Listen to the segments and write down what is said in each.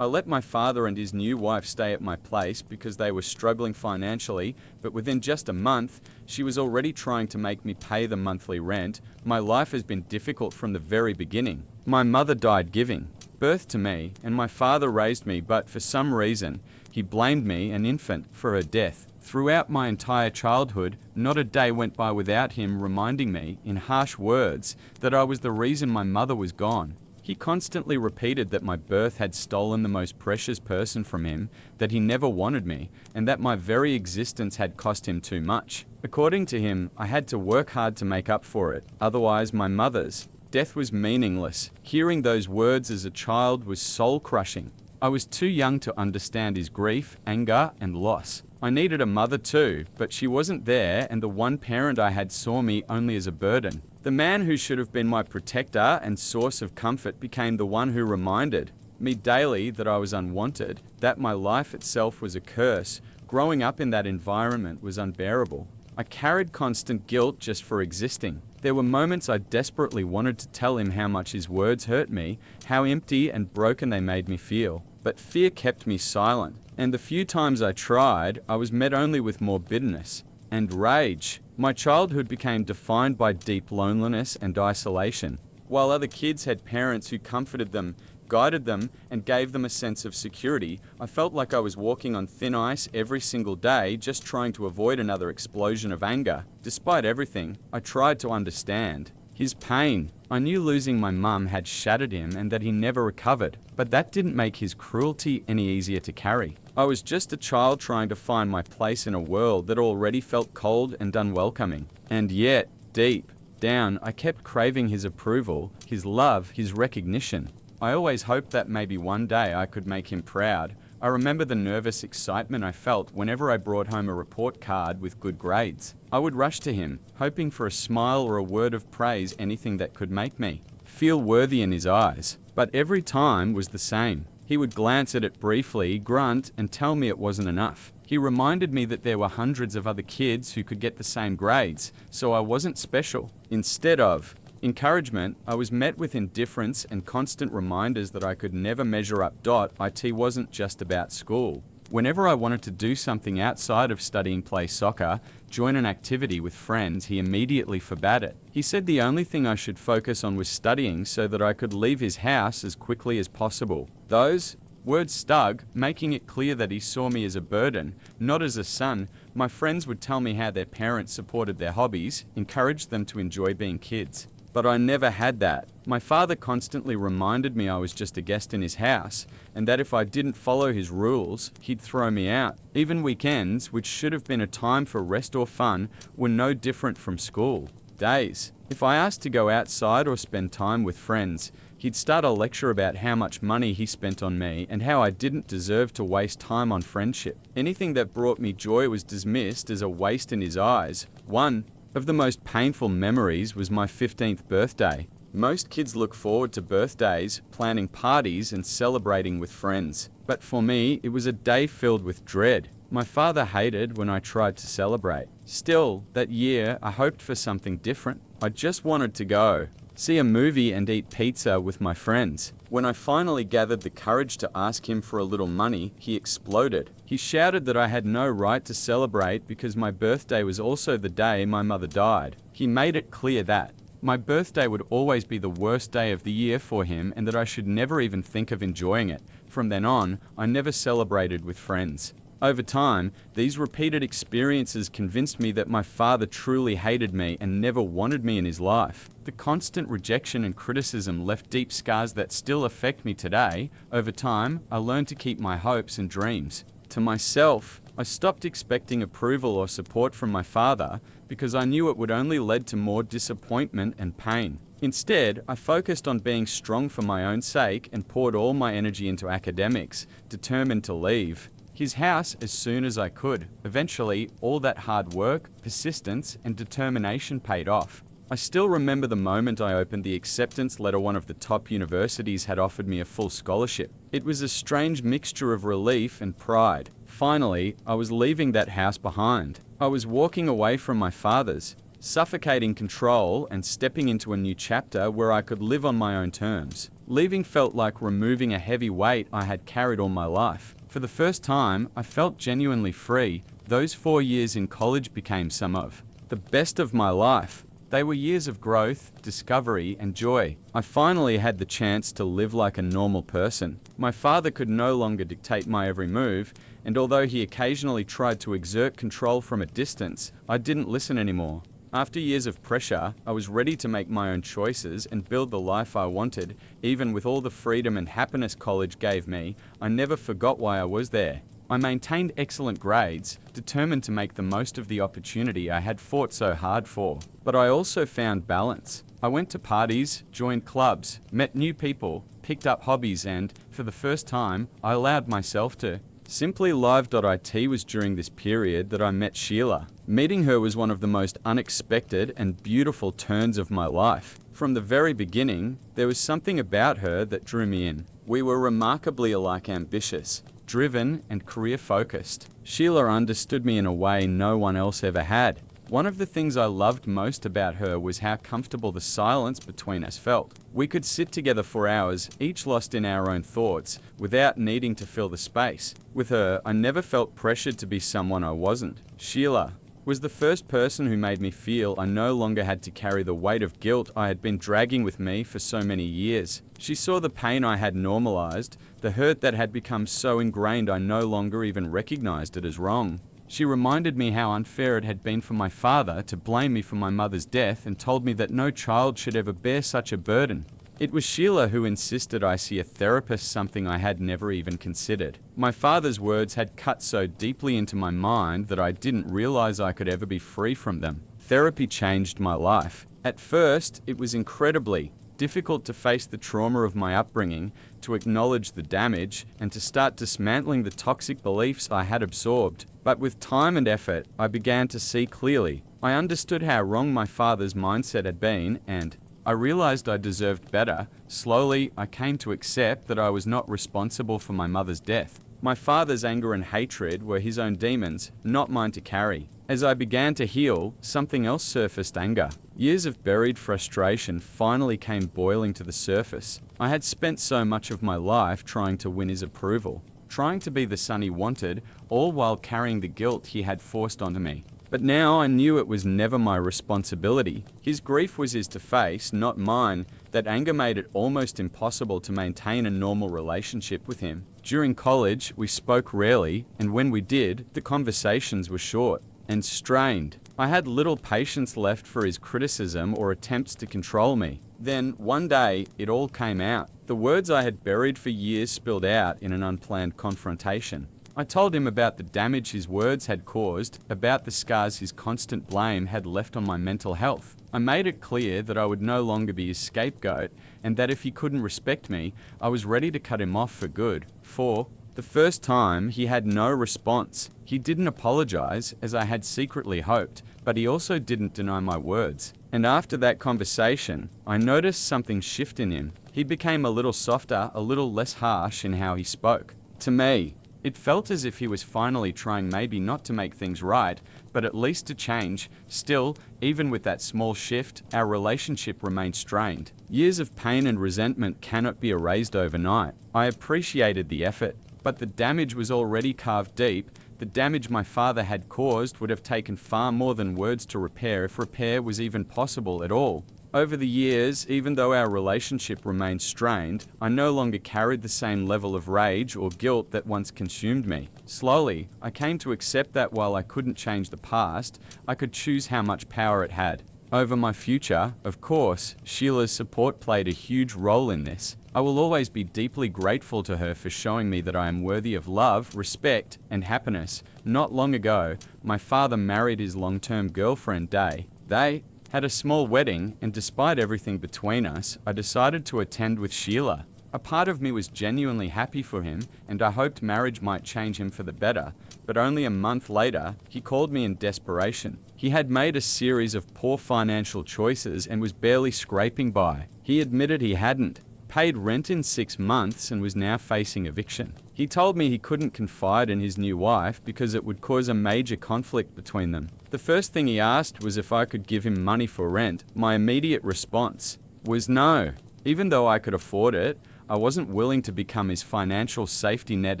I let my father and his new wife stay at my place because they were struggling financially, but within just a month, she was already trying to make me pay the monthly rent. My life has been difficult from the very beginning. My mother died giving birth to me, and my father raised me, but for some reason, he blamed me, an infant, for her death. Throughout my entire childhood, not a day went by without him reminding me, in harsh words, that I was the reason my mother was gone. He constantly repeated that my birth had stolen the most precious person from him, that he never wanted me, and that my very existence had cost him too much. According to him, I had to work hard to make up for it, otherwise my mother's death was meaningless. Hearing those words as a child was soul-crushing. I was too young to understand his grief, anger, and loss. I needed a mother too, but she wasn't there, and the one parent I had saw me only as a burden. The man who should have been my protector and source of comfort became the one who reminded me daily that I was unwanted, that my life itself was a curse. Growing up in that environment was unbearable. I carried constant guilt just for existing. There were moments I desperately wanted to tell him how much his words hurt me, how empty and broken they made me feel. But fear kept me silent, and the few times I tried, I was met only with more bitterness and rage. My childhood became defined by deep loneliness and isolation. While other kids had parents who comforted them, guided them, and gave them a sense of security, I felt like I was walking on thin ice every single day, just trying to avoid another explosion of anger. Despite everything, I tried to understand his pain. I knew losing my mum had shattered him and that he never recovered, but that didn't make his cruelty any easier to carry. I was just a child trying to find my place in a world that already felt cold and unwelcoming. And yet, deep down, I kept craving his approval, his love, his recognition. I always hoped that maybe one day I could make him proud. I remember the nervous excitement I felt whenever I brought home a report card with good grades. I would rush to him, hoping for a smile or a word of praise, anything that could make me feel worthy in his eyes. But every time was the same. He would glance at it briefly, grunt, and tell me it wasn't enough. He reminded me that there were hundreds of other kids who could get the same grades, so I wasn't special. Instead of encouragement, I was met with indifference and constant reminders that I could never measure up. It wasn't just about school. Whenever I wanted to do something outside of studying, play soccer, join an activity with friends, he immediately forbade it. He said the only thing I should focus on was studying so that I could leave his house as quickly as possible. Those words stuck, making it clear that he saw me as a burden, not as a son. My friends would tell me how their parents supported their hobbies, encouraged them to enjoy being kids. But I never had that. My father constantly reminded me I was just a guest in his house, and that if I didn't follow his rules, he'd throw me out. Even weekends, which should have been a time for rest or fun, were no different from school days. If I asked to go outside or spend time with friends, he'd start a lecture about how much money he spent on me and how I didn't deserve to waste time on friendship. Anything that brought me joy was dismissed as a waste in his eyes. One of the most painful memories was my 15th birthday. Most kids look forward to birthdays, planning parties and celebrating with friends. But for me, it was a day filled with dread. My father hated when I tried to celebrate. Still, that year, I hoped for something different. I just wanted to go, see a movie and eat pizza with my friends. When I finally gathered the courage to ask him for a little money, he exploded. He shouted that I had no right to celebrate because my birthday was also the day my mother died. He made it clear that my birthday would always be the worst day of the year for him and that I should never even think of enjoying it. From then on, I never celebrated with friends. Over time, these repeated experiences convinced me that my father truly hated me and never wanted me in his life. The constant rejection and criticism left deep scars that still affect me today. Over time, I learned to keep my hopes and dreams to myself. I stopped expecting approval or support from my father because I knew it would only lead to more disappointment and pain. Instead, I focused on being strong for my own sake and poured all my energy into academics, determined to leave his house as soon as I could. Eventually, all that hard work, persistence, and determination paid off. I still remember the moment I opened the acceptance letter. One of the top universities had offered me a full scholarship. It was a strange mixture of relief and pride. Finally, I was leaving that house behind. I was walking away from my father's suffocating control and stepping into a new chapter where I could live on my own terms. Leaving felt like removing a heavy weight I had carried all my life. For the first time, I felt genuinely free. Those 4 years in college became some of the best of my life. They were years of growth, discovery, and joy. I finally had the chance to live like a normal person. My father could no longer dictate my every move, and although he occasionally tried to exert control from a distance, I didn't listen anymore. After years of pressure, I was ready to make my own choices and build the life I wanted. Even with all the freedom and happiness college gave me, I never forgot why I was there. I maintained excellent grades, determined to make the most of the opportunity I had fought so hard for. But I also found balance. I went to parties, joined clubs, met new people, picked up hobbies, and, for the first time, I allowed myself to. Simply Live.it was during this period that I met Sheila. Meeting her was one of the most unexpected and beautiful turns of my life. From the very beginning, there was something about her that drew me in. We were remarkably alike, ambitious, driven, and career-focused. Sheila understood me in a way no one else ever had. One of the things I loved most about her was how comfortable the silence between us felt. We could sit together for hours, each lost in our own thoughts, without needing to fill the space. With her, I never felt pressured to be someone I wasn't. Sheila was the first person who made me feel I no longer had to carry the weight of guilt I had been dragging with me for so many years. She saw the pain I had normalized, the hurt that had become so ingrained I no longer even recognized it as wrong. She reminded me how unfair it had been for my father to blame me for my mother's death and told me that no child should ever bear such a burden. It was Sheila who insisted I see a therapist, something I had never even considered. My father's words had cut so deeply into my mind that I didn't realize I could ever be free from them. Therapy changed my life. At first, it was incredibly difficult to face the trauma of my upbringing, to acknowledge the damage, and to start dismantling the toxic beliefs I had absorbed. But with time and effort, I began to see clearly. I understood how wrong my father's mindset had been, and I realized I deserved better. Slowly, I came to accept that I was not responsible for my mother's death. My father's anger and hatred were his own demons, not mine to carry. As I began to heal, something else surfaced: anger. Years of buried frustration finally came boiling to the surface. I had spent so much of my life trying to win his approval, trying to be the son he wanted, all while carrying the guilt he had forced onto me. But now I knew it was never my responsibility. His grief was his to face, not mine. That anger made it almost impossible to maintain a normal relationship with him. During college, we spoke rarely, and when we did, the conversations were short and strained. I had little patience left for his criticism or attempts to control me. Then, one day, it all came out. The words I had buried for years spilled out in an unplanned confrontation. I told him about the damage his words had caused, about the scars his constant blame had left on my mental health. I made it clear that I would no longer be his scapegoat, and that if he couldn't respect me, I was ready to cut him off for good. For the first time, he had no response. He didn't apologize, as I had secretly hoped, but he also didn't deny my words. And after that conversation, I noticed something shift in him. He became a little softer, a little less harsh in how he spoke. To me, it felt as if he was finally trying, maybe not to make things right, but at least to change. Still, even with that small shift, our relationship remained strained. Years of pain and resentment cannot be erased overnight. I appreciated the effort, but the damage was already carved deep. The damage my father had caused would have taken far more than words to repair, if repair was even possible at all. Over the years, even though our relationship remained strained, I no longer carried the same level of rage or guilt that once consumed me. Slowly, I came to accept that while I couldn't change the past, I could choose how much power it had over my future. Of course, Sheila's support played a huge role in this. I will always be deeply grateful to her for showing me that I am worthy of love, respect, and happiness. Not long ago, my father married his long-term girlfriend, Day. They had a small wedding, and despite everything between us, I decided to attend with Sheila. A part of me was genuinely happy for him, and I hoped marriage might change him for the better. But only a month later, he called me in desperation. He had made a series of poor financial choices and was barely scraping by. He admitted he hadn't paid rent in 6 months and was now facing eviction. He told me he couldn't confide in his new wife because it would cause a major conflict between them. The first thing he asked was if I could give him money for rent. My immediate response was no. Even though I could afford it, I wasn't willing to become his financial safety net,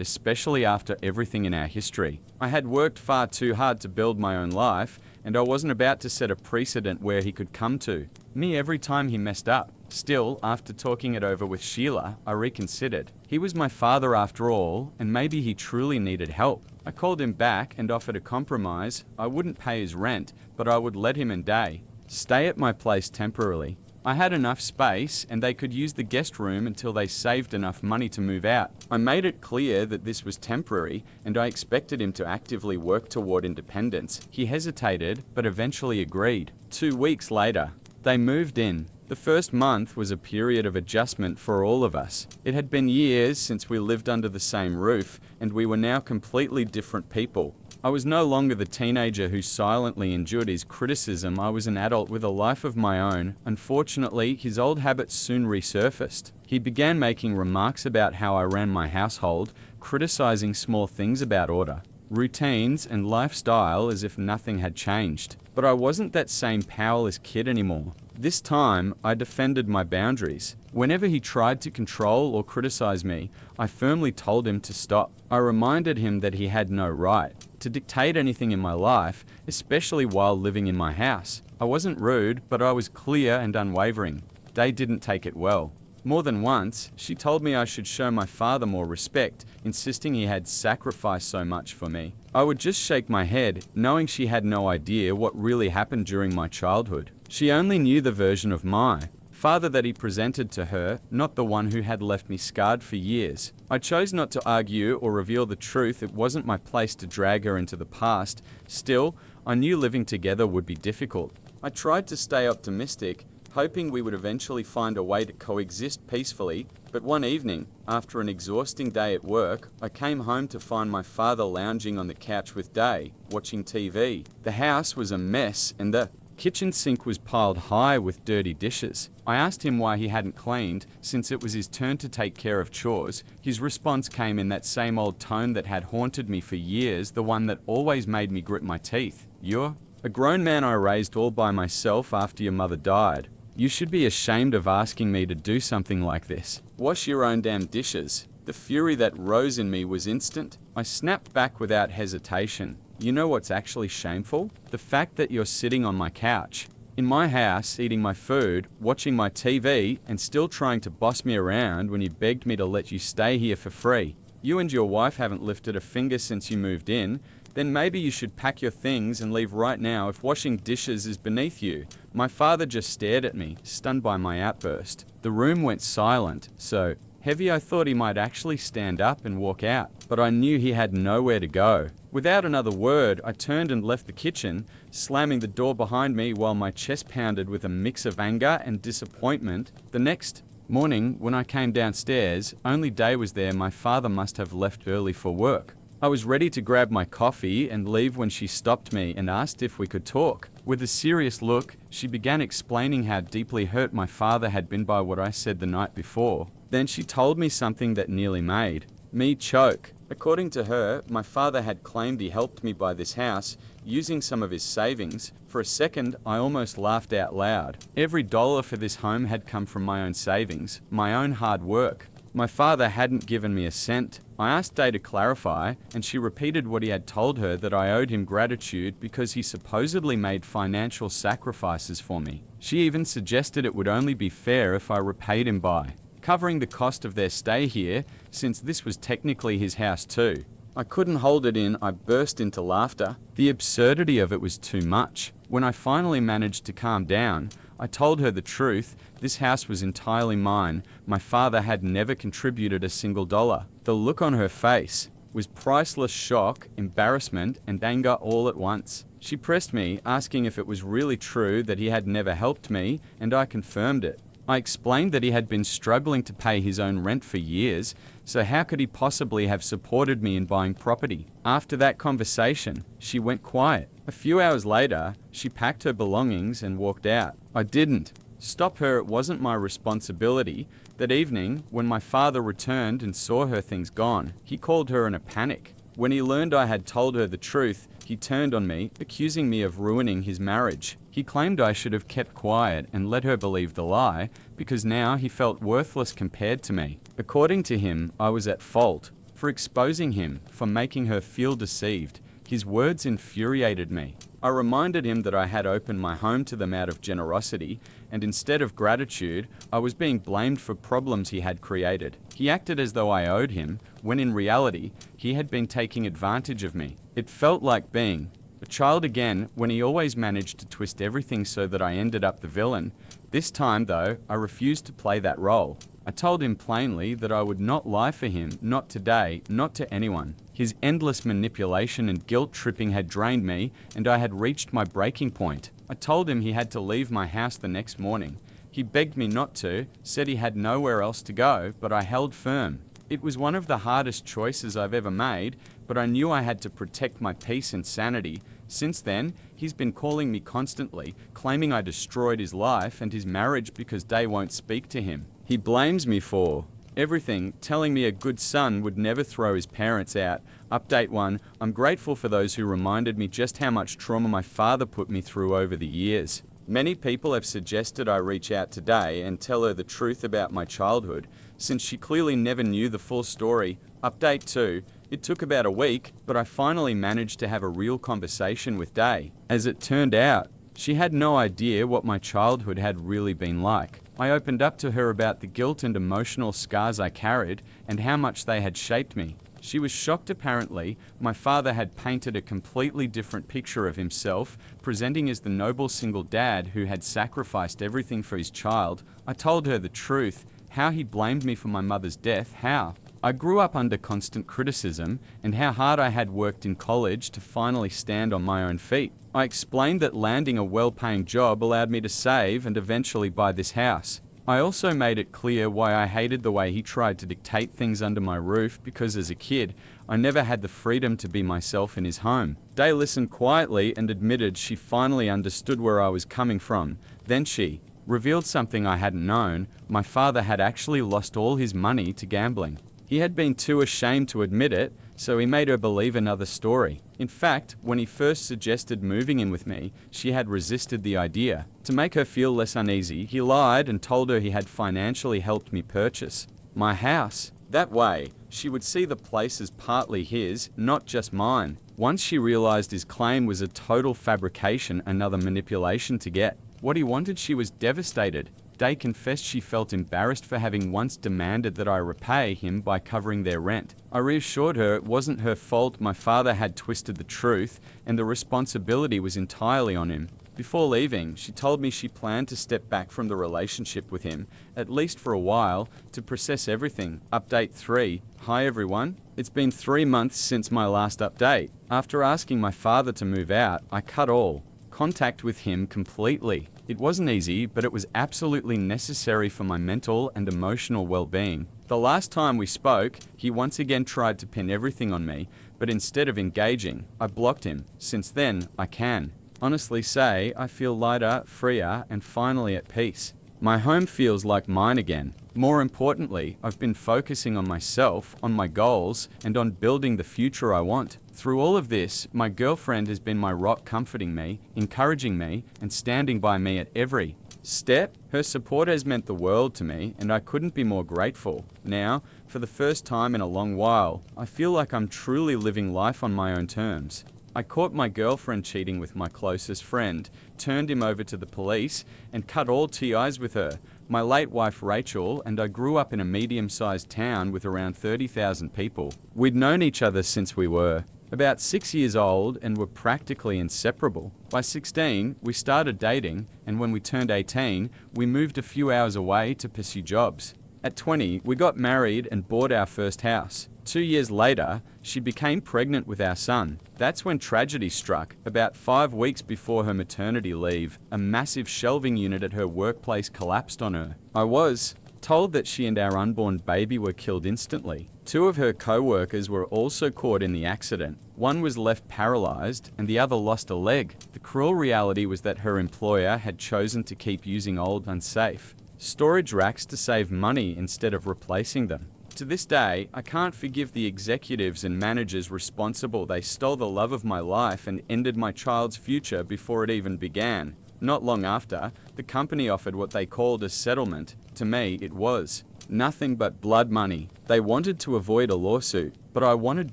especially after everything in our history. I had worked far too hard to build my own life, and I wasn't about to set a precedent where he could come to me every time he messed up. Still, after talking it over with Sheila, I reconsidered. He was my father after all, and maybe he truly needed help. I called him back and offered a compromise. I wouldn't pay his rent, but I would let him and Day stay at my place temporarily. I had enough space, and they could use the guest room until they saved enough money to move out. I made it clear that this was temporary, and I expected him to actively work toward independence. He hesitated, but eventually agreed. 2 weeks later, they moved in. The first month was a period of adjustment for all of us. It had been years since we lived under the same roof, and we were now completely different people. I was no longer the teenager who silently endured his criticism. I was an adult with a life of my own. Unfortunately, his old habits soon resurfaced. He began making remarks about how I ran my household, criticizing small things about order, routines, and lifestyle as if nothing had changed. But I wasn't that same powerless kid anymore. This time, I defended my boundaries. Whenever he tried to control or criticize me, I firmly told him to stop. I reminded him that he had no right to dictate anything in my life, especially while living in my house. I wasn't rude, but I was clear and unwavering. They didn't take it well. More than once, she told me I should show my father more respect, insisting he had sacrificed so much for me. I would just shake my head, knowing she had no idea what really happened during my childhood. She only knew the version of my father that he presented to her, not the one who had left me scarred for years. I chose not to argue or reveal the truth. It wasn't my place to drag her into the past. Still, I knew living together would be difficult. I tried to stay optimistic, hoping we would eventually find a way to coexist peacefully, but one evening, after an exhausting day at work, I came home to find my father lounging on the couch with Day, watching TV. The house was a mess, and the kitchen sink was piled high with dirty dishes. I asked him why he hadn't cleaned, since it was his turn to take care of chores. His response came in that same old tone that had haunted me for years, the one that always made me grit my teeth. "You're a grown man I raised all by myself after your mother died. You should be ashamed of asking me to do something like this. Wash your own damn dishes." The fury that rose in me was instant. I snapped back without hesitation. "You know what's actually shameful? The fact that you're sitting on my couch, in my house, eating my food, watching my TV, and still trying to boss me around when you begged me to let you stay here for free. You and your wife haven't lifted a finger since you moved in. Then maybe you should pack your things and leave right now if washing dishes is beneath you." My father just stared at me, stunned by my outburst. The room went silent, so heavy I thought he might actually stand up and walk out, but I knew he had nowhere to go. Without another word, I turned and left the kitchen, slamming the door behind me while my chest pounded with a mix of anger and disappointment. The next morning, when I came downstairs, only Day was there. My father must have left early for work. I was ready to grab my coffee and leave when she stopped me and asked if we could talk. With a serious look, she began explaining how deeply hurt my father had been by what I said the night before. Then she told me something that nearly made me choke. According to her, my father had claimed he helped me buy this house using some of his savings. For a second, I almost laughed out loud. Every dollar for this home had come from my own savings, my own hard work. My father hadn't given me a cent. I asked Day to clarify, and she repeated what he had told her, that I owed him gratitude because he supposedly made financial sacrifices for me. She even suggested it would only be fair if I repaid him by covering the cost of their stay here, since this was technically his house too. I couldn't hold it in. I burst into laughter. The absurdity of it was too much. When I finally managed to calm down, I told her the truth. This house was entirely mine. My father had never contributed a single dollar. The look on her face was priceless: shock, embarrassment, and anger all at once. She pressed me, asking if it was really true that he had never helped me, and I confirmed it. I explained that he had been struggling to pay his own rent for years, so how could he possibly have supported me in buying property? After that conversation, she went quiet. A few hours later, she packed her belongings and walked out. I didn't stop her. It wasn't my responsibility. That evening, when my father returned and saw her things gone, he called her in a panic. When he learned I had told her the truth, he turned on me, accusing me of ruining his marriage. He claimed I should have kept quiet and let her believe the lie, because now he felt worthless compared to me. According to him, I was at fault for exposing him, for making her feel deceived. His words infuriated me. I reminded him that I had opened my home to them out of generosity, and instead of gratitude, I was being blamed for problems he had created. He acted as though I owed him, when in reality, he had been taking advantage of me. It felt like being a child again, when he always managed to twist everything so that I ended up the villain. This time, though, I refused to play that role. I told him plainly that I would not lie for him, not today, not to anyone. His endless manipulation and guilt-tripping had drained me, and I had reached my breaking point. I told him he had to leave my house the next morning. He begged me not to, said he had nowhere else to go, but I held firm. It was one of the hardest choices I've ever made, but I knew I had to protect my peace and sanity. Since then, he's been calling me constantly, claiming I destroyed his life and his marriage because Day won't speak to him. He blames me for everything, telling me a good son would never throw his parents out. Update 1. I'm grateful for those who reminded me just how much trauma my father put me through over the years. Many people have suggested I reach out to Day and tell her the truth about my childhood, since she clearly never knew the full story. Update 2. It took about a week, but I finally managed to have a real conversation with Day. As it turned out, she had no idea what my childhood had really been like. I opened up to her about the guilt and emotional scars I carried and how much they had shaped me. She was shocked apparently. My father had painted a completely different picture of himself, presenting as the noble single dad who had sacrificed everything for his child. I told her the truth, how he blamed me for my mother's death, how I grew up under constant criticism, and how hard I had worked in college to finally stand on my own feet. I explained that landing a well-paying job allowed me to save and eventually buy this house. I also made it clear why I hated the way he tried to dictate things under my roof, because as a kid, I never had the freedom to be myself in his home. Day listened quietly and admitted she finally understood where I was coming from. Then she revealed something I hadn't known. My father had actually lost all his money to gambling. He had been too ashamed to admit it, so he made her believe another story. In fact, when he first suggested moving in with me, she had resisted the idea. To make her feel less uneasy, he lied and told her he had financially helped me purchase my house. That way, she would see the place as partly his, not just mine. Once she realized his claim was a total fabrication, another manipulation to get what he wanted, she was devastated. Day confessed she felt embarrassed for having once demanded that I repay him by covering their rent. I reassured her it wasn't her fault. My father had twisted the truth, and the responsibility was entirely on him. Before leaving, she told me she planned to step back from the relationship with him, at least for a while, to process everything. Update 3. Hi everyone. It's been 3 months since my last update. After asking my father to move out, I cut all contact with him completely. It wasn't easy, but it was absolutely necessary for my mental and emotional well-being. The last time we spoke, he once again tried to pin everything on me, but instead of engaging, I blocked him. Since then, I can honestly say I feel lighter, freer, and finally at peace. My home feels like mine again. More importantly, I've been focusing on myself, on my goals, and on building the future I want. Through all of this, my girlfriend has been my rock, comforting me, encouraging me, and standing by me at every step. Her support has meant the world to me, and I couldn't be more grateful. Now, for the first time in a long while, I feel like I'm truly living life on my own terms. I caught my girlfriend cheating with my closest friend, turned him over to the police, and cut all ties with her. My late wife Rachel and I grew up in a medium-sized town with around 30,000 people. We'd known each other since we were about 6 years old and were practically inseparable. By 16, we started dating, and when we turned 18, we moved a few hours away to pursue jobs. At 20, we got married and bought our first house. 2 years later, she became pregnant with our son. That's when tragedy struck. About 5 weeks before her maternity leave, a massive shelving unit at her workplace collapsed on her. I was told that she and our unborn baby were killed instantly. 2 of her co-workers were also caught in the accident. One was left paralyzed and the other lost a leg. The cruel reality was that her employer had chosen to keep using old, unsafe storage racks to save money instead of replacing them. To this day, I can't forgive the executives and managers responsible. They stole the love of my life and ended my child's future before it even began. Not long after, the company offered what they called a settlement. To me, it was nothing but blood money. They wanted to avoid a lawsuit, but I wanted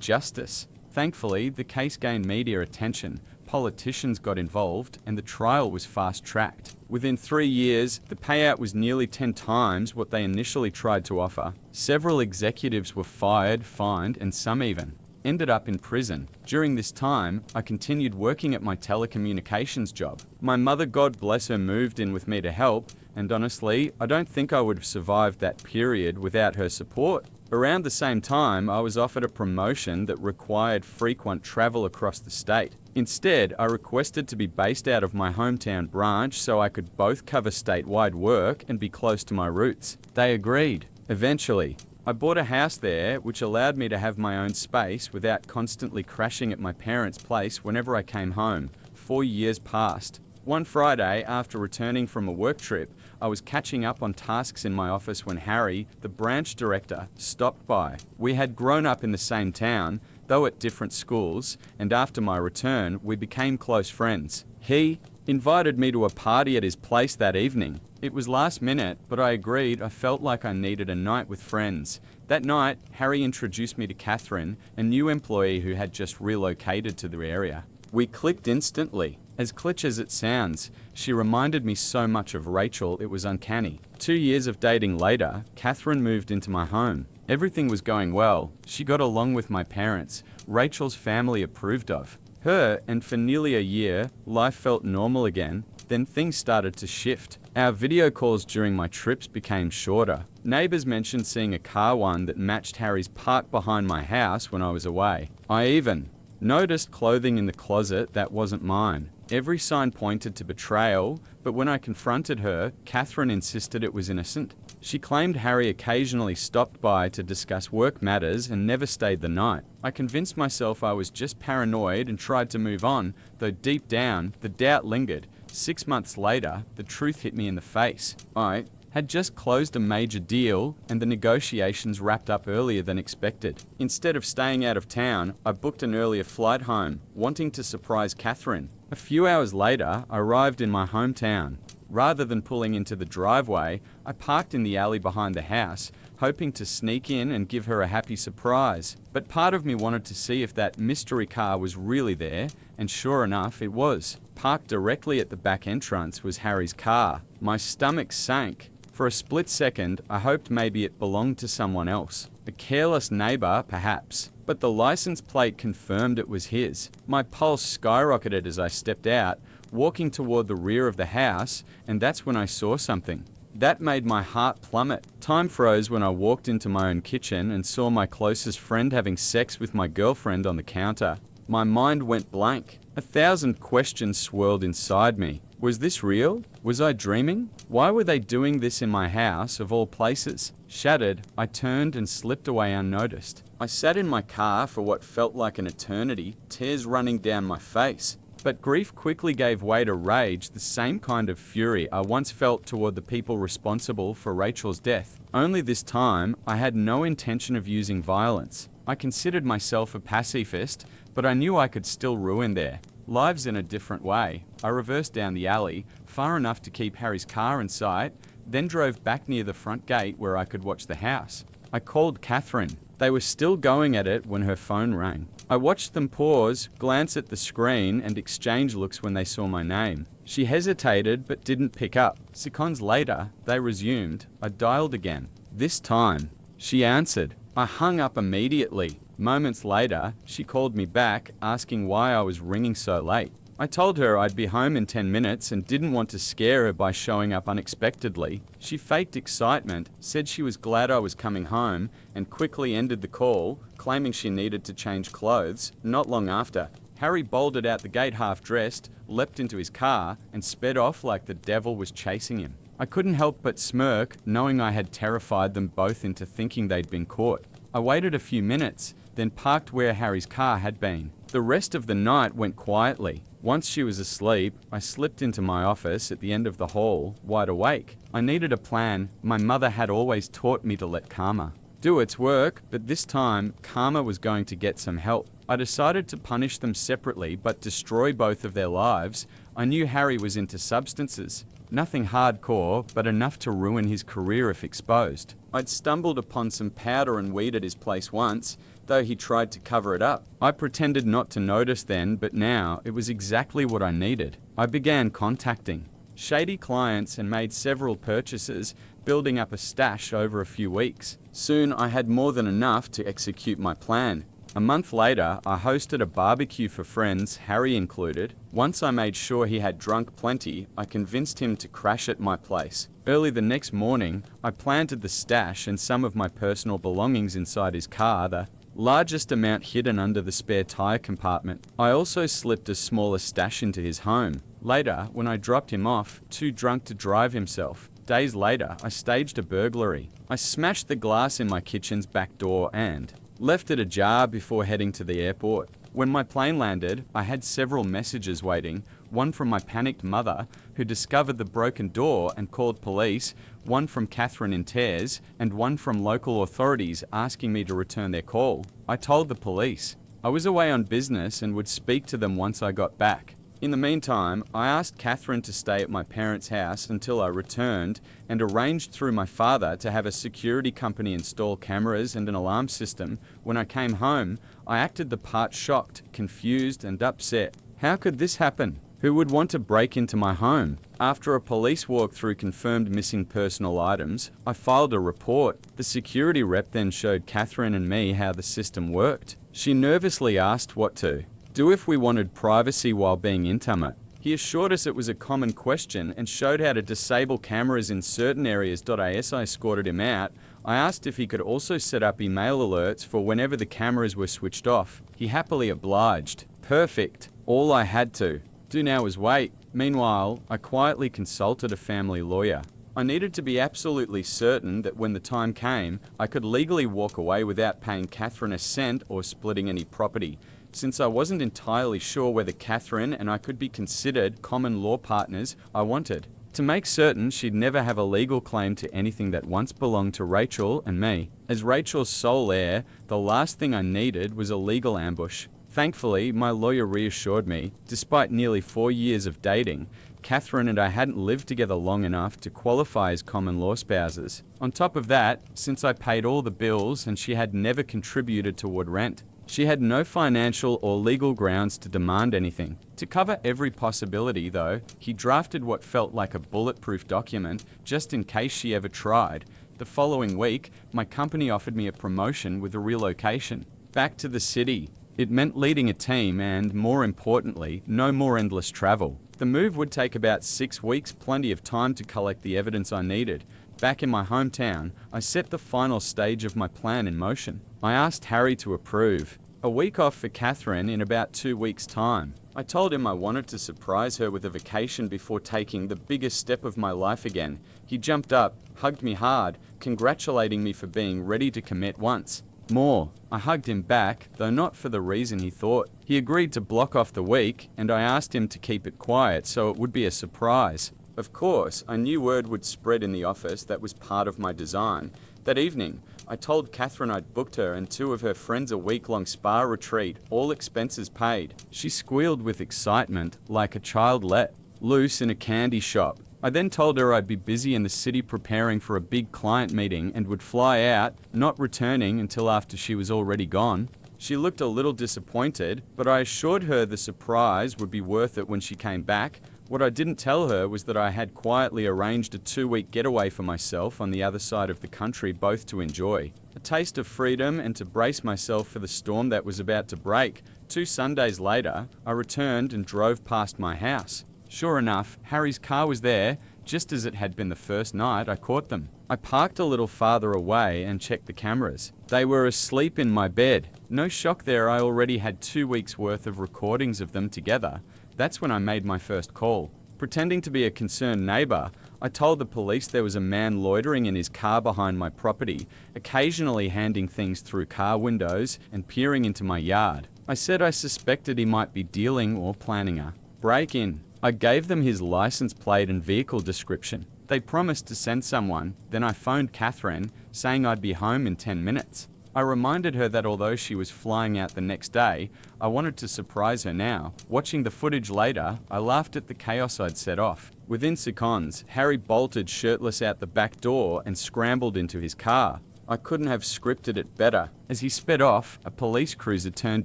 justice. Thankfully, the case gained media attention, politicians got involved, and the trial was fast-tracked. Within 3 years, the payout was nearly 10 times what they initially tried to offer. Several executives were fired, fined, and some even ended up in prison. During this time, I continued working at my telecommunications job. My mother, God bless her, moved in with me to help, and honestly, I don't think I would have survived that period without her support. Around the same time, I was offered a promotion that required frequent travel across the state. Instead, I requested to be based out of my hometown branch so I could both cover statewide work and be close to my roots. They agreed. Eventually, I bought a house there, which allowed me to have my own space without constantly crashing at my parents' place whenever I came home. 4 years passed. One Friday, after returning from a work trip, I was catching up on tasks in my office when Harry, the branch director, stopped by. We had grown up in the same town, though at different schools, and after my return, we became close friends. He invited me to a party at his place that evening. It was last minute, but I agreed. I felt like I needed a night with friends. That night, Harry introduced me to Catherine, a new employee who had just relocated to the area. We clicked instantly. As cliché as it sounds, she reminded me so much of Rachel, it was uncanny. 2 years of dating later, Catherine moved into my home. Everything was going well. She got along with my parents. Rachel's family approved of her, and for nearly a year, life felt normal again. Then things started to shift. Our video calls during my trips became shorter. Neighbors mentioned seeing a car one that matched Harry's parked behind my house when I was away. I even noticed clothing in the closet that wasn't mine. Every sign pointed to betrayal, but when I confronted her, Catherine insisted it was innocent. She claimed Harry occasionally stopped by to discuss work matters and never stayed the night. I convinced myself I was just paranoid and tried to move on, though deep down, the doubt lingered. 6 months later, the truth hit me in the face. I had just closed a major deal and the negotiations wrapped up earlier than expected. Instead of staying out of town, I booked an earlier flight home, wanting to surprise Catherine. A few hours later, I arrived in my hometown. Rather than pulling into the driveway, I parked in the alley behind the house, hoping to sneak in and give her a happy surprise. But part of me wanted to see if that mystery car was really there, and sure enough, it was. Parked directly at the back entrance was Harry's car. My stomach sank. For a split second, I hoped maybe it belonged to someone else. A careless neighbor, perhaps. But the license plate confirmed it was his. My pulse skyrocketed as I stepped out, walking toward the rear of the house, and that's when I saw something. That made my heart plummet. Time froze when I walked into my own kitchen and saw my closest friend having sex with my girlfriend on the counter. My mind went blank. 1,000 questions swirled inside me. Was this real? Was I dreaming? Why were they doing this in my house, of all places? Shattered, I turned and slipped away unnoticed. I sat in my car for what felt like an eternity, tears running down my face. But grief quickly gave way to rage, the same kind of fury I once felt toward the people responsible for Rachel's death. Only this time, I had no intention of using violence. I considered myself a pacifist, but I knew I could still ruin their lives in a different way. I reversed down the alley, far enough to keep Harry's car in sight, then drove back near the front gate where I could watch the house. I called Catherine. They were still going at it when her phone rang. I watched them pause, glance at the screen, and exchange looks when they saw my name. She hesitated but didn't pick up. Seconds later, they resumed. I dialed again. This time, she answered. I hung up immediately. Moments later, she called me back, asking why I was ringing so late. I told her I'd be home in 10 minutes and didn't want to scare her by showing up unexpectedly. She faked excitement, said she was glad I was coming home, and quickly ended the call, claiming she needed to change clothes. Not long after, Harry bolted out the gate half-dressed, leapt into his car, and sped off like the devil was chasing him. I couldn't help but smirk, knowing I had terrified them both into thinking they'd been caught. I waited a few minutes, then parked where Harry's car had been. The rest of the night went quietly. Once she was asleep, I slipped into my office at the end of the hall, wide awake. I needed a plan. My mother had always taught me to let karma do its work, but this time, karma was going to get some help. I decided to punish them separately but destroy both of their lives. I knew Harry was into substances. Nothing hardcore, but enough to ruin his career if exposed. I'd stumbled upon some powder and weed at his place once, though he tried to cover it up. I pretended not to notice then, but now it was exactly what I needed. I began contacting shady clients and made several purchases, building up a stash over a few weeks. Soon I had more than enough to execute my plan. A month later, I hosted a barbecue for friends, Harry included. Once I made sure he had drunk plenty, I convinced him to crash at my place. Early the next morning, I planted the stash and some of my personal belongings inside his car, the largest amount hidden under the spare tire compartment. I also slipped a smaller stash into his home. Later, when I dropped him off, too drunk to drive himself. Days later, I staged a burglary. I smashed the glass in my kitchen's back door and left it ajar before heading to the airport. When my plane landed, I had several messages waiting, one from my panicked mother, who discovered the broken door and called police, one from Catherine in tears, and one from local authorities asking me to return their call. I told the police. I was away on business and would speak to them once I got back. In the meantime, I asked Catherine to stay at my parents' house until I returned and arranged through my father to have a security company install cameras and an alarm system. When I came home, I acted the part shocked, confused, and upset. How could this happen? Who would want to break into my home? After a police walkthrough confirmed missing personal items, I filed a report. The security rep then showed Catherine and me how the system worked. She nervously asked what to do if we wanted privacy while being intimate. He assured us it was a common question and showed how to disable cameras in certain areas. As I escorted him out, I asked if he could also set up email alerts for whenever the cameras were switched off. He happily obliged. Perfect. All I had to do now was wait. Meanwhile, I quietly consulted a family lawyer. I needed to be absolutely certain that when the time came, I could legally walk away without paying Catherine a cent or splitting any property. Since I wasn't entirely sure whether Catherine and I could be considered common law partners, I wanted to make certain she'd never have a legal claim to anything that once belonged to Rachel and me. As Rachel's sole heir, the last thing I needed was a legal ambush. Thankfully, my lawyer reassured me, despite nearly 4 years of dating, Catherine and I hadn't lived together long enough to qualify as common law spouses. On top of that, since I paid all the bills and she had never contributed toward rent, she had no financial or legal grounds to demand anything. To cover every possibility, though, he drafted what felt like a bulletproof document just in case she ever tried. The following week, my company offered me a promotion with a relocation back to the city. It meant leading a team and, more importantly, no more endless travel. The move would take about 6 weeks, plenty of time to collect the evidence I needed. Back in my hometown, I set the final stage of my plan in motion. I asked Harry to approve. A week off for Catherine in about 2 weeks' time. I told him I wanted to surprise her with a vacation before taking the biggest step of my life again. He jumped up, hugged me hard, congratulating me for being ready to commit once more. I hugged him back, though not for the reason he thought. He agreed to block off the week, and I asked him to keep it quiet so it would be a surprise. Of course, I knew word would spread in the office. That was part of my design. That evening, I told Catherine I'd booked her and 2 of her friends a week-long spa retreat, all expenses paid. She squealed with excitement, like a child let loose in a candy shop. I then told her I'd be busy in the city preparing for a big client meeting and would fly out, not returning until after she was already gone. She looked a little disappointed, but I assured her the surprise would be worth it when she came back. What I didn't tell her was that I had quietly arranged a 2-week getaway for myself on the other side of the country, both to enjoy. A taste of freedom and to brace myself for the storm that was about to break. 2 Sundays later, I returned and drove past my house. Sure enough, Harry's car was there, just as it had been the first night I caught them. I parked a little farther away and checked the cameras. They were asleep in my bed. No shock there, I already had 2 weeks worth of recordings of them together. That's when I made my first call. Pretending to be a concerned neighbor, I told the police there was a man loitering in his car behind my property, occasionally handing things through car windows and peering into my yard. I said I suspected he might be dealing or planning a Break in. I gave them his license plate and vehicle description. They promised to send someone, then I phoned Catherine, saying I'd be home in 10 minutes. I reminded her that although she was flying out the next day, I wanted to surprise her now. Watching the footage later, I laughed at the chaos I'd set off. Within seconds, Harry bolted shirtless out the back door and scrambled into his car. I couldn't have scripted it better. As he sped off, a police cruiser turned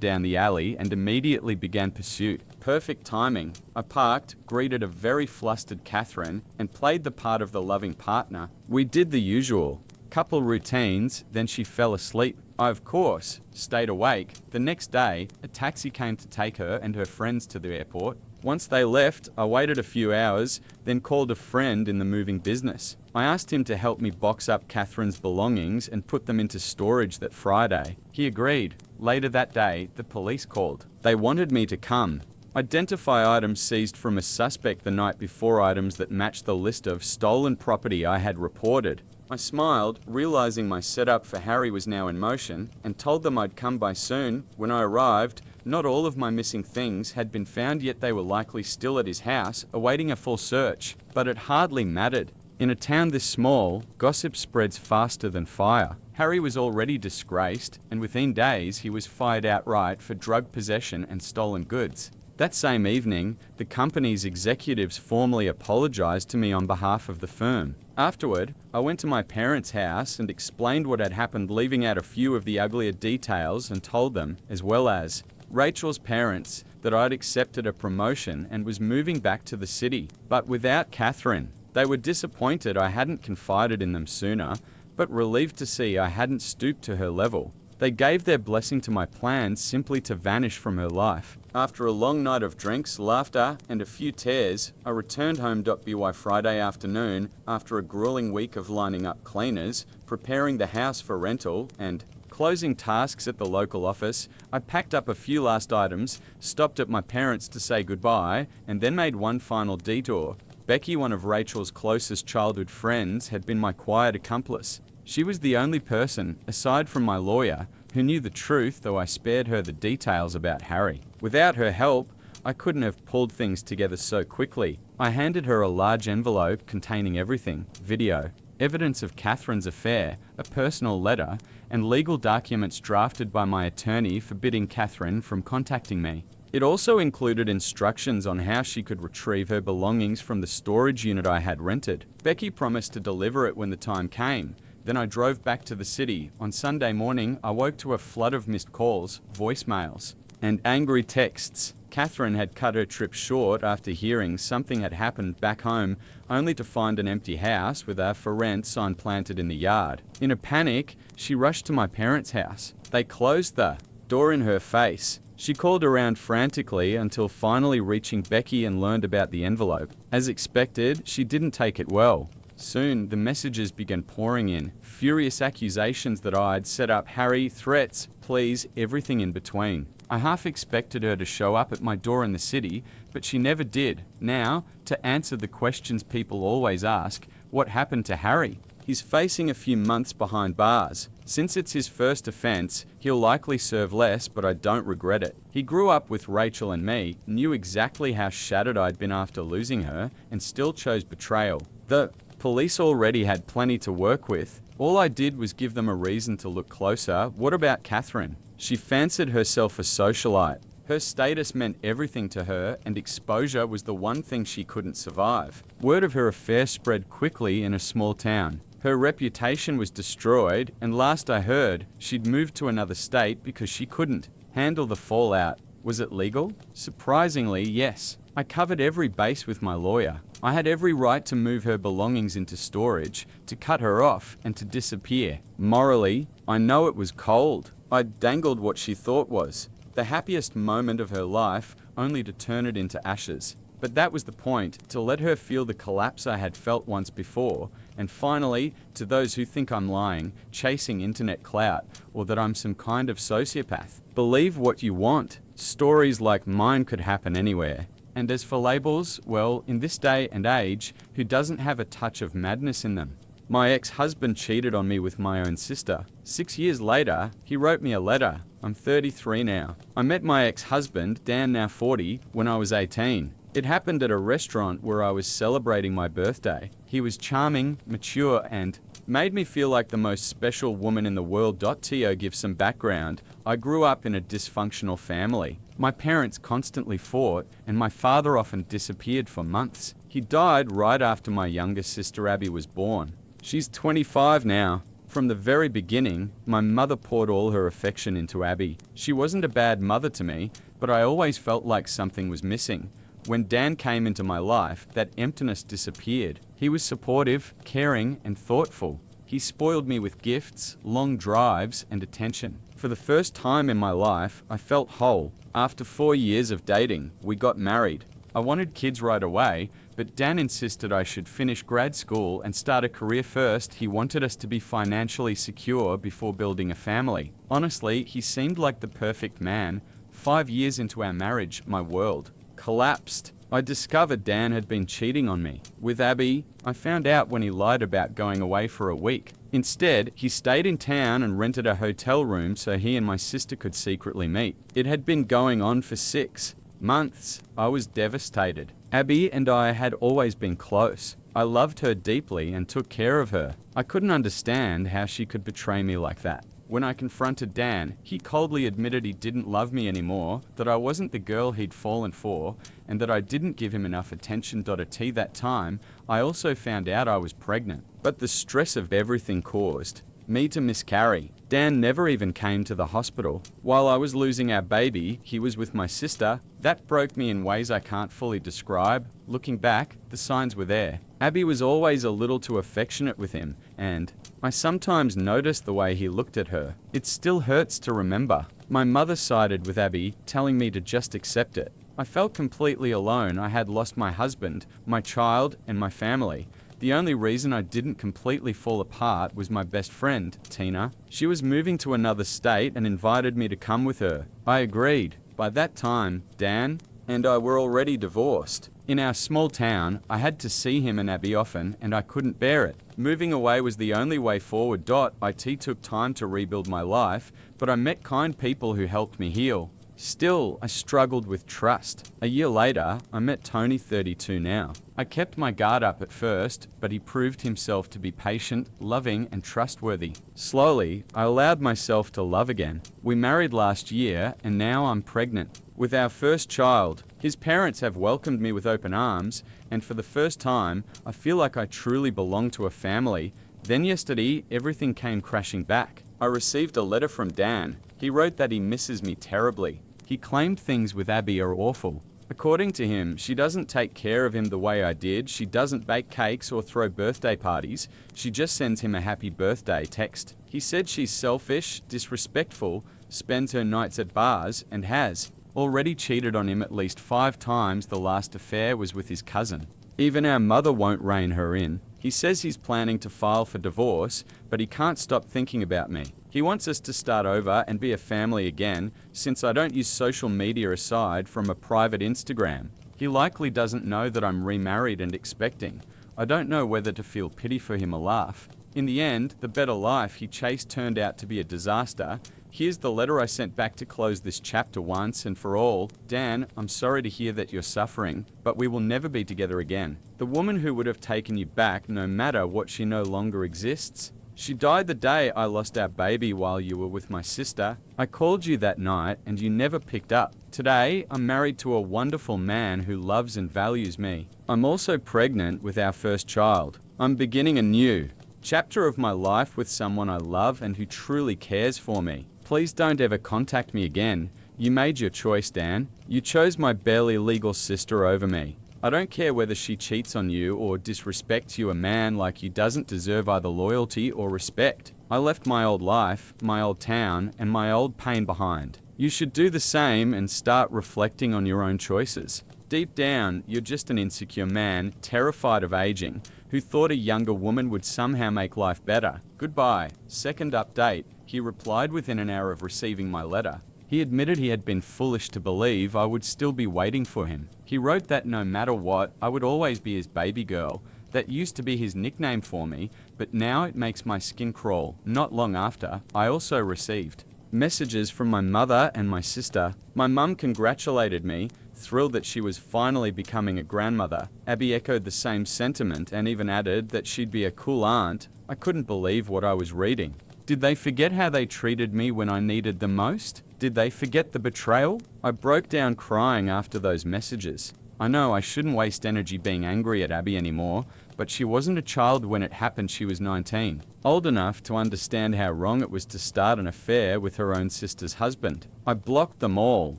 down the alley and immediately began pursuit. Perfect timing. I parked, greeted a very flustered Catherine, and played the part of the loving partner. We did the usual. Couple routines, then she fell asleep. I, of course, stayed awake. The next day, a taxi came to take her and her friends to the airport. Once they left, I waited a few hours, then called a friend in the moving business. I asked him to help me box up Catherine's belongings and put them into storage that Friday. He agreed. Later that day, the police called. They wanted me to come. Identify items seized from a suspect the night before, items that matched the list of stolen property I had reported. I smiled, realizing my setup for Harry was now in motion, and told them I'd come by soon. When I arrived, not all of my missing things had been found, yet they were likely still at his house, awaiting a full search. But it hardly mattered. In a town this small, gossip spreads faster than fire. Harry was already disgraced, and within days he was fired outright for drug possession and stolen goods. That same evening, the company's executives formally apologized to me on behalf of the firm. Afterward, I went to my parents' house and explained what had happened, leaving out a few of the uglier details, and told them, as well as Rachel's parents, that I'd accepted a promotion and was moving back to the city, but without Catherine. They were disappointed I hadn't confided in them sooner, but relieved to see I hadn't stooped to her level. They gave their blessing to my plans simply to vanish from her life. After a long night of drinks, laughter, and a few tears, I returned home. By Friday afternoon, after a grueling week of lining up cleaners, preparing the house for rental, and closing tasks at the local office, I packed up a few last items, stopped at my parents to say goodbye, and then made one final detour. Becky, one of Rachel's closest childhood friends, had been my quiet accomplice. She was the only person, aside from my lawyer, who knew the truth, though I spared her the details about Harry. Without her help, I couldn't have pulled things together so quickly. I handed her a large envelope containing everything: video, evidence of Catherine's affair, a personal letter, and legal documents drafted by my attorney forbidding Catherine from contacting me. It also included instructions on how she could retrieve her belongings from the storage unit I had rented. Becky promised to deliver it when the time came. Then I drove back to the city. On Sunday morning, I woke to a flood of missed calls, voicemails, and angry texts. Catherine had cut her trip short after hearing something had happened back home, only to find an empty house with a "for rent" sign planted in the yard. In a panic, she rushed to my parents' house. They closed the door in her face. She called around frantically until finally reaching Becky and learned about the envelope. As expected, she didn't take it well. Soon, the messages began pouring in. Furious accusations that I'd set up Harry, threats, pleas, everything in between. I half expected her to show up at my door in the city, but she never did. Now, to answer the questions people always ask, what happened to Harry? He's facing a few months behind bars. Since it's his first offense, he'll likely serve less, but I don't regret it. He grew up with Rachel and me, knew exactly how shattered I'd been after losing her, and still chose betrayal. The police already had plenty to work with. All I did was give them a reason to look closer. What about Catherine? She fancied herself a socialite. Her status meant everything to her, and exposure was the one thing she couldn't survive. Word of her affair spread quickly in a small town. Her reputation was destroyed, and last I heard, she'd moved to another state because she couldn't handle the fallout. Was it legal? Surprisingly, yes. I covered every base with my lawyer. I had every right to move her belongings into storage, to cut her off, and to disappear. Morally, I know it was cold. I dangled what she thought was the happiest moment of her life, only to turn it into ashes. But that was the point, to let her feel the collapse I had felt once before. And finally, to those who think I'm lying, chasing internet clout, or that I'm some kind of sociopath, believe what you want. Stories like mine could happen anywhere. And as for labels, well, in this day and age, who doesn't have a touch of madness in them? My ex-husband cheated on me with my own sister. 6 years later, he wrote me a letter. I'm 33 now. I met my ex-husband, Dan now 40, when I was 18. It happened at a restaurant where I was celebrating my birthday. He was charming, mature, and made me feel like the most special woman in the world. To give some background, I grew up in a dysfunctional family. My parents constantly fought, and my father often disappeared for months. He died right after my younger sister Abby was born. She's 25 now. From the very beginning, my mother poured all her affection into Abby. She wasn't a bad mother to me, but I always felt like something was missing. When Dan came into my life, that emptiness disappeared. He was supportive, caring, and thoughtful. He spoiled me with gifts, long drives, and attention. For the first time in my life, I felt whole. After 4 years of dating, we got married. I wanted kids right away, but Dan insisted I should finish grad school and start a career first. He wanted us to be financially secure before building a family. Honestly, he seemed like the perfect man. 5 years into our marriage, my world collapsed. I discovered Dan had been cheating on me. With Abby, I found out when he lied about going away for a week. Instead, he stayed in town and rented a hotel room so he and my sister could secretly meet. It had been going on for 6 months. I was devastated. Abby and I had always been close. I loved her deeply and took care of her. I couldn't understand how she could betray me like that. When I confronted Dan, he coldly admitted he didn't love me anymore, that I wasn't the girl he'd fallen for, and that I didn't give him enough attention. At that time, I also found out I was pregnant. But the stress of everything caused me to miscarry. Dan never even came to the hospital. While I was losing our baby, he was with my sister. That broke me in ways I can't fully describe. Looking back, the signs were there. Abby was always a little too affectionate with him, and I sometimes noticed the way he looked at her. It still hurts to remember. My mother sided with Abby, telling me to just accept it. I felt completely alone. I had lost my husband, my child, and my family. The only reason I didn't completely fall apart was my best friend, Tina. She was moving to another state and invited me to come with her. I agreed. By that time, Dan and I were already divorced. In our small town, I had to see him and Abby often, and I couldn't bear it. Moving away was the only way forward. It took time to rebuild my life, but I met kind people who helped me heal. Still, I struggled with trust. A year later, I met Tony, 32 now. I kept my guard up at first, but he proved himself to be patient, loving, and trustworthy. Slowly, I allowed myself to love again. We married last year, and now I'm pregnant with our first child. His parents have welcomed me with open arms, and for the first time, I feel like I truly belong to a family. Then yesterday, everything came crashing back. I received a letter from Dan. He wrote that he misses me terribly. He claimed things with Abby are awful. According to him, she doesn't take care of him the way I did. She doesn't bake cakes or throw birthday parties. She just sends him a happy birthday text. He said she's selfish, disrespectful, spends her nights at bars, and has already cheated on him at least 5 times. The last affair was with his cousin. Even our mother won't rein her in. He says he's planning to file for divorce, but he can't stop thinking about me. He wants us to start over and be a family again, since I don't use social media aside from a private Instagram. He likely doesn't know that I'm remarried and expecting. I don't know whether to feel pity for him or laugh. In the end, the better life he chased turned out to be a disaster. Here's the letter I sent back to close this chapter once and for all. Dan, I'm sorry to hear that you're suffering, but we will never be together again. The woman who would have taken you back, no matter what, she no longer exists. She died the day I lost our baby while you were with my sister. I called you that night and you never picked up. Today, I'm married to a wonderful man who loves and values me. I'm also pregnant with our first child. I'm beginning a new chapter of my life with someone I love and who truly cares for me. Please don't ever contact me again. You made your choice, Dan. You chose my barely legal sister over me. I don't care whether she cheats on you or disrespects you. A man like you doesn't deserve either loyalty or respect. I left my old life, my old town, and my old pain behind. You should do the same and start reflecting on your own choices. Deep down, you're just an insecure man, terrified of aging, who thought a younger woman would somehow make life better. Goodbye. Second update. He replied within an hour of receiving my letter. He admitted he had been foolish to believe I would still be waiting for him. He wrote that no matter what, I would always be his baby girl. That used to be his nickname for me, but now it makes my skin crawl. Not long after, I also received Messages from my mother and my sister. My mum congratulated me, thrilled that she was finally becoming a grandmother. Abby echoed the same sentiment and even added that she'd be a cool aunt. I couldn't believe what I was reading. Did they forget how they treated me when I needed them most? Did they forget the betrayal? I broke down crying after those messages. I know I shouldn't waste energy being angry at Abby anymore, but she wasn't a child when it happened. She was 19, old enough to understand how wrong it was to start an affair with her own sister's husband. I blocked them all.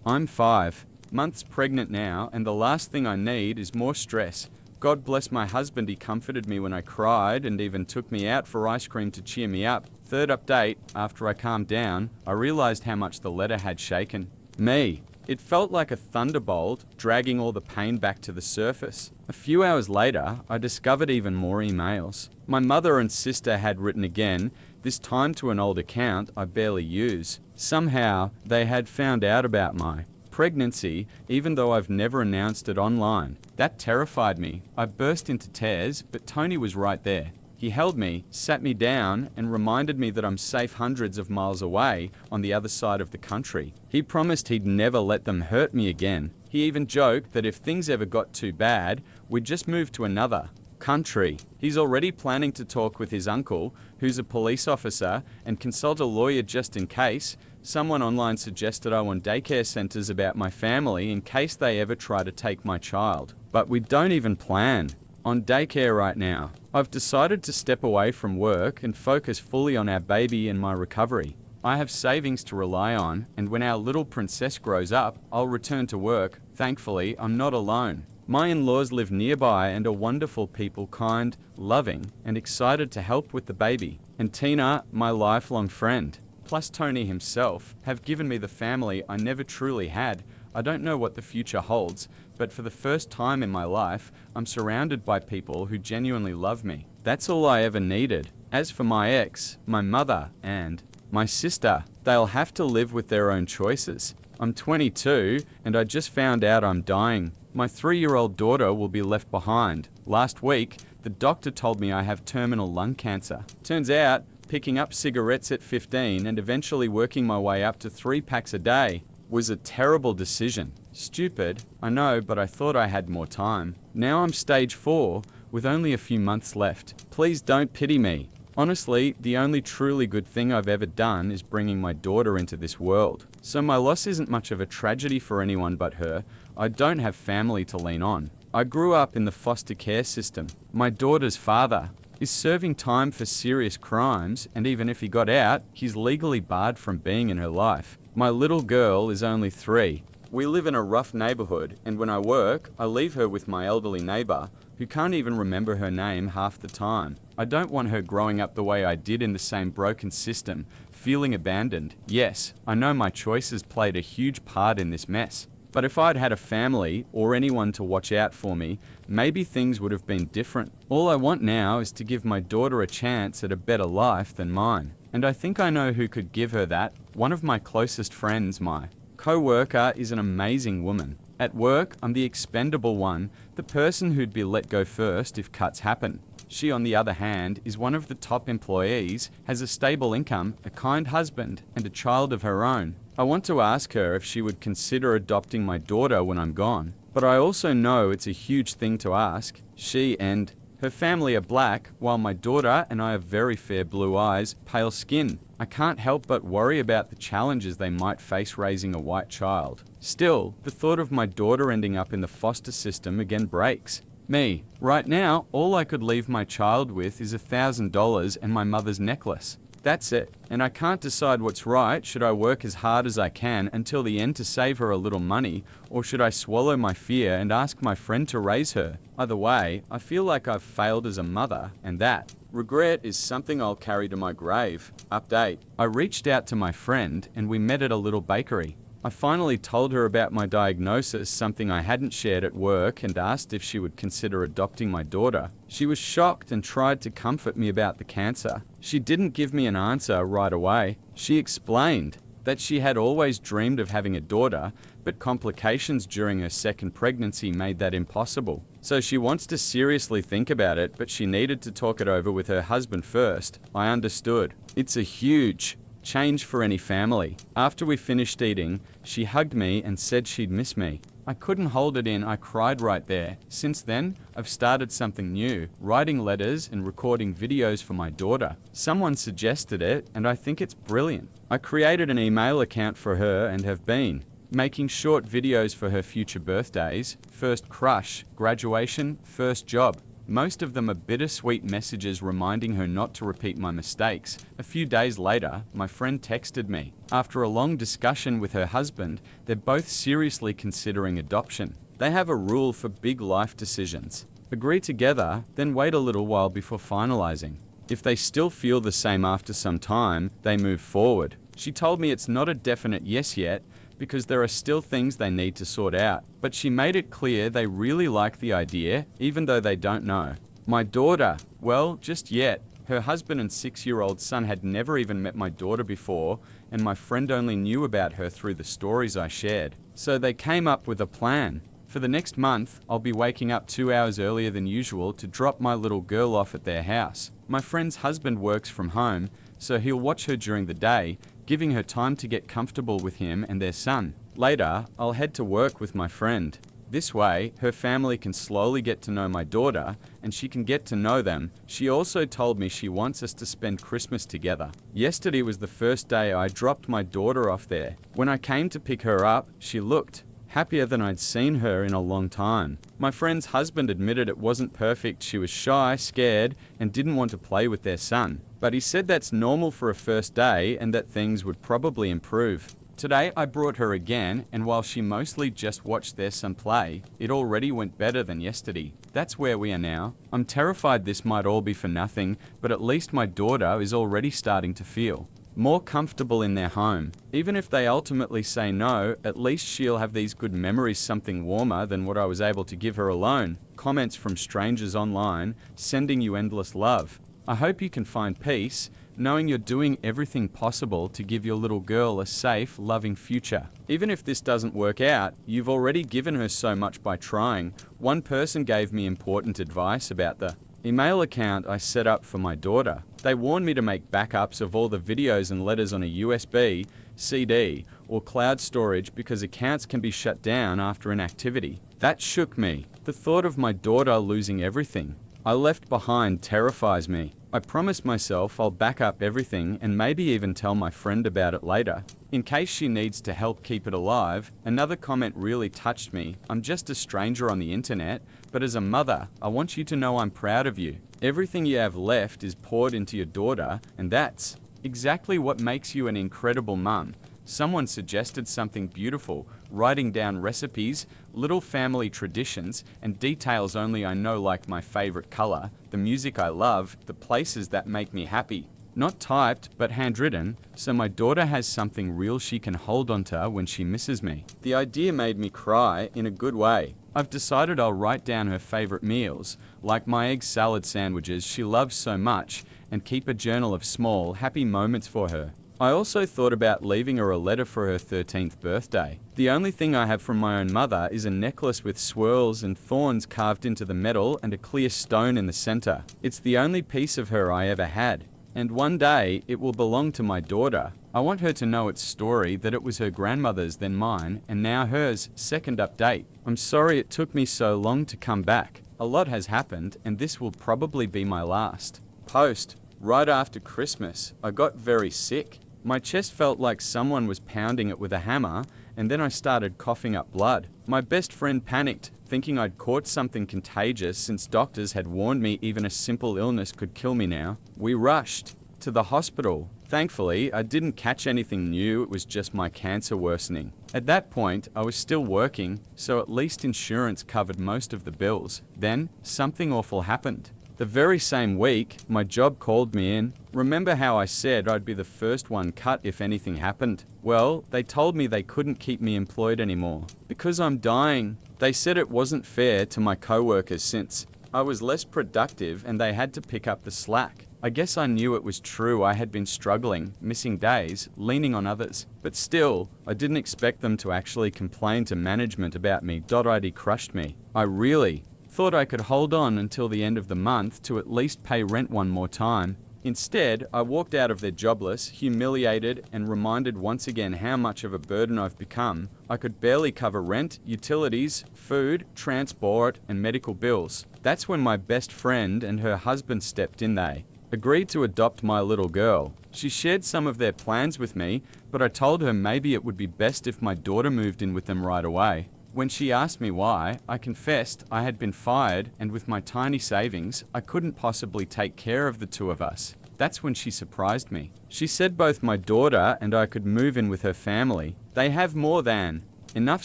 I'm 5 months pregnant now, and the last thing I need is more stress. God bless my husband, he comforted me when I cried and even took me out for ice cream to cheer me up. Third update, after I calmed down, I realized how much the letter had shaken me. It felt like a thunderbolt, dragging all the pain back to the surface. A few hours later, I discovered even more emails. My mother and sister had written again, this time to an old account I barely use. Somehow, they had found out about my pregnancy, even though I've never announced it online. That terrified me. I burst into tears, but Tony was right there. He held me, sat me down, and reminded me that I'm safe hundreds of miles away on the other side of the country. He promised he'd never let them hurt me again. He even joked that if things ever got too bad, we'd just move to another country. He's already planning to talk with his uncle, who's a police officer, and consult a lawyer just in case. Someone online suggested I want daycare centers about my family in case they ever try to take my child. But we don't even plan on daycare right now. I've decided to step away from work and focus fully on our baby and my recovery. I have savings to rely on, and when our little princess grows up, I'll return to work. Thankfully, I'm not alone. My in-laws live nearby and are wonderful people, kind, loving, and excited to help with the baby. And Tina, my lifelong friend, plus Tony himself, have given me the family I never truly had. I don't know what the future holds, but for the first time in my life, I'm surrounded by people who genuinely love me. That's all I ever needed. As for my ex, my mother, and my sister, they'll have to live with their own choices. I'm 22, and I just found out I'm dying. My 3-year-old daughter will be left behind. Last week, the doctor told me I have terminal lung cancer. Turns out, picking up cigarettes at 15 and eventually working my way up to 3 packs a day was a terrible decision. Stupid, I know, but I thought I had more time. Now I'm stage 4, with only a few months left. Please don't pity me. Honestly, the only truly good thing I've ever done is bringing my daughter into this world. So my loss isn't much of a tragedy for anyone but her. I don't have family to lean on. I grew up in the foster care system. My daughter's father is serving time for serious crimes, and even if he got out, he's legally barred from being in her life. My little girl is only 3. We live in a rough neighborhood, and when I work, I leave her with my elderly neighbor, who can't even remember her name half the time. I don't want her growing up the way I did in the same broken system, feeling abandoned. Yes, I know my choices played a huge part in this mess. But if I'd had a family or anyone to watch out for me, maybe things would have been different. All I want now is to give my daughter a chance at a better life than mine. And I think I know who could give her that. One of my closest friends, my co-worker, is an amazing woman. At work, I'm the expendable one, the person who'd be let go first if cuts happen. She, on the other hand, is one of the top employees, has a stable income, a kind husband, and a child of her own. I want to ask her if she would consider adopting my daughter when I'm gone. But I also know it's a huge thing to ask. She and her family are black, while my daughter and I have very fair blue eyes, pale skin. I can't help but worry about the challenges they might face raising a white child. Still, the thought of my daughter ending up in the foster system again breaks me. Right now, all I could leave my child with is $1,000 and my mother's necklace. That's it. And I can't decide what's right. Should I work as hard as I can until the end to save her a little money, or should I swallow my fear and ask my friend to raise her? Either way, I feel like I've failed as a mother, and that regret is something I'll carry to my grave. Update. I reached out to my friend and we met at a little bakery. I finally told her about my diagnosis, something I hadn't shared at work, and asked if she would consider adopting my daughter. She was shocked and tried to comfort me about the cancer. She didn't give me an answer right away. She explained that she had always dreamed of having a daughter, but complications during her second pregnancy made that impossible. So she wants to seriously think about it, but she needed to talk it over with her husband first. I understood. It's a huge change for any family. After we finished eating, she hugged me and said she'd miss me. I couldn't hold it in, I cried right there. Since then, I've started something new, writing letters and recording videos for my daughter. Someone suggested it, and I think it's brilliant. I created an email account for her and have been making short videos for her future birthdays, first crush, graduation, first job. Most of them are bittersweet messages reminding her not to repeat my mistakes. A few days later, my friend texted me. After a long discussion with her husband, they're both seriously considering adoption. They have a rule for big life decisions. Agree together, then wait a little while before finalizing. If they still feel the same after some time, they move forward. She told me it's not a definite yes yet, because there are still things they need to sort out. But she made it clear they really like the idea, even though they don't know. My daughter, well, just yet. Her husband and 6-year-old son had never even met my daughter before, and my friend only knew about her through the stories I shared. So they came up with a plan. For the next month, I'll be waking up 2 hours earlier than usual to drop my little girl off at their house. My friend's husband works from home, so he'll watch her during the day, giving her time to get comfortable with him and their son. Later, I'll head to work with my friend. This way, her family can slowly get to know my daughter, and she can get to know them. She also told me she wants us to spend Christmas together. Yesterday was the first day I dropped my daughter off there. When I came to pick her up, she looked happier than I'd seen her in a long time. My friend's husband admitted it wasn't perfect. She was shy, scared, and didn't want to play with their son. But he said that's normal for a first day and that things would probably improve. Today I brought her again, and while she mostly just watched their son play, it already went better than yesterday. That's where we are now. I'm terrified this might all be for nothing, but at least my daughter is already starting to feel more comfortable in their home. Even if they ultimately say no, at least she'll have these good memories, something warmer than what I was able to give her alone. Comments from strangers online, sending you endless love. I hope you can find peace, knowing you're doing everything possible to give your little girl a safe, loving future. Even if this doesn't work out, you've already given her so much by trying. One person gave me important advice about the email account I set up for my daughter. They warned me to make backups of all the videos and letters on a USB, CD, or cloud storage because accounts can be shut down after inactivity. That shook me. The thought of my daughter losing everything I left behind terrifies me. I promised myself I'll back up everything and maybe even tell my friend about it later, in case she needs to help keep it alive. Another comment really touched me. I'm just a stranger on the internet, but as a mother, I want you to know I'm proud of you. Everything you have left is poured into your daughter, and that's exactly what makes you an incredible mum. Someone suggested something beautiful, writing down recipes, little family traditions, and details only I know, like my favorite color, the music I love, the places that make me happy. Not typed, but handwritten, so my daughter has something real she can hold onto when she misses me. The idea made me cry in a good way. I've decided I'll write down her favorite meals, like my egg salad sandwiches she loves so much, and keep a journal of small, happy moments for her. I also thought about leaving her a letter for her 13th birthday. The only thing I have from my own mother is a necklace with swirls and thorns carved into the metal and a clear stone in the center. It's the only piece of her I ever had. And one day, it will belong to my daughter. I want her to know its story, that it was her grandmother's, then mine, and now hers. Second update. I'm sorry it took me so long to come back. A lot has happened, and this will probably be my last post. Right after Christmas, I got very sick. My chest felt like someone was pounding it with a hammer, and then I started coughing up blood. My best friend panicked, thinking I'd caught something contagious since doctors had warned me even a simple illness could kill me now. We rushed to the hospital. Thankfully, I didn't catch anything new, it was just my cancer worsening. At that point, I was still working, so at least insurance covered most of the bills. Then, something awful happened. The very same week, my job called me in. Remember how I said I'd be the first one cut if anything happened? Well, they told me they couldn't keep me employed anymore because I'm dying. They said it wasn't fair to my coworkers since I was less productive and they had to pick up the slack. I guess I knew it was true. I had been struggling, missing days, leaning on others. But still, I didn't expect them to actually complain to management about me. .id crushed me. I really thought I could hold on until the end of the month to at least pay rent one more time. Instead, I walked out of there jobless, humiliated, and reminded once again how much of a burden I've become. I could barely cover rent, utilities, food, transport, and medical bills. That's when my best friend and her husband stepped in. They agreed to adopt my little girl. She shared some of their plans with me, but I told her maybe it would be best if my daughter moved in with them right away. When she asked me why, I confessed I had been fired, and with my tiny savings, I couldn't possibly take care of the two of us. That's when she surprised me. She said both my daughter and I could move in with her family. They have more than enough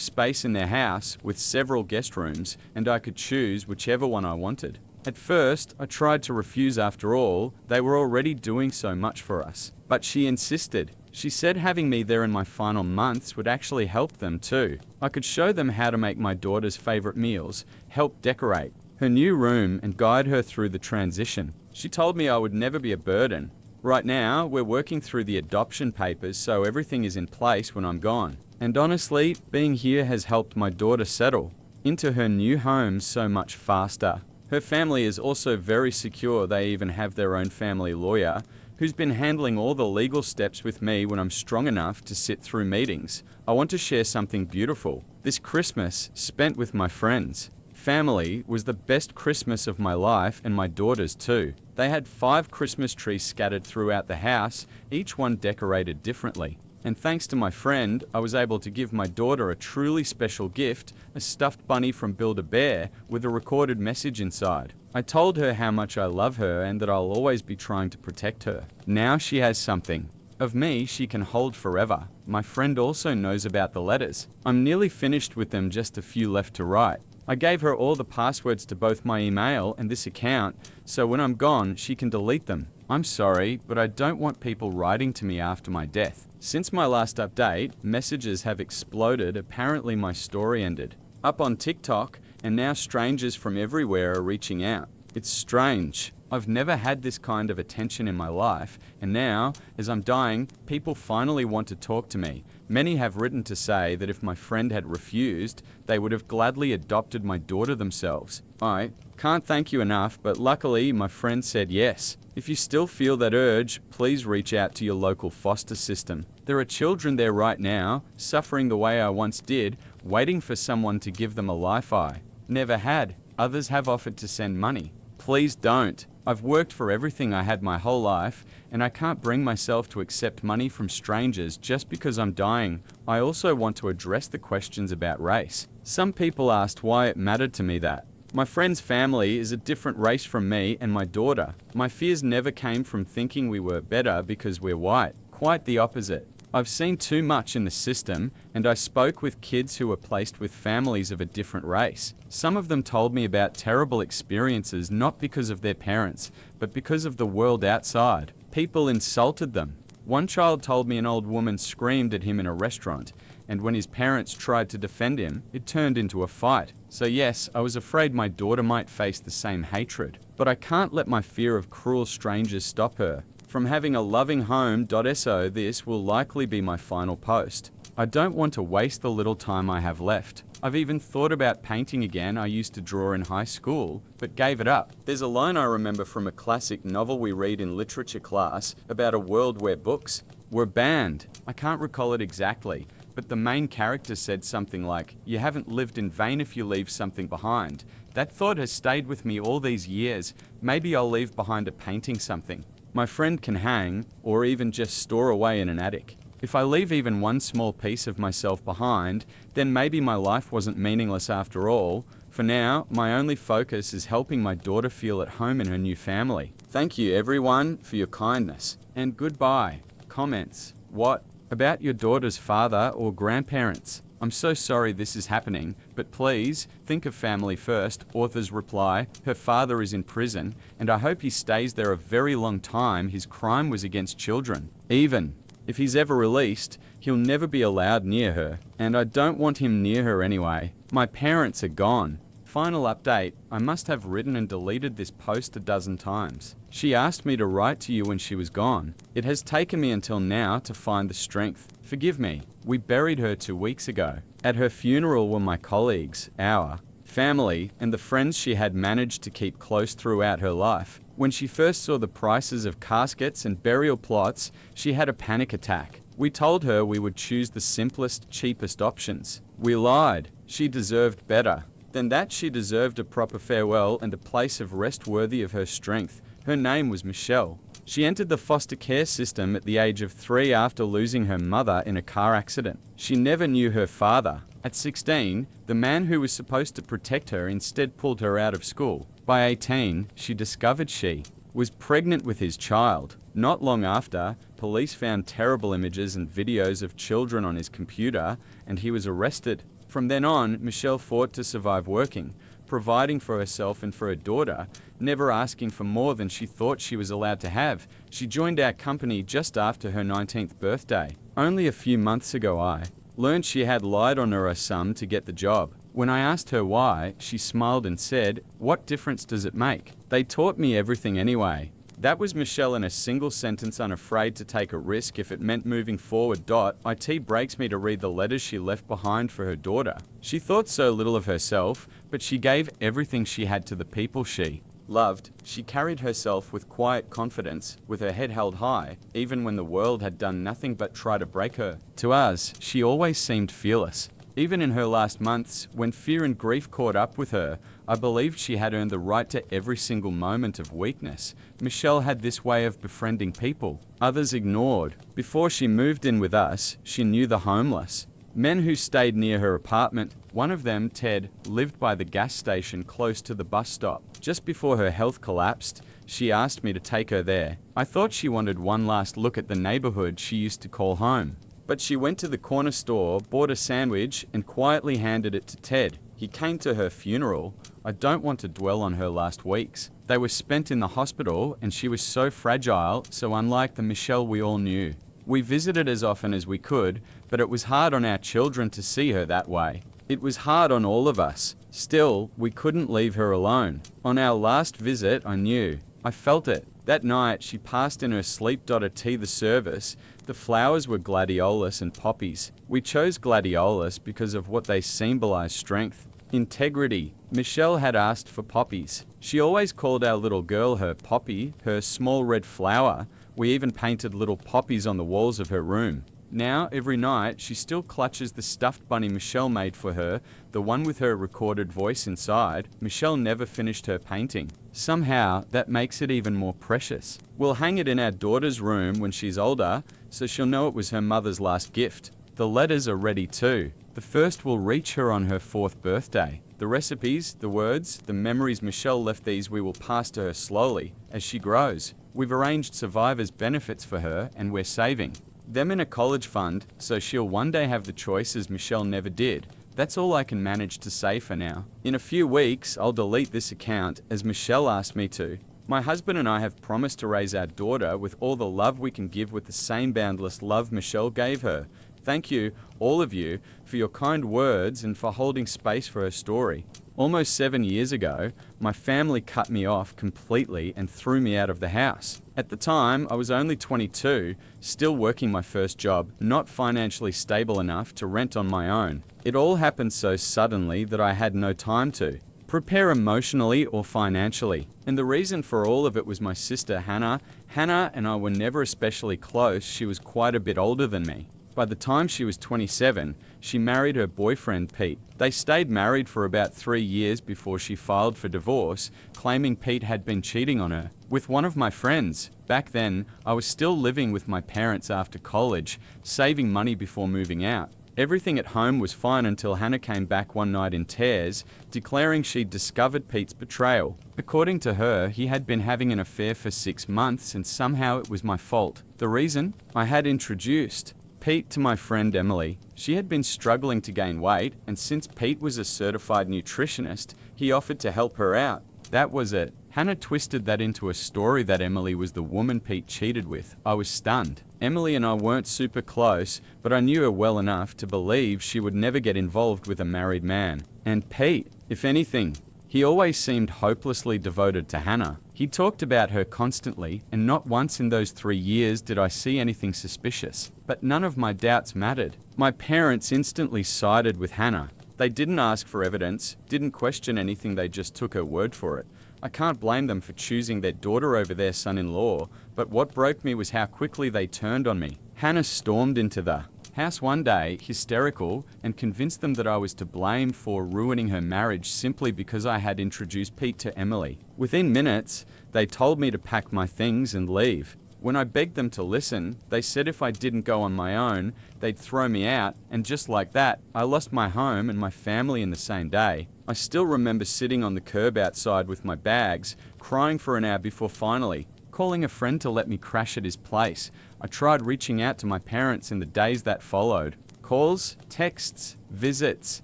space in their house with several guest rooms, and I could choose whichever one I wanted. At first, I tried to refuse. After all, they were already doing so much for us. But she insisted. She said having me there in my final months would actually help them too. I could show them how to make my daughter's favorite meals, help decorate her new room, and guide her through the transition. She told me I would never be a burden. Right now, we're working through the adoption papers, so everything is in place when I'm gone. And honestly, being here has helped my daughter settle into her new home so much faster. Her family is also very secure. They even have their own family lawyer who's been handling all the legal steps with me when I'm strong enough to sit through meetings. I want to share something beautiful. This Christmas, spent with my friends. Family was the best Christmas of my life, and my daughter's too. They had 5 Christmas trees scattered throughout the house, each one decorated differently. And thanks to my friend, I was able to give my daughter a truly special gift, a stuffed bunny from Build-A-Bear with a recorded message inside. I told her how much I love her and that I'll always be trying to protect her. Now she has something of me she can hold forever. My friend also knows about the letters. I'm nearly finished with them, just a few left to write. I gave her all the passwords to both my email and this account, so when I'm gone, she can delete them. I'm sorry, but I don't want people writing to me after my death. Since my last update, messages have exploded. Apparently my story ended up on TikTok, and now strangers from everywhere are reaching out. It's strange. I've never had this kind of attention in my life, and now, as I'm dying, people finally want to talk to me. Many have written to say that if my friend had refused, they would have gladly adopted my daughter themselves. I can't thank you enough, but luckily my friend said yes. If you still feel that urge, please reach out to your local foster system. There are children there right now, suffering the way I once did, waiting for someone to give them a life I never had. Others have offered to send money. Please don't. I've worked for everything I had my whole life, and I can't bring myself to accept money from strangers just because I'm dying. I also want to address the questions about race. Some people asked why it mattered to me that my friend's family is a different race from me and my daughter. My fears never came from thinking we were better because we're white. Quite the opposite. I've seen too much in the system, and I spoke with kids who were placed with families of a different race. Some of them told me about terrible experiences, not because of their parents, but because of the world outside. People insulted them. One child told me an old woman screamed at him in a restaurant, and when his parents tried to defend him, it turned into a fight. So yes, I was afraid my daughter might face the same hatred, but I can't let my fear of cruel strangers stop her from having a loving home. So this will likely be my final post. I don't want to waste the little time I have left. I've even thought about painting again. I used to draw in high school, but gave it up. There's a line I remember from a classic novel we read in literature class about a world where books were banned. I can't recall it exactly, but the main character said something like, "You haven't lived in vain if you leave something behind." That thought has stayed with me all these years. Maybe I'll leave behind a painting, something my friend can hang, or even just store away in an attic. If I leave even one small piece of myself behind, then maybe my life wasn't meaningless after all. For now, my only focus is helping my daughter feel at home in her new family. Thank you everyone for your kindness. And goodbye. Comments. What about your daughter's father or grandparents? I'm so sorry this is happening, but please think of family first. Author's reply, her father is in prison, and I hope he stays there a very long time. His crime was against children. Even if he's ever released, he'll never be allowed near her, and I don't want him near her anyway. My parents are gone. Final update, I must have written and deleted this post a dozen times. She asked me to write to you when she was gone. It has taken me until now to find the strength. Forgive me. We buried her 2 weeks ago. At her funeral were my colleagues, our family, and the friends she had managed to keep close throughout her life. When she first saw the prices of caskets and burial plots, she had a panic attack. We told her we would choose the simplest, cheapest options. We lied. She deserved better. Than that, she deserved a proper farewell and a place of rest worthy of her strength. Her name was Michelle. She entered the foster care system at the age of 3 after losing her mother in a car accident. She never knew her father. At 16, the man who was supposed to protect her instead pulled her out of school. By 18, she discovered she was pregnant with his child. Not long after, police found terrible images and videos of children on his computer, and he was arrested. From then on, Michelle fought to survive working, providing for herself and for her daughter, never asking for more than she thought she was allowed to have. She joined our company just after her 19th birthday. Only a few months ago I learned she had lied on her sum to get the job. When I asked her why, she smiled and said, "What difference does it make? They taught me everything anyway." That was Michelle in a single sentence, unafraid to take a risk if it meant moving forward. It breaks me to read the letters she left behind for her daughter. She thought so little of herself, but she gave everything she had to the people she loved. She carried herself with quiet confidence, with her head held high, even when the world had done nothing but try to break her. To us, she always seemed fearless. Even in her last months, when fear and grief caught up with her, I believed she had earned the right to every single moment of weakness. Michelle had this way of befriending people others ignored. Before she moved in with us, she knew the homeless. Men who stayed near her apartment. One of them, Ted, lived by the gas station close to the bus stop. Just before her health collapsed, she asked me to take her there. I thought she wanted one last look at the neighborhood she used to call home. But she went to the corner store, bought a sandwich, and quietly handed it to Ted. He came to her funeral. I don't want to dwell on her last weeks. They were spent in the hospital, and she was so fragile, so unlike the Michelle we all knew. We visited as often as we could, but it was hard on our children to see her that way. It was hard on all of us. Still, we couldn't leave her alone. On our last visit, I knew. I felt it. That night, she passed in her sleep. Tea the service. The flowers were gladiolus and poppies. We chose gladiolus because of what they symbolize: strength, integrity. Michelle had asked for poppies. She always called our little girl her poppy, her small red flower. We even painted little poppies on the walls of her room. Now, every night, she still clutches the stuffed bunny Michelle made for her, the one with her recorded voice inside. Michelle never finished her painting. Somehow, that makes it even more precious. We'll hang it in our daughter's room when she's older, so she'll know it was her mother's last gift. The letters are ready too. The first will reach her on her 4th birthday. The recipes, the words, the memories Michelle left, these we will pass to her slowly as she grows. We've arranged survivors' benefits for her, and we're saving them in a college fund, so she'll one day have the choices Michelle never did. That's all I can manage to say for now. In a few weeks, I'll delete this account as Michelle asked me to. My husband and I have promised to raise our daughter with all the love we can give, with the same boundless love Michelle gave her. Thank you, all of you, for your kind words and for holding space for her story. Almost 7 years ago, my family cut me off completely and threw me out of the house. At the time, I was only 22, still working my first job, not financially stable enough to rent on my own. It all happened so suddenly that I had no time to prepare emotionally or financially. And the reason for all of it was my sister Hannah. Hannah and I were never especially close. She was quite a bit older than me. By the time she was 27, she married her boyfriend Pete. They stayed married for about 3 years before she filed for divorce, claiming Pete had been cheating on her with one of my friends. Back then, I was still living with my parents after college, saving money before moving out. Everything at home was fine until Hannah came back one night in tears, declaring she'd discovered Pete's betrayal. According to her, he had been having an affair for 6 months, and somehow it was my fault. The reason? I had introduced Pete to my friend Emily. She had been struggling to gain weight, and since Pete was a certified nutritionist, he offered to help her out. That was it. Hannah twisted that into a story that Emily was the woman Pete cheated with. I was stunned. Emily and I weren't super close, but I knew her well enough to believe she would never get involved with a married man. And Pete, if anything, he always seemed hopelessly devoted to Hannah. He talked about her constantly, and not once in those 3 years did I see anything suspicious. But none of my doubts mattered. My parents instantly sided with Hannah. They didn't ask for evidence, didn't question anything, they just took her word for it. I can't blame them for choosing their daughter over their son-in-law, but what broke me was how quickly they turned on me. Hannah stormed into the house one day, hysterical, and convinced them that I was to blame for ruining her marriage simply because I had introduced Pete to Emily. Within minutes, they told me to pack my things and leave. When I begged them to listen, they said if I didn't go on my own, they'd throw me out, and just like that, I lost my home and my family in the same day. I still remember sitting on the curb outside with my bags, crying for an hour before finally calling a friend to let me crash at his place. I tried reaching out to my parents in the days that followed. Calls, texts, visits,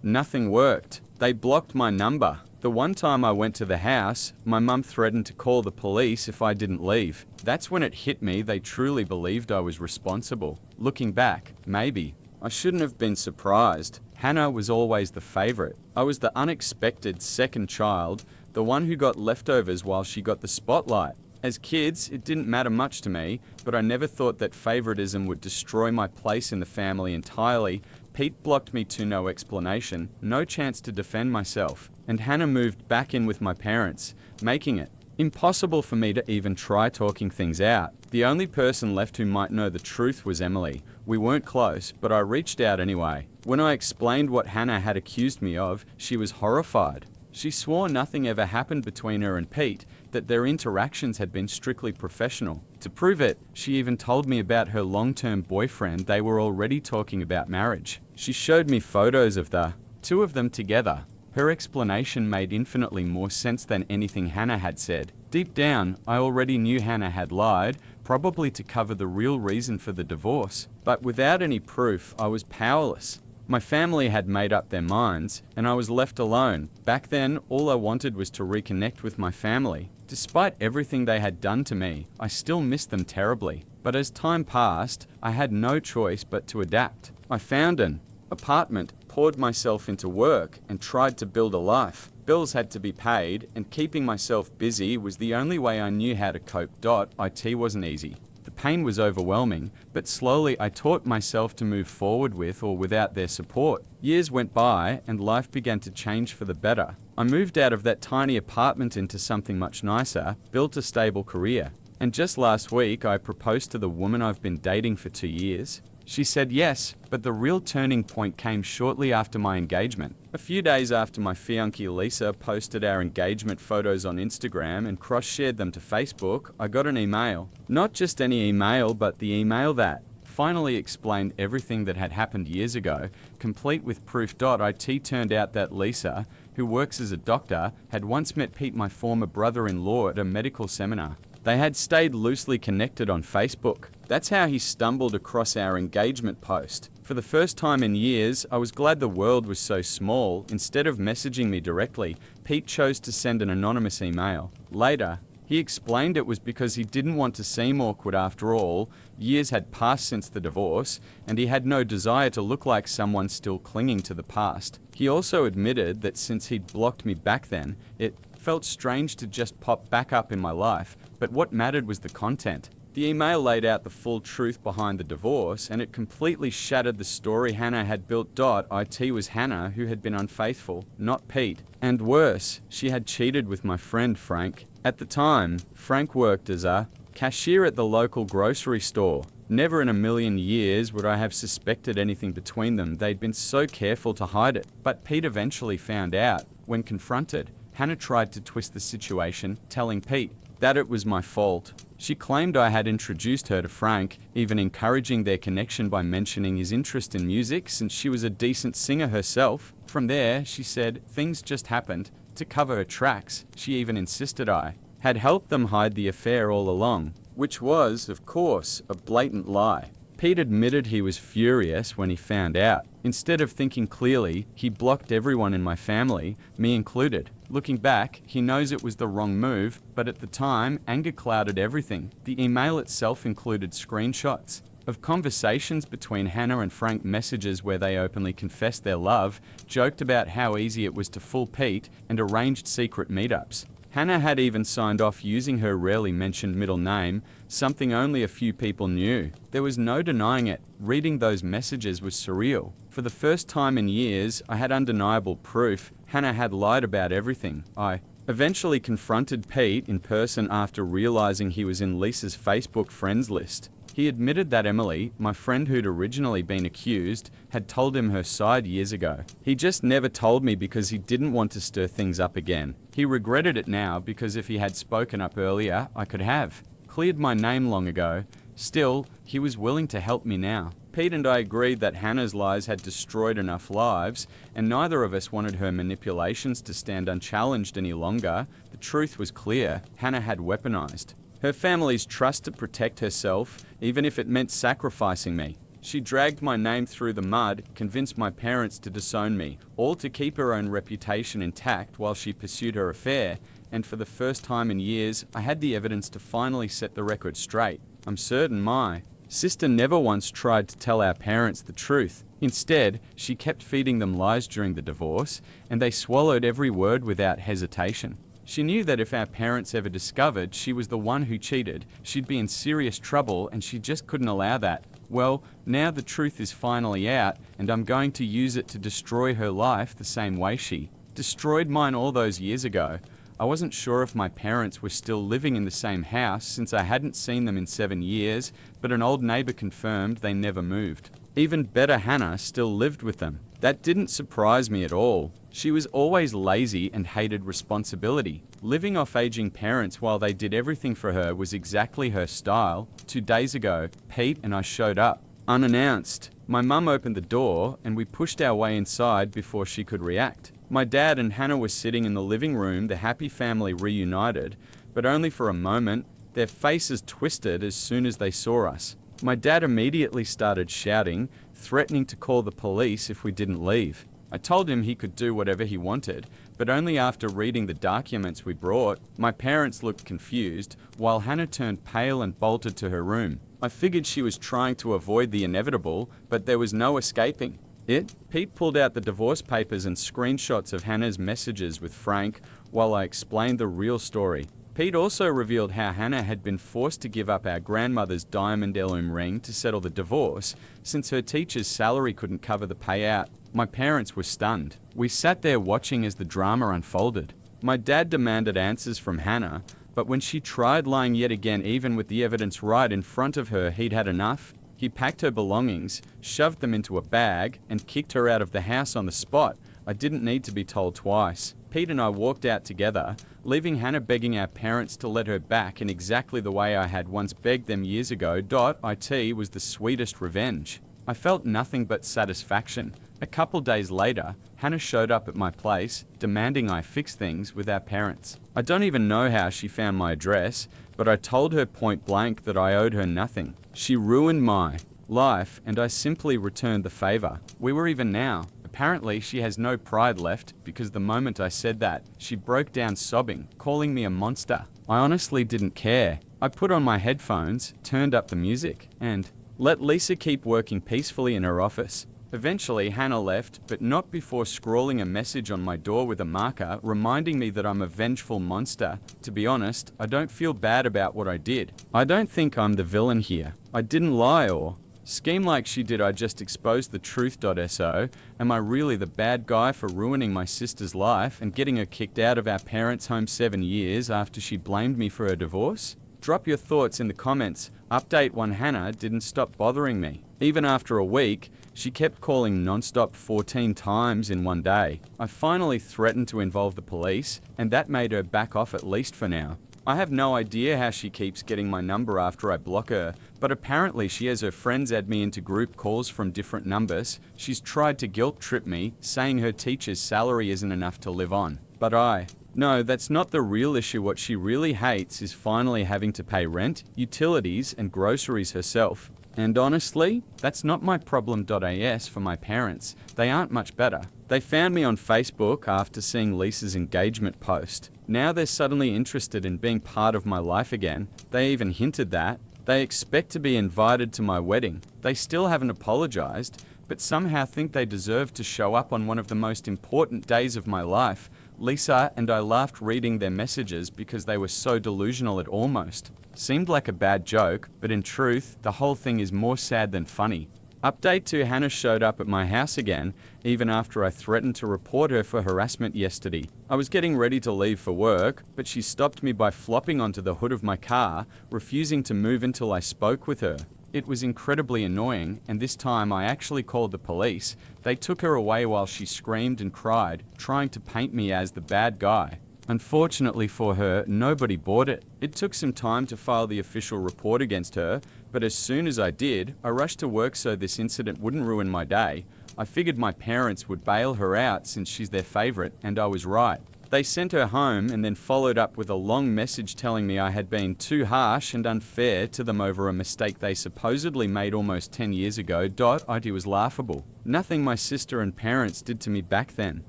nothing worked. They blocked my number. The one time I went to the house, my mum threatened to call the police if I didn't leave. That's when it hit me they truly believed I was responsible. Looking back, maybe. I shouldn't have been surprised. Hannah was always the favorite. I was the unexpected second child, the one who got leftovers while she got the spotlight. As kids, it didn't matter much to me, but I never thought that favoritism would destroy my place in the family entirely. Pete blocked me to no explanation, no chance to defend myself, and Hannah moved back in with my parents, making it impossible for me to even try talking things out. The only person left who might know the truth was Emily. We weren't close, but I reached out anyway. When I explained what Hannah had accused me of, she was horrified. She swore nothing ever happened between her and Pete, that their interactions had been strictly professional. To prove it, she even told me about her long-term boyfriend. They were already talking about marriage. She showed me photos of the two of them together. Her explanation made infinitely more sense than anything Hannah had said. Deep down, I already knew Hannah had lied, probably to cover the real reason for the divorce. But without any proof, I was powerless. My family had made up their minds, and I was left alone. Back then, all I wanted was to reconnect with my family. Despite everything they had done to me, I still missed them terribly. But as time passed, I had no choice but to adapt. I found an apartment, poured myself into work, and tried to build a life. Bills had to be paid, and keeping myself busy was the only way I knew how to cope. It wasn't easy. The pain was overwhelming, but slowly I taught myself to move forward with or without their support. Years went by, and life began to change for the better. I moved out of that tiny apartment into something much nicer, built a stable career. And just last week, I proposed to the woman I've been dating for 2 years. She said yes, but the real turning point came shortly after my engagement. A few days after my fiancée Lisa posted our engagement photos on Instagram and cross-shared them to Facebook, I got an email. Not just any email, but the email that finally explained everything that had happened years ago, complete with proof. It turned out that Lisa, who works as a doctor, had once met Pete, my former brother-in-law, at a medical seminar. They had stayed loosely connected on Facebook. That's how he stumbled across our engagement post. For the first time in years, I was glad the world was so small. Instead of messaging me directly, Pete chose to send an anonymous email. Later, he explained it was because he didn't want to seem awkward. After all, years had passed since the divorce, and he had no desire to look like someone still clinging to the past. He also admitted that since he'd blocked me back then, it felt strange to just pop back up in my life, but what mattered was the content. The email laid out the full truth behind the divorce, and it completely shattered the story Hannah had built. It was Hannah who had been unfaithful, not Pete. And worse, she had cheated with my friend Frank. At the time, Frank worked as a cashier at the local grocery store. Never in a million years would I have suspected anything between them. They'd been so careful to hide it. But Pete eventually found out. When confronted, Hannah tried to twist the situation, telling Pete that it was my fault. She claimed I had introduced her to Frank, even encouraging their connection by mentioning his interest in music since she was a decent singer herself. From there, she said, things just happened. To cover her tracks, she even insisted I had helped them hide the affair all along, which was, of course, a blatant lie. Pete admitted he was furious when he found out. Instead of thinking clearly, he blocked everyone in my family, me included. Looking back, he knows it was the wrong move, but at the time, anger clouded everything. The email itself included screenshots of conversations between Hannah and Frank, messages where they openly confessed their love, joked about how easy it was to fool Pete, and arranged secret meetups. Hannah had even signed off using her rarely mentioned middle name, something only a few people knew. There was no denying it. Reading those messages was surreal. For the first time in years, I had undeniable proof. Hannah had lied about everything. I Eventually confronted Pete in person after realizing he was in Lisa's Facebook friends list. He admitted that Emily, my friend who'd originally been accused, had told him her side years ago. He just never told me because he didn't want to stir things up again. He regretted it now because if he had spoken up earlier, I could have cleared my name long ago. Still, he was willing to help me now. Pete and I agreed that Hannah's lies had destroyed enough lives, and neither of us wanted her manipulations to stand unchallenged any longer. The truth was clear. Hannah had weaponized her family's trust to protect herself, even if it meant sacrificing me. She dragged my name through the mud, convinced my parents to disown me, all to keep her own reputation intact while she pursued her affair, and for the first time in years, I had the evidence to finally set the record straight. I'm certain my sister never once tried to tell our parents the truth. Instead, she kept feeding them lies during the divorce, and they swallowed every word without hesitation. She knew that if our parents ever discovered she was the one who cheated, she'd be in serious trouble, and she just couldn't allow that. Well, now the truth is finally out, and I'm going to use it to destroy her life the same way she destroyed mine all those years ago. I wasn't sure if my parents were still living in the same house since I hadn't seen them in 7 years, but an old neighbor confirmed they never moved. Even better, Hannah still lived with them. That didn't surprise me at all. She was always lazy and hated responsibility. Living off aging parents while they did everything for her was exactly her style. 2 days ago, Pete and I showed up, unannounced. My mum opened the door and we pushed our way inside before she could react. My dad and Hannah were sitting in the living room, the happy family reunited, but only for a moment. Their faces twisted as soon as they saw us. My dad immediately started shouting, threatening to call the police if we didn't leave. I told him he could do whatever he wanted, but only after reading the documents we brought. My parents looked confused, while Hannah turned pale and bolted to her room. I figured she was trying to avoid the inevitable, but there was no escaping it. Pete pulled out the divorce papers and screenshots of Hannah's messages with Frank while I explained the real story. Pete also revealed how Hannah had been forced to give up our grandmother's diamond heirloom ring to settle the divorce, since her teacher's salary couldn't cover the payout. My parents were stunned. We sat there watching as the drama unfolded. My dad demanded answers from Hannah, but when she tried lying yet again, even with the evidence right in front of her, he'd had enough. He packed her belongings, shoved them into a bag, and kicked her out of the house on the spot. I didn't need to be told twice. Pete and I walked out together, leaving Hannah begging our parents to let her back in exactly the way I had once begged them years ago. It was the sweetest revenge. I felt nothing but satisfaction. A couple days later, Hannah showed up at my place, demanding I fix things with our parents. I don't even know how she found my address, but I told her point blank that I owed her nothing. She ruined my life, and I simply returned the favor. We were even now. Apparently, she has no pride left, because the moment I said that, she broke down sobbing, calling me a monster. I honestly didn't care. I put on my headphones, turned up the music, and let Lisa keep working peacefully in her office. Eventually, Hannah left, but not before scrawling a message on my door with a marker, reminding me that I'm a vengeful monster. To be honest, I don't feel bad about what I did. I don't think I'm the villain here. I didn't lie or scheme like she did. I just exposed the truth. So, am I really the bad guy for ruining my sister's life and getting her kicked out of our parents' home 7 years after she blamed me for her divorce? Drop your thoughts in the comments. Update 1: Hannah didn't stop bothering me. Even after a week, she kept calling non-stop 14 times in one day. I finally threatened to involve the police, and that made her back off at least for now. I have no idea how she keeps getting my number after I block her, but apparently she has her friends add me into group calls from different numbers. She's tried to guilt trip me, saying her teacher's salary isn't enough to live on. But no, that's not the real issue. What she really hates is finally having to pay rent, utilities, and groceries herself. And honestly, that's not my problem. As for my parents, they aren't much better. They found me on Facebook after seeing Lisa's engagement post. Now they're suddenly interested in being part of my life again. They even hinted that they expect to be invited to my wedding. They still haven't apologized, but somehow think they deserve to show up on one of the most important days of my life. Lisa and I laughed reading their messages because they were so delusional it almost seemed like a bad joke, but in truth, the whole thing is more sad than funny. Update 2: Hannah showed up at my house again, even after I threatened to report her for harassment yesterday. I was getting ready to leave for work, but she stopped me by flopping onto the hood of my car, refusing to move until I spoke with her. It was incredibly annoying, and this time I actually called the police. They took her away while she screamed and cried, trying to paint me as the bad guy. Unfortunately for her, nobody bought it. It took some time to file the official report against her, but as soon as I did, I rushed to work so this incident wouldn't ruin my day. I figured my parents would bail her out since she's their favorite, and I was right. They sent her home and then followed up with a long message telling me I had been too harsh and unfair to them over a mistake they supposedly made almost 10 years ago. It was laughable. Nothing my sister and parents did to me back then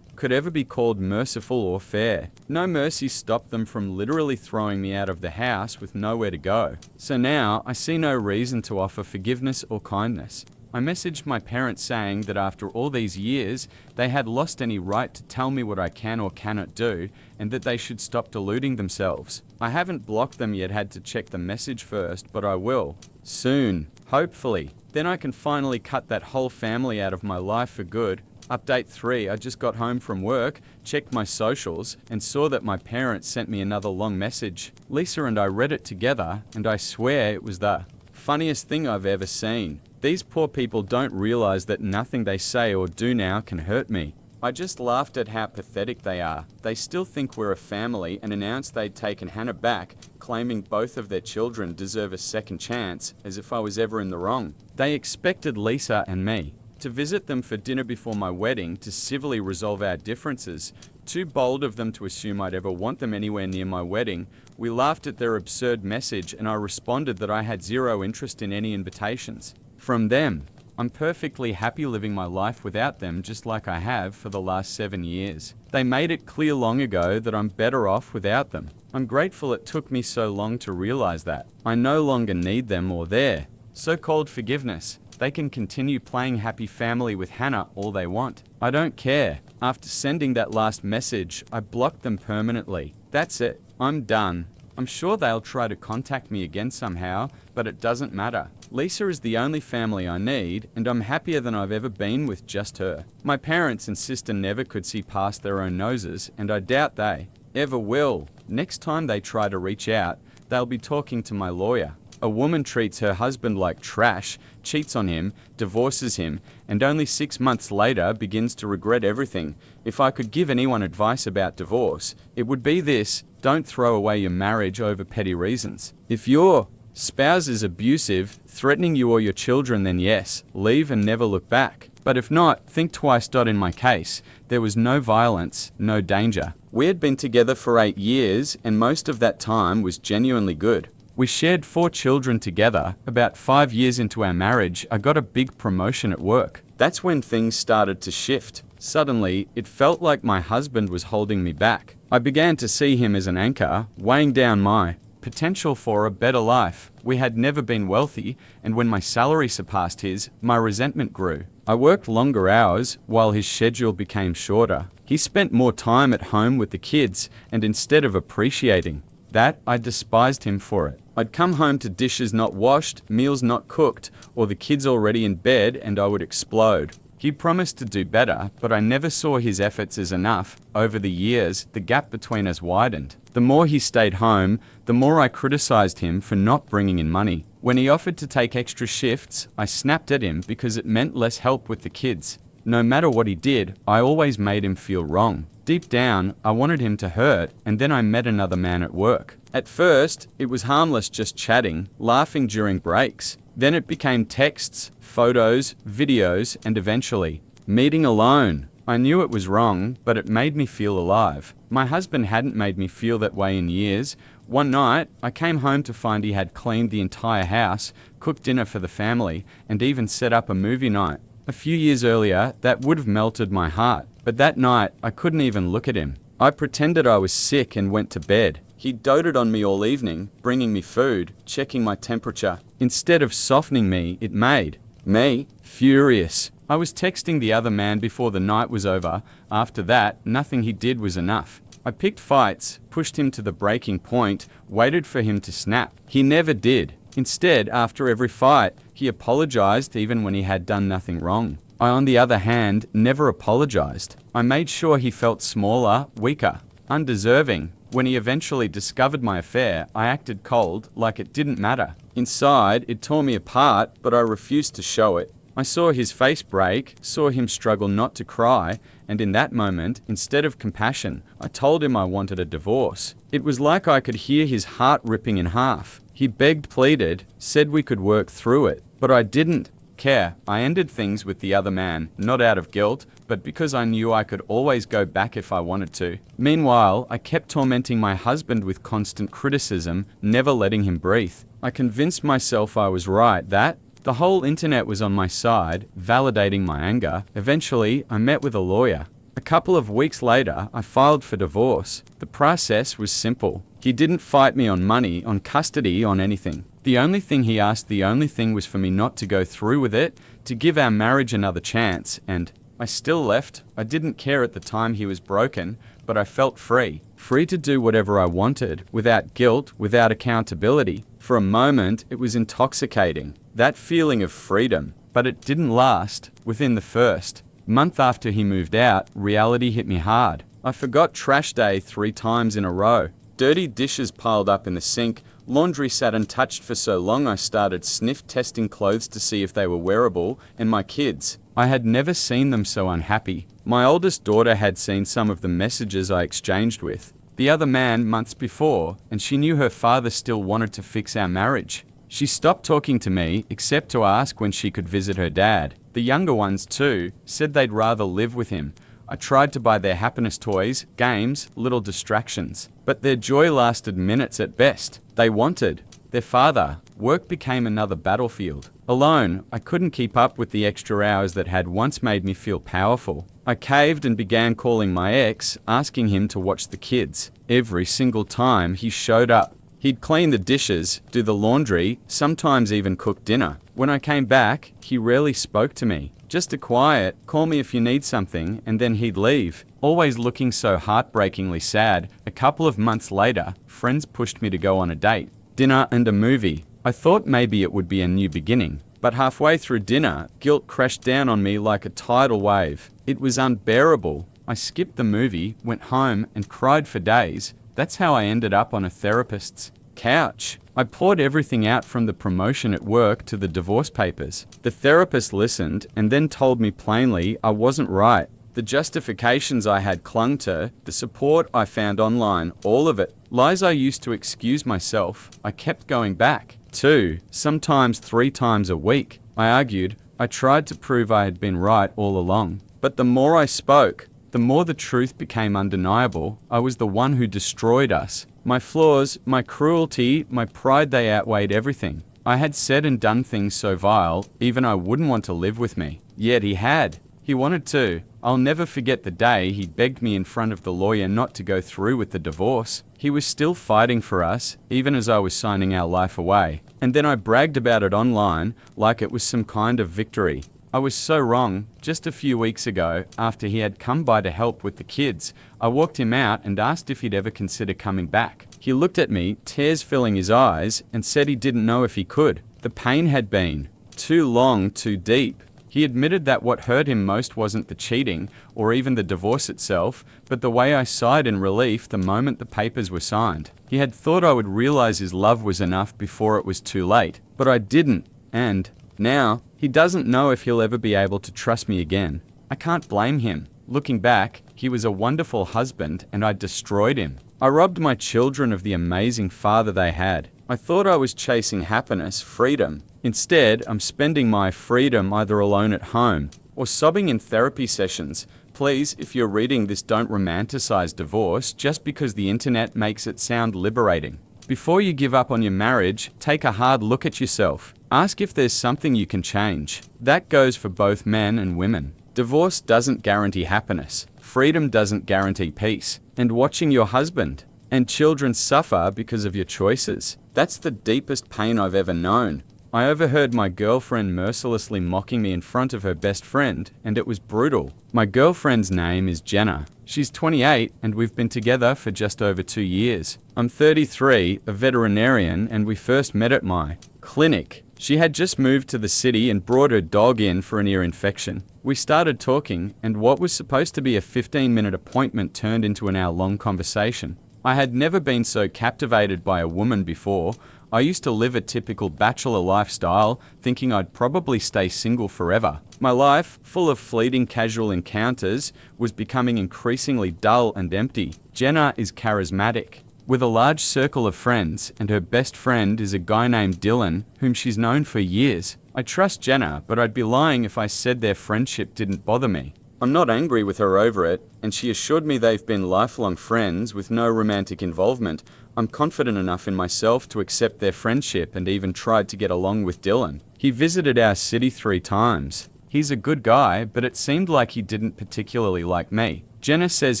could ever be called merciful or fair. No mercy stopped them from literally throwing me out of the house with nowhere to go. So now I see no reason to offer forgiveness or kindness. I messaged my parents saying that after all these years, they had lost any right to tell me what I can or cannot do, and that they should stop deluding themselves. I haven't blocked them yet, had to check the message first, but I will. Soon, hopefully. Then I can finally cut that whole family out of my life for good. Update 3: I just got home from work, checked my socials, and saw that my parents sent me another long message. Lisa and I read it together, and I swear it was the funniest thing I've ever seen. These poor people don't realize that nothing they say or do now can hurt me. I just laughed at how pathetic they are. They still think we're a family and announced they'd taken Hannah back, claiming both of their children deserve a second chance, as if I was ever in the wrong. They expected Lisa and me to visit them for dinner before my wedding to civilly resolve our differences. Too bold of them to assume I'd ever want them anywhere near my wedding. We laughed at their absurd message, and I responded that I had zero interest in any invitations from them. I'm perfectly happy living my life without them, just like I have for the last 7 years. They made it clear long ago that I'm better off without them. I'm grateful it took me so long to realize that. I no longer need them or their so-called forgiveness. They can continue playing happy family with Hannah all they want. I don't care. After sending that last message, I blocked them permanently. That's it. I'm done. I'm sure they'll try to contact me again somehow, but it doesn't matter. Lisa is the only family I need, and I'm happier than I've ever been with just her. My parents and sister never could see past their own noses, and I doubt they ever will. Next time they try to reach out, they'll be talking to my lawyer. A woman treats her husband like trash, cheats on him, divorces him, and only 6 months later begins to regret everything. If I could give anyone advice about divorce, it would be this: don't throw away your marriage over petty reasons. If your spouse is abusive, threatening you or your children, then yes, leave and never look back. But if not, think twice. In my case, there was no violence, no danger. We had been together for 8 years, and most of that time was genuinely good. We shared 4 children together. About 5 years into our marriage, I got a big promotion at work. That's when things started to shift. Suddenly, it felt like my husband was holding me back. I began to see him as an anchor, weighing down my potential for a better life. We had never been wealthy, and when my salary surpassed his, my resentment grew. I worked longer hours while his schedule became shorter. He spent more time at home with the kids, and instead of appreciating that, I despised him for it. I'd come home to dishes not washed, meals not cooked, or the kids already in bed, and I would explode. He promised to do better, but I never saw his efforts as enough. Over the years, the gap between us widened. The more he stayed home, the more I criticized him for not bringing in money. When he offered to take extra shifts, I snapped at him because it meant less help with the kids. No matter what he did, I always made him feel wrong. Deep down, I wanted him to hurt, and then I met another man at work. At first, it was harmless, just chatting, laughing during breaks. Then it became texts, photos, videos, and eventually, meeting alone. I knew it was wrong, but it made me feel alive. My husband hadn't made me feel that way in years. One night, I came home to find he had cleaned the entire house, cooked dinner for the family, and even set up a movie night. A few years earlier, that would have melted my heart. But that night, I couldn't even look at him. I pretended I was sick and went to bed. He doted on me all evening, bringing me food, checking my temperature. Instead of softening me, it made me furious. I was texting the other man before the night was over. After that, nothing he did was enough. I picked fights, pushed him to the breaking point, waited for him to snap. He never did. Instead, after every fight, he apologized even when he had done nothing wrong. I, on the other hand, never apologized. I made sure he felt smaller, weaker, undeserving. When he eventually discovered my affair, I acted cold, like it didn't matter. Inside, it tore me apart, but I refused to show it. I saw his face break, saw him struggle not to cry, and in that moment, instead of compassion, I told him I wanted a divorce. It was like I could hear his heart ripping in half. He begged, pleaded, said we could work through it, but I didn't care. I ended things with the other man, not out of guilt, but because I knew I could always go back if I wanted to. Meanwhile, I kept tormenting my husband with constant criticism, never letting him breathe. I convinced myself I was right, that the whole internet was on my side, validating my anger. Eventually, I met with a lawyer. A couple of weeks later, I filed for divorce. The process was simple. He didn't fight me on money, on custody, on anything. The only thing he asked, the only thing was for me not to go through with it, to give our marriage another chance, and I still left. I didn't care at the time he was broken, but I felt free. Free to do whatever I wanted, without guilt, without accountability. For a moment, it was intoxicating. That feeling of freedom. But it didn't last. Within the first month after he moved out, reality hit me hard. I forgot trash day 3 times in a row. Dirty dishes piled up in the sink. Laundry sat untouched for so long I started sniff testing clothes to see if they were wearable, and my kids. I had never seen them so unhappy. My oldest daughter had seen some of the messages I exchanged with the other man months before, and she knew her father still wanted to fix our marriage. She stopped talking to me, except to ask when she could visit her dad. The younger ones, too, said they'd rather live with him. I tried to buy their happiness toys, games, little distractions. But their joy lasted minutes at best. They wanted their father. Work became another battlefield. Alone, I couldn't keep up with the extra hours that had once made me feel powerful. I caved and began calling my ex, asking him to watch the kids. Every single time he showed up, he'd clean the dishes, do the laundry, sometimes even cook dinner. When I came back, he rarely spoke to me. Just a quiet, call me if you need something, and then he'd leave. Always looking so heartbreakingly sad. A couple of months later, friends pushed me to go on a date. Dinner and a movie. I thought maybe it would be a new beginning. But halfway through dinner, guilt crashed down on me like a tidal wave. It was unbearable. I skipped the movie, went home, and cried for days. That's how I ended up on a therapist's couch. I poured everything out, from the promotion at work to the divorce papers. The therapist listened and then told me plainly I wasn't right. The justifications I had clung to, the support I found online, all of it. Lies I used to excuse myself, I kept going back. 2, sometimes 3 times a week. I argued. I tried to prove I had been right all along. But the more I spoke, the more the truth became undeniable. I was the one who destroyed us. My flaws, my cruelty, my pride, they outweighed everything. I had said and done things so vile, even I wouldn't want to live with me. Yet he had. He wanted to. I'll never forget the day he begged me in front of the lawyer not to go through with the divorce. He was still fighting for us, even as I was signing our life away. And then I bragged about it online, like it was some kind of victory. I was so wrong. Just a few weeks ago, after he had come by to help with the kids, I walked him out and asked if he'd ever consider coming back. He looked at me, tears filling his eyes, and said he didn't know if he could. The pain had been too long, too deep. He admitted that what hurt him most wasn't the cheating, or even the divorce itself, but the way I sighed in relief the moment the papers were signed. He had thought I would realize his love was enough before it was too late, but I didn't, and now, he doesn't know if he'll ever be able to trust me again. I can't blame him. Looking back, he was a wonderful husband, and I destroyed him. I robbed my children of the amazing father they had. I thought I was chasing happiness, freedom. Instead, I'm spending my freedom either alone at home or sobbing in therapy sessions. Please, if you're reading this, don't romanticize divorce just because the internet makes it sound liberating. Before you give up on your marriage, take a hard look at yourself. Ask if there's something you can change. That goes for both men and women. Divorce doesn't guarantee happiness. Freedom doesn't guarantee peace. And watching your husband and children suffer because of your choices, that's the deepest pain I've ever known. I overheard my girlfriend mercilessly mocking me in front of her best friend, and it was brutal. My girlfriend's name is Jenna. She's 28, and we've been together for just over 2 years. I'm 33, a veterinarian, and we first met at my Clinic. She had just moved to the city and brought her dog in for an ear infection. We started talking, and what was supposed to be a 15-minute appointment turned into an hour-long conversation. I had never been so captivated by a woman before. I used to live a typical bachelor lifestyle, thinking I'd probably stay single forever. My life, full of fleeting casual encounters, was becoming increasingly dull and empty. Jenna is charismatic, with a large circle of friends, and her best friend is a guy named Dylan, whom she's known for years. I trust Jenna, but I'd be lying if I said their friendship didn't bother me. I'm not angry with her over it, and she assured me they've been lifelong friends with no romantic involvement. I'm confident enough in myself to accept their friendship and even tried to get along with Dylan. He visited our city 3 times. He's a good guy, but it seemed like he didn't particularly like me. Jenna says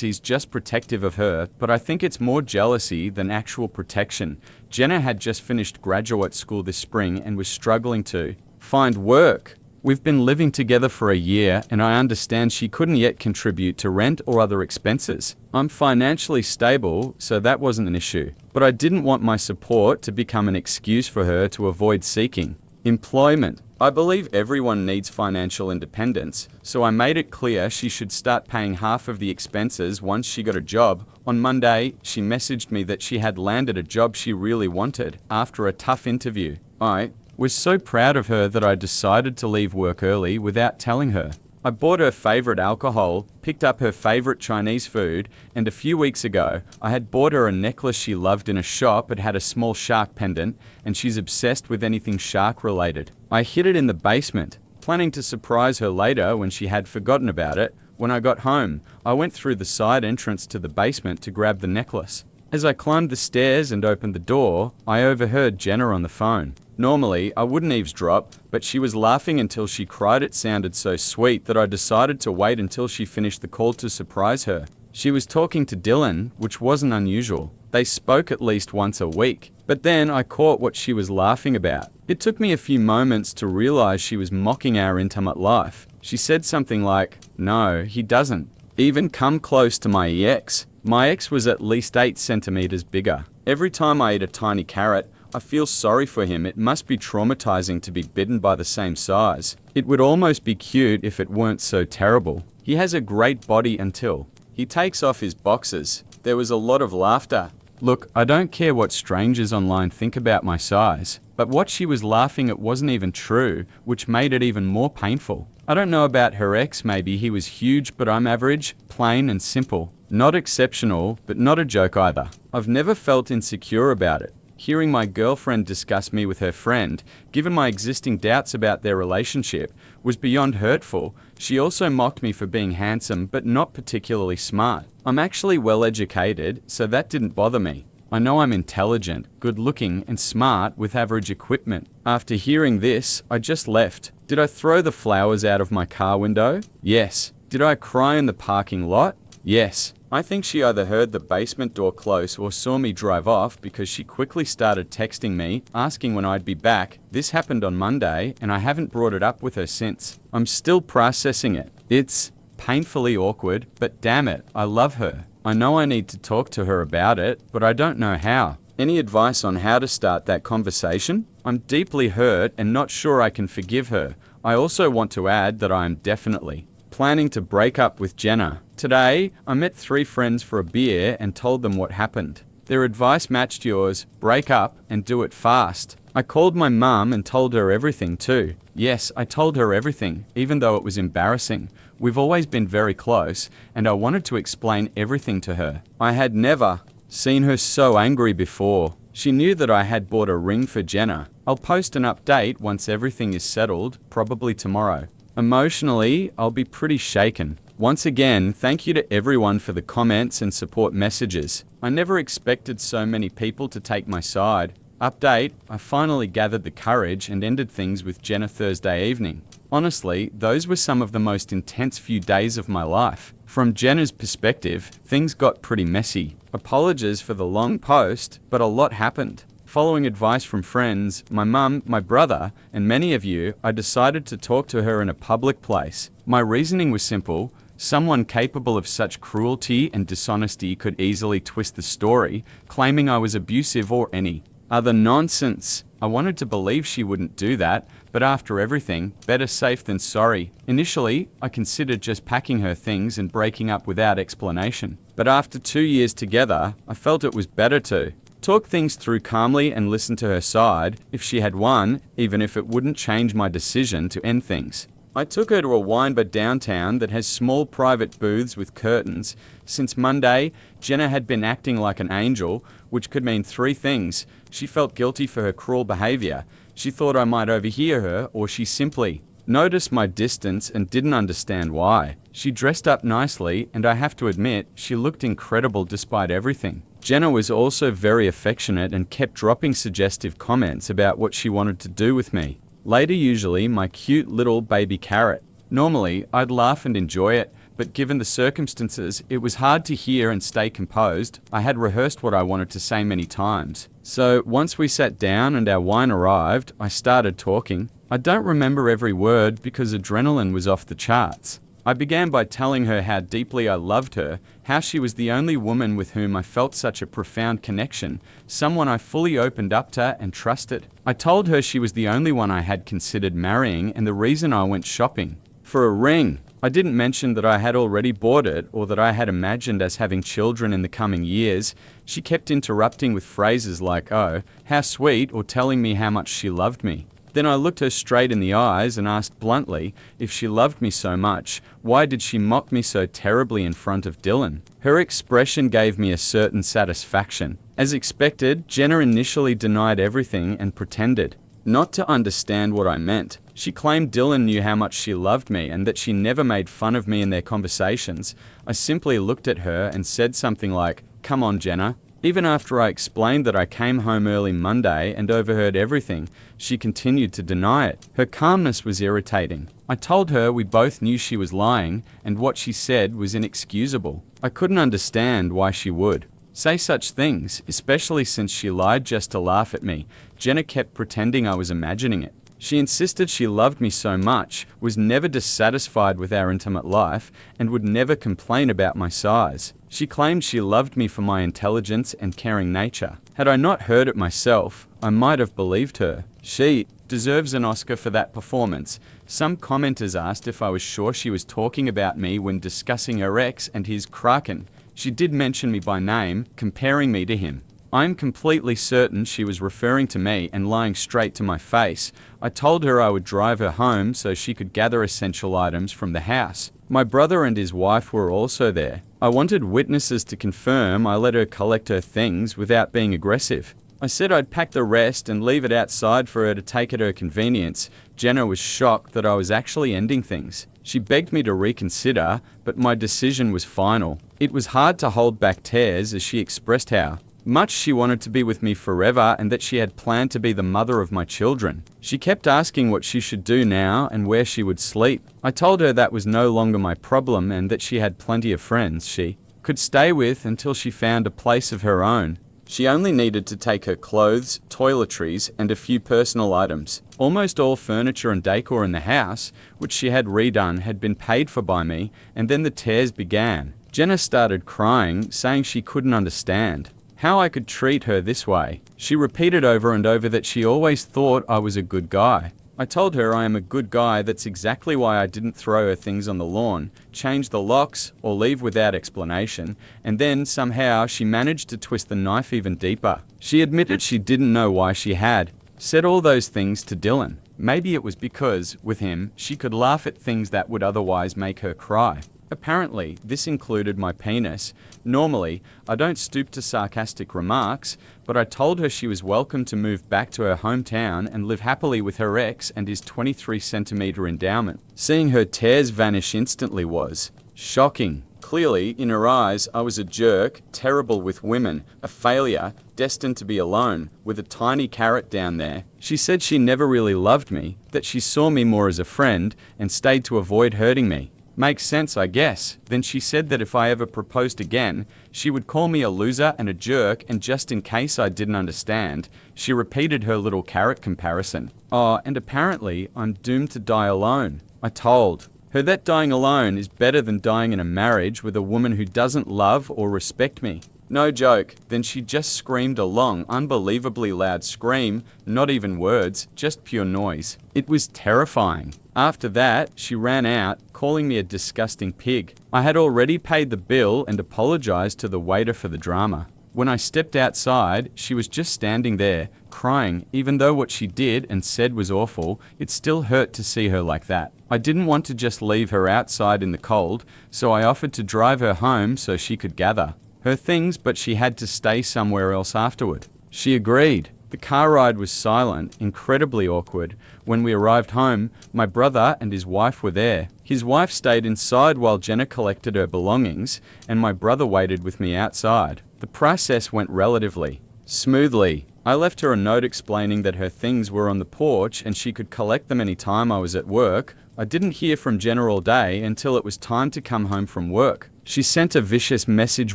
he's just protective of her, but I think it's more jealousy than actual protection. Jenna had just finished graduate school this spring and was struggling to find work. We've been living together for a year, and I understand she couldn't yet contribute to rent or other expenses. I'm financially stable, so that wasn't an issue. But I didn't want my support to become an excuse for her to avoid seeking employment. I believe everyone needs financial independence, so I made it clear she should start paying half of the expenses once she got a job. On Monday, she messaged me that she had landed a job she really wanted after a tough interview. I was so proud of her that I decided to leave work early without telling her. I bought her favorite alcohol, picked up her favorite Chinese food, and a few weeks ago, I had bought her a necklace she loved in a shop. It had a small shark pendant, and she's obsessed with anything shark related. I hid it in the basement, planning to surprise her later when she had forgotten about it. When I got home, I went through the side entrance to the basement to grab the necklace. As I climbed the stairs and opened the door, I overheard Jenna on the phone. Normally, I wouldn't eavesdrop, but she was laughing until she cried. It sounded so sweet that I decided to wait until she finished the call to surprise her. She was talking to Dylan, which wasn't unusual. They spoke at least once a week. But then I caught what she was laughing about. It took me a few moments to realize she was mocking our intimate life. She said something like, "No, he doesn't even come close to my ex. My ex was at least 8 centimeters bigger. Every time I eat a tiny carrot, I feel sorry for him. It must be traumatizing to be bitten by the same size. It would almost be cute if it weren't so terrible. He has a great body until he takes off his boxers." There was a lot of laughter. Look, I don't care what strangers online think about my size, but what she was laughing at wasn't even true, which made it even more painful. I don't know about her ex, maybe he was huge, but I'm average, plain and simple. Not exceptional, but not a joke either. I've never felt insecure about it. Hearing my girlfriend discuss me with her friend, given my existing doubts about their relationship, was beyond hurtful. She also mocked me for being handsome but not particularly smart. I'm actually well educated, so that didn't bother me. I know I'm intelligent, good looking and smart with average equipment. After hearing this, I just left. Did I throw the flowers out of my car window? Yes. Did I cry in the parking lot? Yes. I think she either heard the basement door close or saw me drive off because she quickly started texting me, asking when I'd be back. This happened on Monday, and I haven't brought it up with her since. I'm still processing it. It's painfully awkward, but damn it, I love her. I know I need to talk to her about it, but I don't know how. Any advice on how to start that conversation? I'm deeply hurt and not sure I can forgive her. I also want to add that I am definitely planning to break up with Jenna. Today, I met 3 friends for a beer and told them what happened. Their advice matched yours: break up and do it fast. I called my mum and told her everything too. Yes, I told her everything, even though it was embarrassing. We've always been very close, and I wanted to explain everything to her. I had never seen her so angry before. She knew that I had bought a ring for Jenna. I'll post an update once everything is settled, probably tomorrow. Emotionally, I'll be pretty shaken. Once again, thank you to everyone for the comments and support messages. I never expected so many people to take my side. Update, I finally gathered the courage and ended things with Jenna Thursday evening. Honestly, those were some of the most intense few days of my life. From Jenna's perspective, things got pretty messy. Apologies for the long post, but a lot happened. Following advice from friends, my mum, my brother, and many of you, I decided to talk to her in a public place. My reasoning was simple. Someone capable of such cruelty and dishonesty could easily twist the story, claiming I was abusive or any Other nonsense. I wanted to believe she wouldn't do that, but after everything, better safe than sorry. Initially, I considered just packing her things and breaking up without explanation. But after 2 years together, I felt it was better to talk things through calmly and listen to her side, if she had one, even if it wouldn't change my decision to end things. I took her to a wine bar downtown that has small private booths with curtains. Since Monday, Jenna had been acting like an angel, which could mean 3 things. She felt guilty for her cruel behavior. She thought I might overhear her, or she simply noticed my distance and didn't understand why. She dressed up nicely, and I have to admit, she looked incredible despite everything. Jenna was also very affectionate and kept dropping suggestive comments about what she wanted to do with me. Later, usually, my cute little baby carrot. Normally, I'd laugh and enjoy it, but given the circumstances, it was hard to hear and stay composed. I had rehearsed what I wanted to say many times. So, once we sat down and our wine arrived, I started talking. I don't remember every word because adrenaline was off the charts. I began by telling her how deeply I loved her, how she was the only woman with whom I felt such a profound connection, someone I fully opened up to and trusted. I told her she was the only one I had considered marrying and the reason I went shopping for a ring. I didn't mention that I had already bought it or that I had imagined us having children in the coming years. She kept interrupting with phrases like, "Oh, how sweet," or telling me how much she loved me. Then I looked her straight in the eyes and asked bluntly, if she loved me so much, why did she mock me so terribly in front of Dylan? Her expression gave me a certain satisfaction. As expected, Jenna initially denied everything and pretended not to understand what I meant. She claimed Dylan knew how much she loved me and that she never made fun of me in their conversations. I simply looked at her and said something like, "Come on, Jenna." Even after I explained that I came home early Monday and overheard everything, she continued to deny it. Her calmness was irritating. I told her we both knew she was lying and what she said was inexcusable. I couldn't understand why she would say such things, especially since she lied just to laugh at me. Jenna kept pretending I was imagining it. She insisted she loved me so much, was never dissatisfied with our intimate life, and would never complain about my size. She claimed she loved me for my intelligence and caring nature. Had I not heard it myself, I might have believed her. She deserves an Oscar for that performance. Some commenters asked if I was sure she was talking about me when discussing her ex and his kraken. She did mention me by name, comparing me to him. I am completely certain she was referring to me and lying straight to my face. I told her I would drive her home so she could gather essential items from the house. My brother and his wife were also there. I wanted witnesses to confirm I let her collect her things without being aggressive. I said I'd pack the rest and leave it outside for her to take at her convenience. Jenna was shocked that I was actually ending things. She begged me to reconsider, but my decision was final. It was hard to hold back tears as she expressed how much she wanted to be with me forever and that she had planned to be the mother of my children. She kept asking what she should do now and where she would sleep. I told her that was no longer my problem and that she had plenty of friends she could stay with until she found a place of her own. She only needed to take her clothes, toiletries, and a few personal items. Almost all furniture and decor in the house, which she had redone, had been paid for by me, and then the tears began. Jenna started crying, saying she couldn't understand how I could treat her this way. She repeated over and over that she always thought I was a good guy. I told her I am a good guy, that's exactly why I didn't throw her things on the lawn, change the locks, or leave without explanation, and then somehow she managed to twist the knife even deeper. She admitted she didn't know why she had said all those things to Dylan. Maybe it was because, with him, she could laugh at things that would otherwise make her cry. Apparently, this included my penis. Normally, I don't stoop to sarcastic remarks, but I told her she was welcome to move back to her hometown and live happily with her ex and his 23-centimeter endowment. Seeing her tears vanish instantly was shocking. Clearly, in her eyes, I was a jerk, terrible with women, a failure, destined to be alone, with a tiny carrot down there. She said she never really loved me, that she saw me more as a friend and stayed to avoid hurting me. Makes sense, I guess. Then she said that if I ever proposed again, she would call me a loser and a jerk, and just in case I didn't understand, she repeated her little carrot comparison. Oh, and apparently I'm doomed to die alone. I told her that dying alone is better than dying in a marriage with a woman who doesn't love or respect me. No joke. Then she just screamed a long, unbelievably loud scream, not even words, just pure noise. It was terrifying. After that, she ran out, calling me a disgusting pig. I had already paid the bill and apologized to the waiter for the drama. When I stepped outside, she was just standing there, crying. Even though what she did and said was awful, it still hurt to see her like that. I didn't want to just leave her outside in the cold, so I offered to drive her home so she could gather her things, but she had to stay somewhere else afterward. She agreed. The car ride was silent, incredibly awkward. When we arrived home, my brother and his wife were there. His wife stayed inside while Jenna collected her belongings, and my brother waited with me outside. The process went relatively smoothly. I left her a note explaining that her things were on the porch and she could collect them any time I was at work. I didn't hear from Jenna all day until it was time to come home from work. She sent a vicious message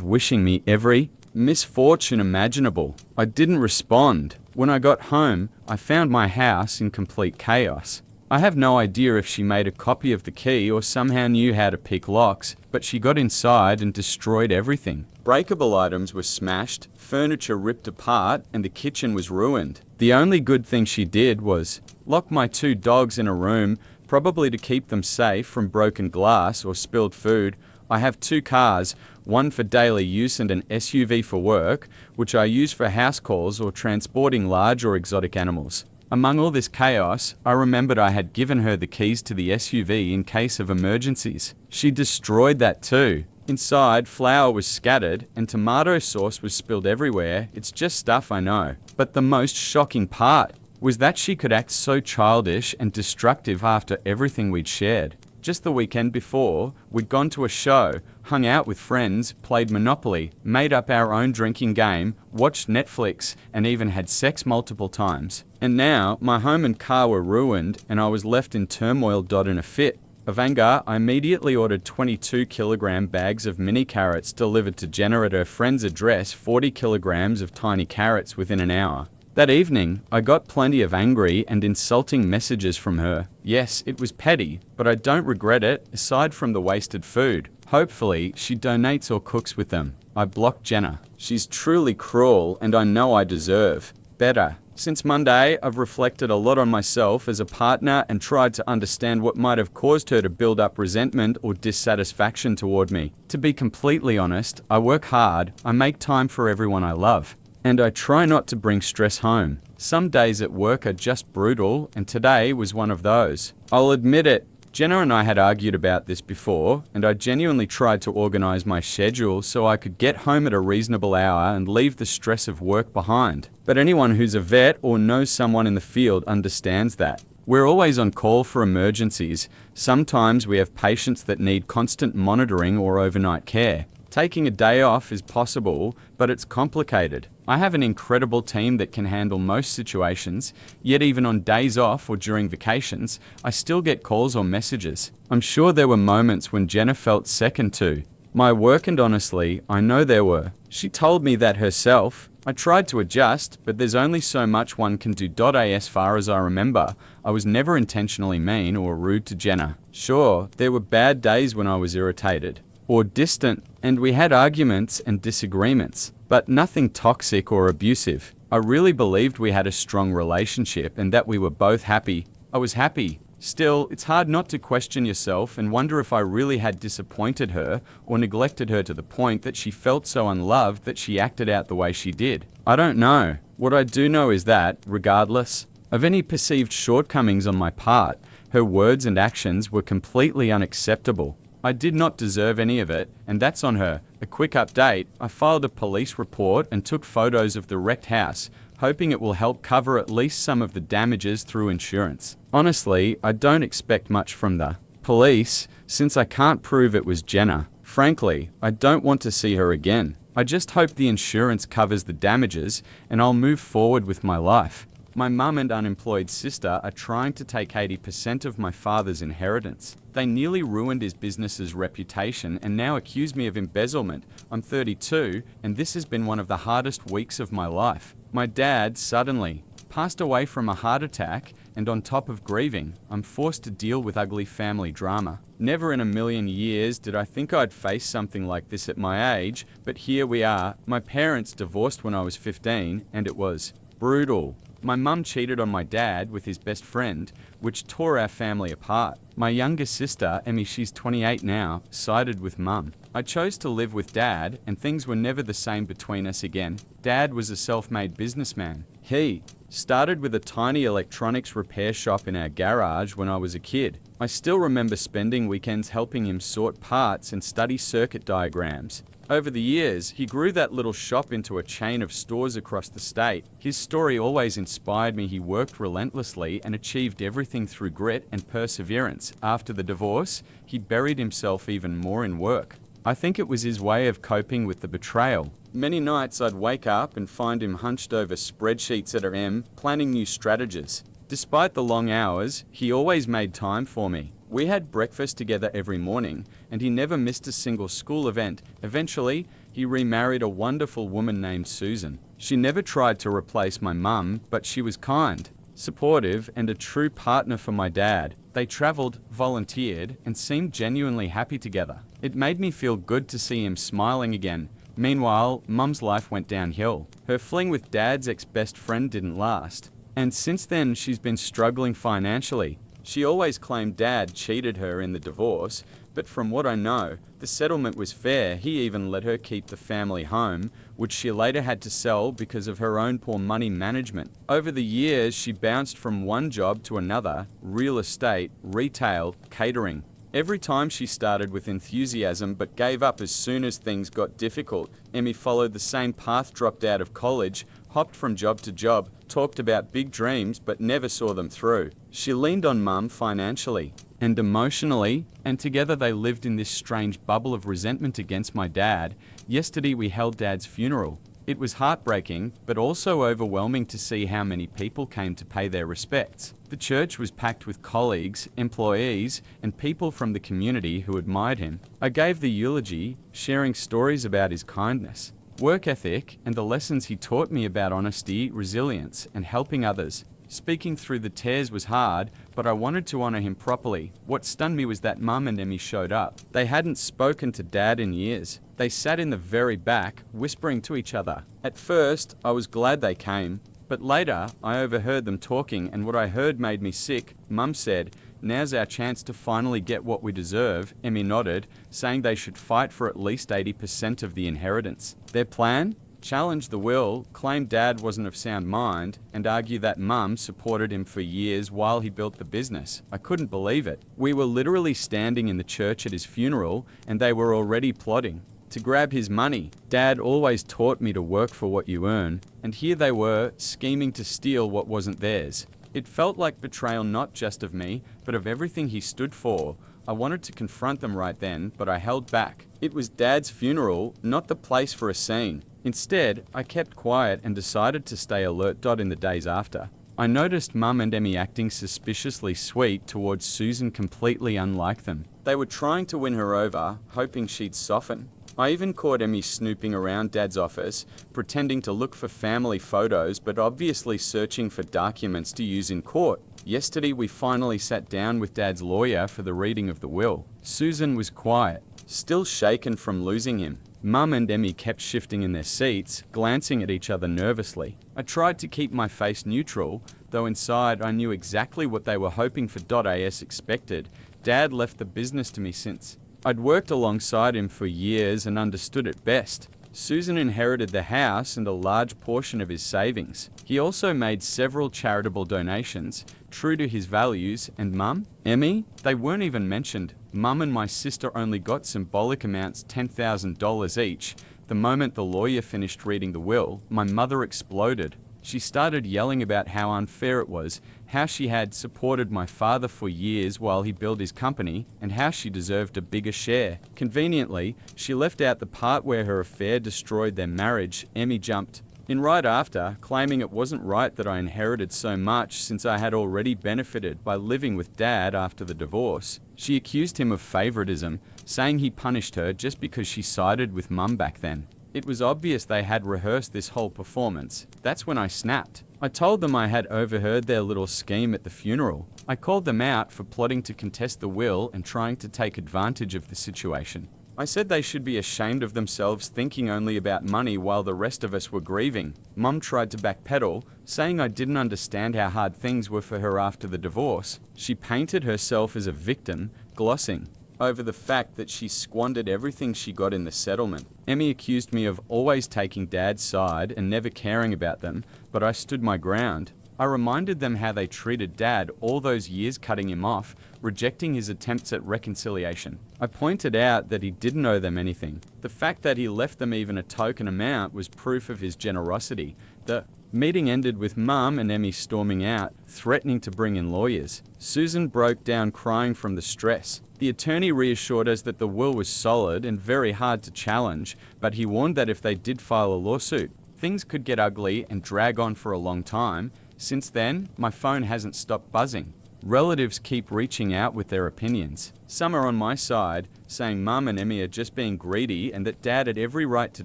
wishing me every misfortune imaginable. I didn't respond. When I got home, I found my house in complete chaos. I have no idea if she made a copy of the key or somehow knew how to pick locks, but she got inside and destroyed everything. Breakable items were smashed, furniture ripped apart, and the kitchen was ruined. The only good thing she did was lock my 2 dogs in a room, probably to keep them safe from broken glass or spilled food. I have 2 cars, one for daily use and an SUV for work, which I use for house calls or transporting large or exotic animals. Among all this chaos, I remembered I had given her the keys to the SUV in case of emergencies. She destroyed that too. Inside, flour was scattered and tomato sauce was spilled everywhere. It's just stuff, I know. But the most shocking part was that she could act so childish and destructive after everything we'd shared. Just the weekend before, we'd gone to a show, hung out with friends, played Monopoly, made up our own drinking game, watched Netflix, and even had sex multiple times. And now, my home and car were ruined, and I was left in turmoil. In a fit of anger, I immediately ordered 22-kilogram bags of mini carrots delivered to Jenna at her friend's address, 40 kilograms of tiny carrots within an hour. That evening, I got plenty of angry and insulting messages from her. Yes, it was petty, but I don't regret it, aside from the wasted food. Hopefully, she donates or cooks with them. I blocked Jenna. She's truly cruel, and I know I deserve better. Since Monday, I've reflected a lot on myself as a partner and tried to understand what might have caused her to build up resentment or dissatisfaction toward me. To be completely honest, I work hard, I make time for everyone I love, and I try not to bring stress home. Some days at work are just brutal, and today was one of those. I'll admit it. Jenna and I had argued about this before, and I genuinely tried to organize my schedule so I could get home at a reasonable hour and leave the stress of work behind. But anyone who's a vet or knows someone in the field understands that. We're always on call for emergencies. Sometimes we have patients that need constant monitoring or overnight care. Taking a day off is possible, but it's complicated. I have an incredible team that can handle most situations, yet even on days off or during vacations, I still get calls or messages. I'm sure there were moments when Jenna felt second to my work, and honestly, I know there were. She told me that herself. I tried to adjust, but there's only so much one can do. As far as I remember, I was never intentionally mean or rude to Jenna. Sure, there were bad days when I was irritated or distant, and we had arguments and disagreements, but nothing toxic or abusive. I really believed we had a strong relationship and that we were both happy. I was happy. Still, it's hard not to question yourself and wonder if I really had disappointed her or neglected her to the point that she felt so unloved that she acted out the way she did. I don't know. What I do know is that, regardless of any perceived shortcomings on my part, her words and actions were completely unacceptable. I did not deserve any of it, and that's on her. A quick update, I filed a police report and took photos of the wrecked house, hoping it will help cover at least some of the damages through insurance. Honestly, I don't expect much from the police, since I can't prove it was Jenna. Frankly, I don't want to see her again. I just hope the insurance covers the damages, and I'll move forward with my life. My mum and unemployed sister are trying to take 80% of my father's inheritance. They nearly ruined his business's reputation and now accuse me of embezzlement. I'm 32, and this has been one of the hardest weeks of my life. My dad suddenly passed away from a heart attack, and on top of grieving, I'm forced to deal with ugly family drama. Never in a million years did I think I'd face something like this at my age, but here we are. My parents divorced when I was 15, and it was brutal. My mum cheated on my dad with his best friend, which tore our family apart. My younger sister, Emmy, she's 28 now, sided with mum. I chose to live with dad, and things were never the same between us again. Dad was a self-made businessman. He started with a tiny electronics repair shop in our garage when I was a kid. I still remember spending weekends helping him sort parts and study circuit diagrams. Over the years, he grew that little shop into a chain of stores across the state. His story always inspired me. He worked relentlessly and achieved everything through grit and perseverance. After the divorce, he buried himself even more in work. I think it was his way of coping with the betrayal. Many nights I'd wake up and find him hunched over spreadsheets at RM, planning new strategies. Despite the long hours, he always made time for me. We had breakfast together every morning, and he never missed a single school event. Eventually, he remarried a wonderful woman named Susan. She never tried to replace my mum, but she was kind, supportive, and a true partner for my dad. They traveled, volunteered, and seemed genuinely happy together. It made me feel good to see him smiling again. Meanwhile, mum's life went downhill. Her fling with dad's ex-best friend didn't last, and since then she's been struggling financially. She always claimed dad cheated her in the divorce, but from what I know, the settlement was fair. He even let her keep the family home, which she later had to sell because of her own poor money management. Over the years, she bounced from one job to another: real estate, retail, catering. Every time she started with enthusiasm but gave up as soon as things got difficult. Emmy followed the same path, dropped out of college, hopped from job to job, talked about big dreams but never saw them through. She leaned on mum financially and emotionally, and together they lived in this strange bubble of resentment against my dad. Yesterday we held dad's funeral. It was heartbreaking, but also overwhelming to see how many people came to pay their respects. The church was packed with colleagues, employees, and people from the community who admired him. I gave the eulogy, sharing stories about his kindness, work ethic, and the lessons he taught me about honesty, resilience, and helping others. Speaking through the tears was hard, but I wanted to honor him properly. What stunned me was that mum and Emmy showed up. They hadn't spoken to dad in years. They sat in the very back, whispering to each other. At first, I was glad they came, but later, I overheard them talking, and what I heard made me sick. Mum said, "Now's our chance to finally get what we deserve." Emmy nodded, saying they should fight for at least 80% of the inheritance. Their plan? Challenge the will, claim dad wasn't of sound mind, and argue that mum supported him for years while he built the business. I couldn't believe it. We were literally standing in the church at his funeral, and they were already plotting to grab his money. Dad always taught me to work for what you earn, and here they were, scheming to steal what wasn't theirs. It felt like betrayal, not just of me, but of everything he stood for. I wanted to confront them right then, but I held back. It was Dad's funeral, not the place for a scene. Instead, I kept quiet and decided to stay alert. In the days after, I noticed Mum and Emmy acting suspiciously sweet towards Susan, completely unlike them. They were trying to win her over, hoping she'd soften. I even caught Emmy snooping around Dad's office, pretending to look for family photos, but obviously searching for documents to use in court. Yesterday, we finally sat down with Dad's lawyer for the reading of the will. Susan was quiet, still shaken from losing him. Mum and Emmy kept shifting in their seats, glancing at each other nervously. I tried to keep my face neutral, though inside I knew exactly what they were hoping for. As expected, Dad left the business to me since I'd worked alongside him for years and understood it best. Susan inherited the house and a large portion of his savings. He also made several charitable donations, true to his values, and Mum, Emmy, they weren't even mentioned. Mum and my sister only got symbolic amounts, $10,000 each. The moment the lawyer finished reading the will, my mother exploded. She started yelling about how unfair it was, how she had supported my father for years while he built his company, and how she deserved a bigger share. Conveniently, she left out the part where her affair destroyed their marriage. Emmy jumped in right after, claiming it wasn't right that I inherited so much since I had already benefited by living with Dad after the divorce. She accused him of favoritism, saying he punished her just because she sided with Mum back then. It was obvious they had rehearsed this whole performance. That's when I snapped. I told them I had overheard their little scheme at the funeral. I called them out for plotting to contest the will and trying to take advantage of the situation. I said they should be ashamed of themselves thinking only about money while the rest of us were grieving. Mum tried to backpedal, saying I didn't understand how hard things were for her after the divorce. She painted herself as a victim, glossing over the fact that she squandered everything she got in the settlement. Emmy accused me of always taking Dad's side and never caring about them, but I stood my ground. I reminded them how they treated Dad all those years cutting him off, rejecting his attempts at reconciliation. I pointed out that he didn't owe them anything. The fact that he left them even a token amount was proof of his generosity. The meeting ended with Mum and Emmy storming out, threatening to bring in lawyers. Susan broke down crying from the stress. The attorney reassured us that the will was solid and very hard to challenge, but he warned that if they did file a lawsuit, things could get ugly and drag on for a long time. Since then, my phone hasn't stopped buzzing. Relatives keep reaching out with their opinions. Some are on my side, saying Mum and Emmy are just being greedy and that Dad had every right to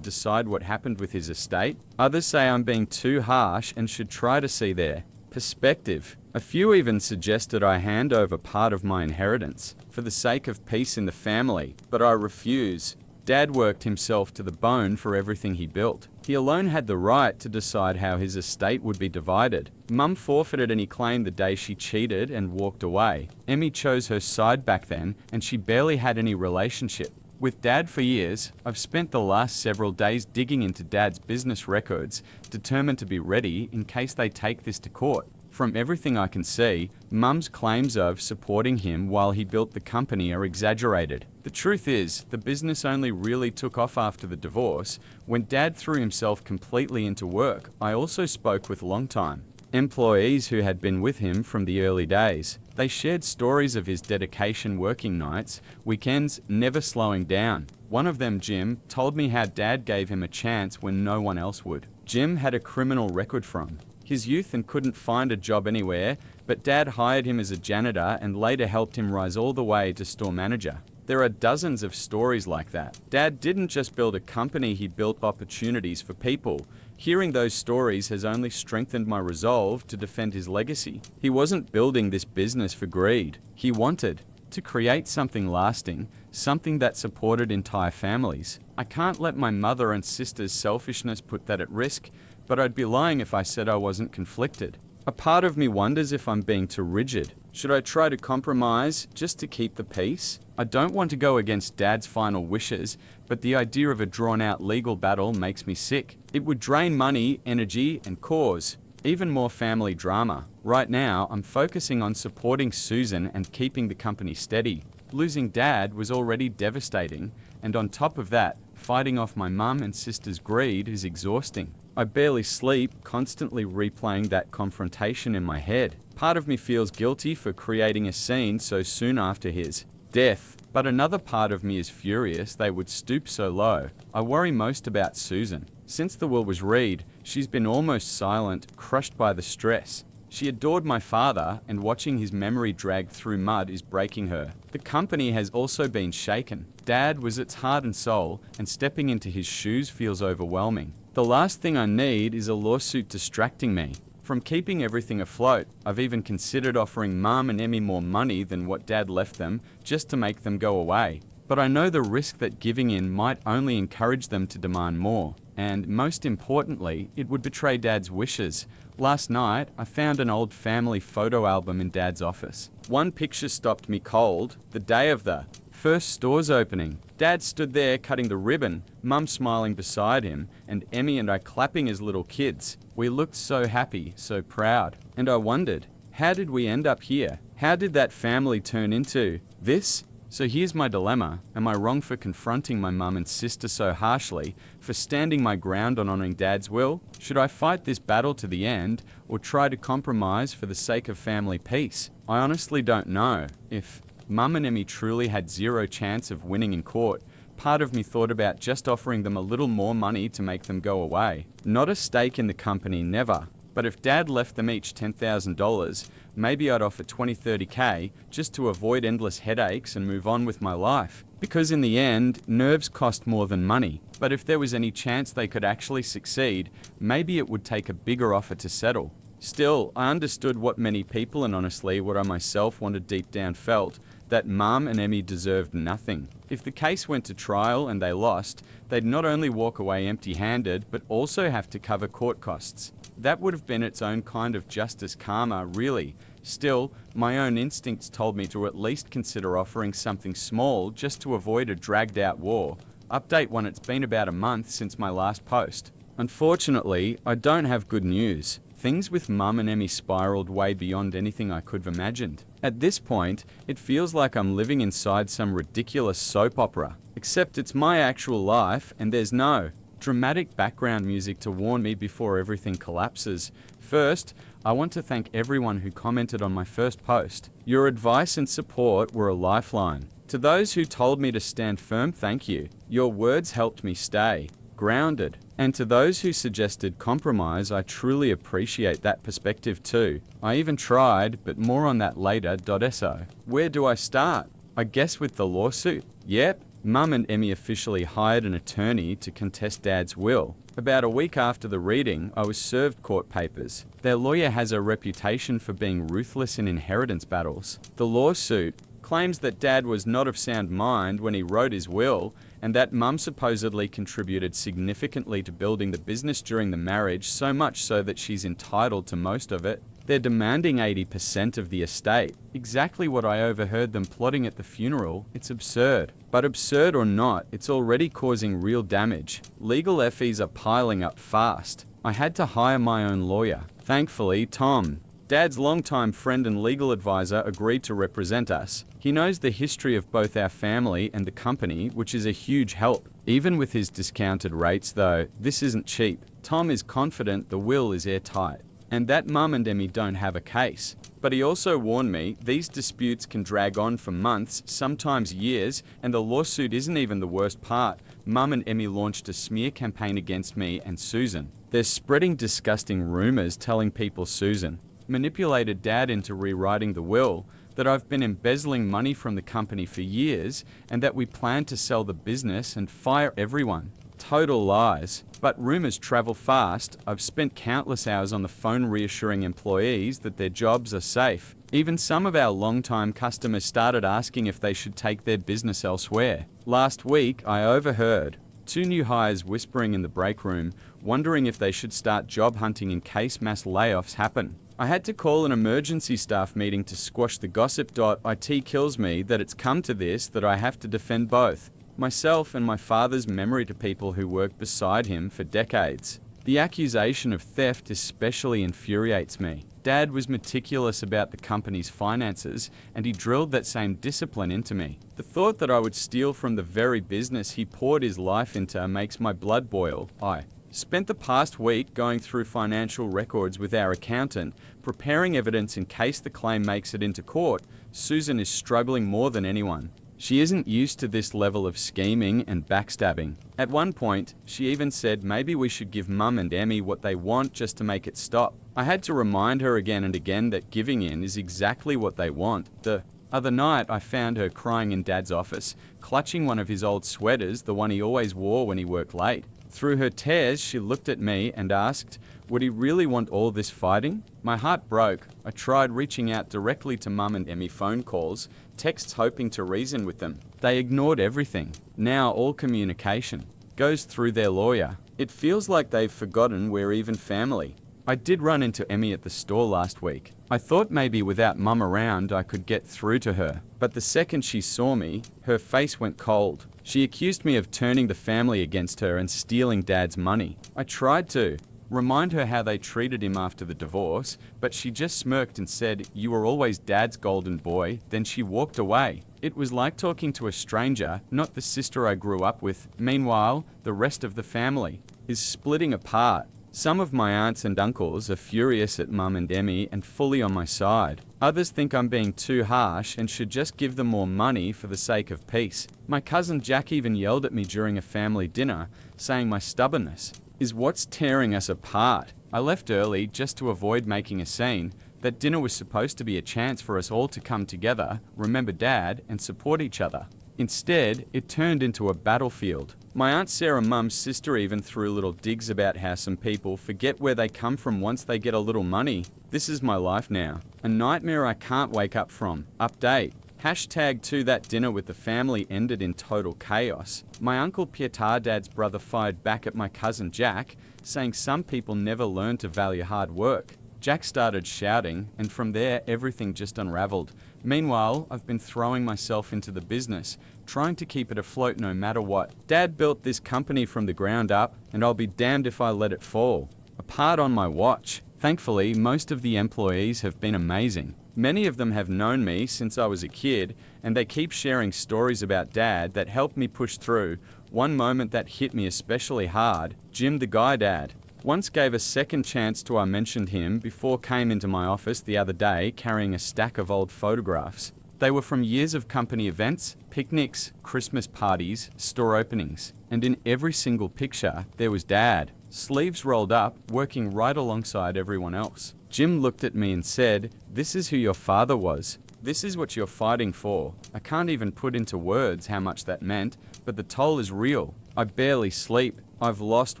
decide what happened with his estate. Others say I'm being too harsh and should try to see their perspective. A few even suggested I hand over part of my inheritance for the sake of peace in the family, but I refuse. Dad worked himself to the bone for everything he built. He alone had the right to decide how his estate would be divided. Mum forfeited any claim the day she cheated and walked away. Emmy chose her side back then, and she barely had any relationship with Dad for years. I've spent the last several days digging into Dad's business records, determined to be ready in case they take this to court. From everything I can see, Mum's claims of supporting him while he built the company are exaggerated. The truth is, the business only really took off after the divorce, when Dad threw himself completely into work. I also spoke with longtime employees who had been with him from the early days. They shared stories of his dedication, working nights, weekends, never slowing down. One of them, Jim, told me how Dad gave him a chance when no one else would. Jim had a criminal record from his youth and couldn't find a job anywhere, but Dad hired him as a janitor and later helped him rise all the way to store manager. There are dozens of stories like that. Dad didn't just build a company, he built opportunities for people. Hearing those stories has only strengthened my resolve to defend his legacy. He wasn't building this business for greed. He wanted to create something lasting, something that supported entire families. I can't let my mother and sister's selfishness put that at risk, but I'd be lying if I said I wasn't conflicted. A part of me wonders if I'm being too rigid. Should I try to compromise just to keep the peace? I don't want to go against Dad's final wishes, but the idea of a drawn-out legal battle makes me sick. It would drain money, energy, and cause even more family drama. Right now, I'm focusing on supporting Susan and keeping the company steady. Losing Dad was already devastating, and on top of that, fighting off my mum and sister's greed is exhausting. I barely sleep, constantly replaying that confrontation in my head. Part of me feels guilty for creating a scene so soon after his death, but another part of me is furious they would stoop so low. I worry most about Susan. Since the will was read, she's been almost silent, crushed by the stress. She adored my father, and watching his memory drag through mud is breaking her. The company has also been shaken. Dad was its heart and soul, and stepping into his shoes feels overwhelming. The last thing I need is a lawsuit distracting me from keeping everything afloat. I've even considered offering Mum and Emmy more money than what Dad left them, just to make them go away. But I know the risk that giving in might only encourage them to demand more. And most importantly, it would betray Dad's wishes. Last night, I found an old family photo album in Dad's office. One picture stopped me cold, the day of the first store's opening. Dad stood there cutting the ribbon, Mum smiling beside him, and Emmy and I clapping as little kids. We looked so happy, so proud. And I wondered, how did we end up here? How did that family turn into this? So here's my dilemma. Am I wrong for confronting my mum and sister so harshly, for standing my ground on honoring Dad's will? Should I fight this battle to the end, or try to compromise for the sake of family peace? I honestly don't know. If Mum and Emmy truly had zero chance of winning in court, part of me thought about just offering them a little more money to make them go away. Not a stake in the company, never. But if Dad left them each $10,000, maybe I'd offer 20-30K just to avoid endless headaches and move on with my life. Because in the end, nerves cost more than money. But if there was any chance they could actually succeed, maybe it would take a bigger offer to settle. Still, I understood what many people, and honestly what I myself wanted deep down felt, that Mum and Emmy deserved nothing. If the case went to trial and they lost, they'd not only walk away empty-handed, but also have to cover court costs. That would have been its own kind of justice karma, really. Still, my own instincts told me to at least consider offering something small just to avoid a dragged-out war. Update 1: it's been about a month since my last post. Unfortunately, I don't have good news. Things with Mum and Emmy spiraled way beyond anything I could have imagined. At this point, it feels like I'm living inside some ridiculous soap opera. Except it's my actual life, and there's no dramatic background music to warn me before everything collapses. First, I want to thank everyone who commented on my first post. Your advice and support were a lifeline. To those who told me to stand firm, thank you. Your words helped me stay grounded. And to those who suggested compromise, I truly appreciate that perspective too. I even tried, but more on that later. So, where do I start? I guess with the lawsuit. Yep, Mum and Emmy officially hired an attorney to contest Dad's will. About a week after the reading, I was served court papers. Their lawyer has a reputation for being ruthless in inheritance battles. The lawsuit claims that Dad was not of sound mind when he wrote his will, and that Mum supposedly contributed significantly to building the business during the marriage, so much so that she's entitled to most of it. They're demanding 80% of the estate. Exactly what I overheard them plotting at the funeral. It's absurd. But absurd or not, it's already causing real damage. Legal fees are piling up fast. I had to hire my own lawyer. Thankfully, Tom, Dad's longtime friend and legal advisor, agreed to represent us. He knows the history of both our family and the company, which is a huge help. Even with his discounted rates though, this isn't cheap. Tom is confident the will is airtight, and that Mum and Emmy don't have a case. But he also warned me these disputes can drag on for months, sometimes years, and the lawsuit isn't even the worst part. Mum and Emmy launched a smear campaign against me and Susan. They're spreading disgusting rumors telling people Susan manipulated Dad into rewriting the will, that I've been embezzling money from the company for years, and that we plan to sell the business and fire everyone. Total lies. But rumors travel fast. I've spent countless hours on the phone reassuring employees that their jobs are safe. Even some of our long-time customers started asking if they should take their business elsewhere. Last week, I overheard 2 new hires whispering in the break room, wondering if they should start job hunting in case mass layoffs happen. I had to call an emergency staff meeting to squash the gossip. It kills me that it's come to this, that I have to defend both myself and my father's memory to people who worked beside him for decades. The accusation of theft especially infuriates me. Dad was meticulous about the company's finances, and he drilled that same discipline into me. The thought that I would steal from the very business he poured his life into makes my blood boil. I spent the past week going through financial records with our accountant, preparing evidence in case the claim makes it into court. Susan is struggling more than anyone. She isn't used to this level of scheming and backstabbing. At one point, she even said maybe we should give Mum and Emmy what they want just to make it stop. I had to remind her again and again that giving in is exactly what they want. The other night, I found her crying in Dad's office, clutching one of his old sweaters, the one he always wore when he worked late. Through her tears, she looked at me and asked, would he really want all this fighting? My heart broke. I tried reaching out directly to Mum and Emmy, phone calls, texts hoping to reason with them. They ignored everything. Now all communication goes through their lawyer. It feels like they've forgotten we're even family. I did run into Emmy at the store last week. I thought maybe without Mum around I could get through to her. But the second she saw me, her face went cold. She accused me of turning the family against her and stealing Dad's money. I tried to remind her how they treated him after the divorce, but she just smirked and said, "You were always Dad's golden boy." Then she walked away. It was like talking to a stranger, not the sister I grew up with. Meanwhile, the rest of the family is splitting apart. Some of my aunts and uncles are furious at Mum and Emmy and fully on my side. Others think I'm being too harsh and should just give them more money for the sake of peace. My cousin Jack even yelled at me during a family dinner, saying my stubbornness is what's tearing us apart. I left early just to avoid making a scene. That dinner was supposed to be a chance for us all to come together, remember Dad, and support each other. Instead, it turned into a battlefield. My Aunt Sarah Mum's sister even threw little digs about how some people forget where they come from once they get a little money. This is my life now. A nightmare I can't wake up from. Update. #2 that dinner with the family ended in total chaos. My uncle Pietar Dad's brother fired back at my cousin Jack, saying some people never learn to value hard work. Jack started shouting, and from there everything just unraveled. Meanwhile, I've been throwing myself into the business, trying to keep it afloat no matter what. Dad built this company from the ground up, and I'll be damned if I let it fall. Apart on my watch. Thankfully, most of the employees have been amazing. Many of them have known me since I was a kid, and they keep sharing stories about Dad that helped me push through. One moment that hit me especially hard, Jim the guy dad once gave a second chance to I mentioned him before came into my office the other day carrying a stack of old photographs. They were from years of company events, picnics, Christmas parties, store openings, and in every single picture there was Dad, sleeves rolled up, working right alongside everyone else. Jim looked at me and said, "This is who your father was. This is what you're fighting for." I can't even put into words how much that meant, but the toll is real. I barely sleep. I've lost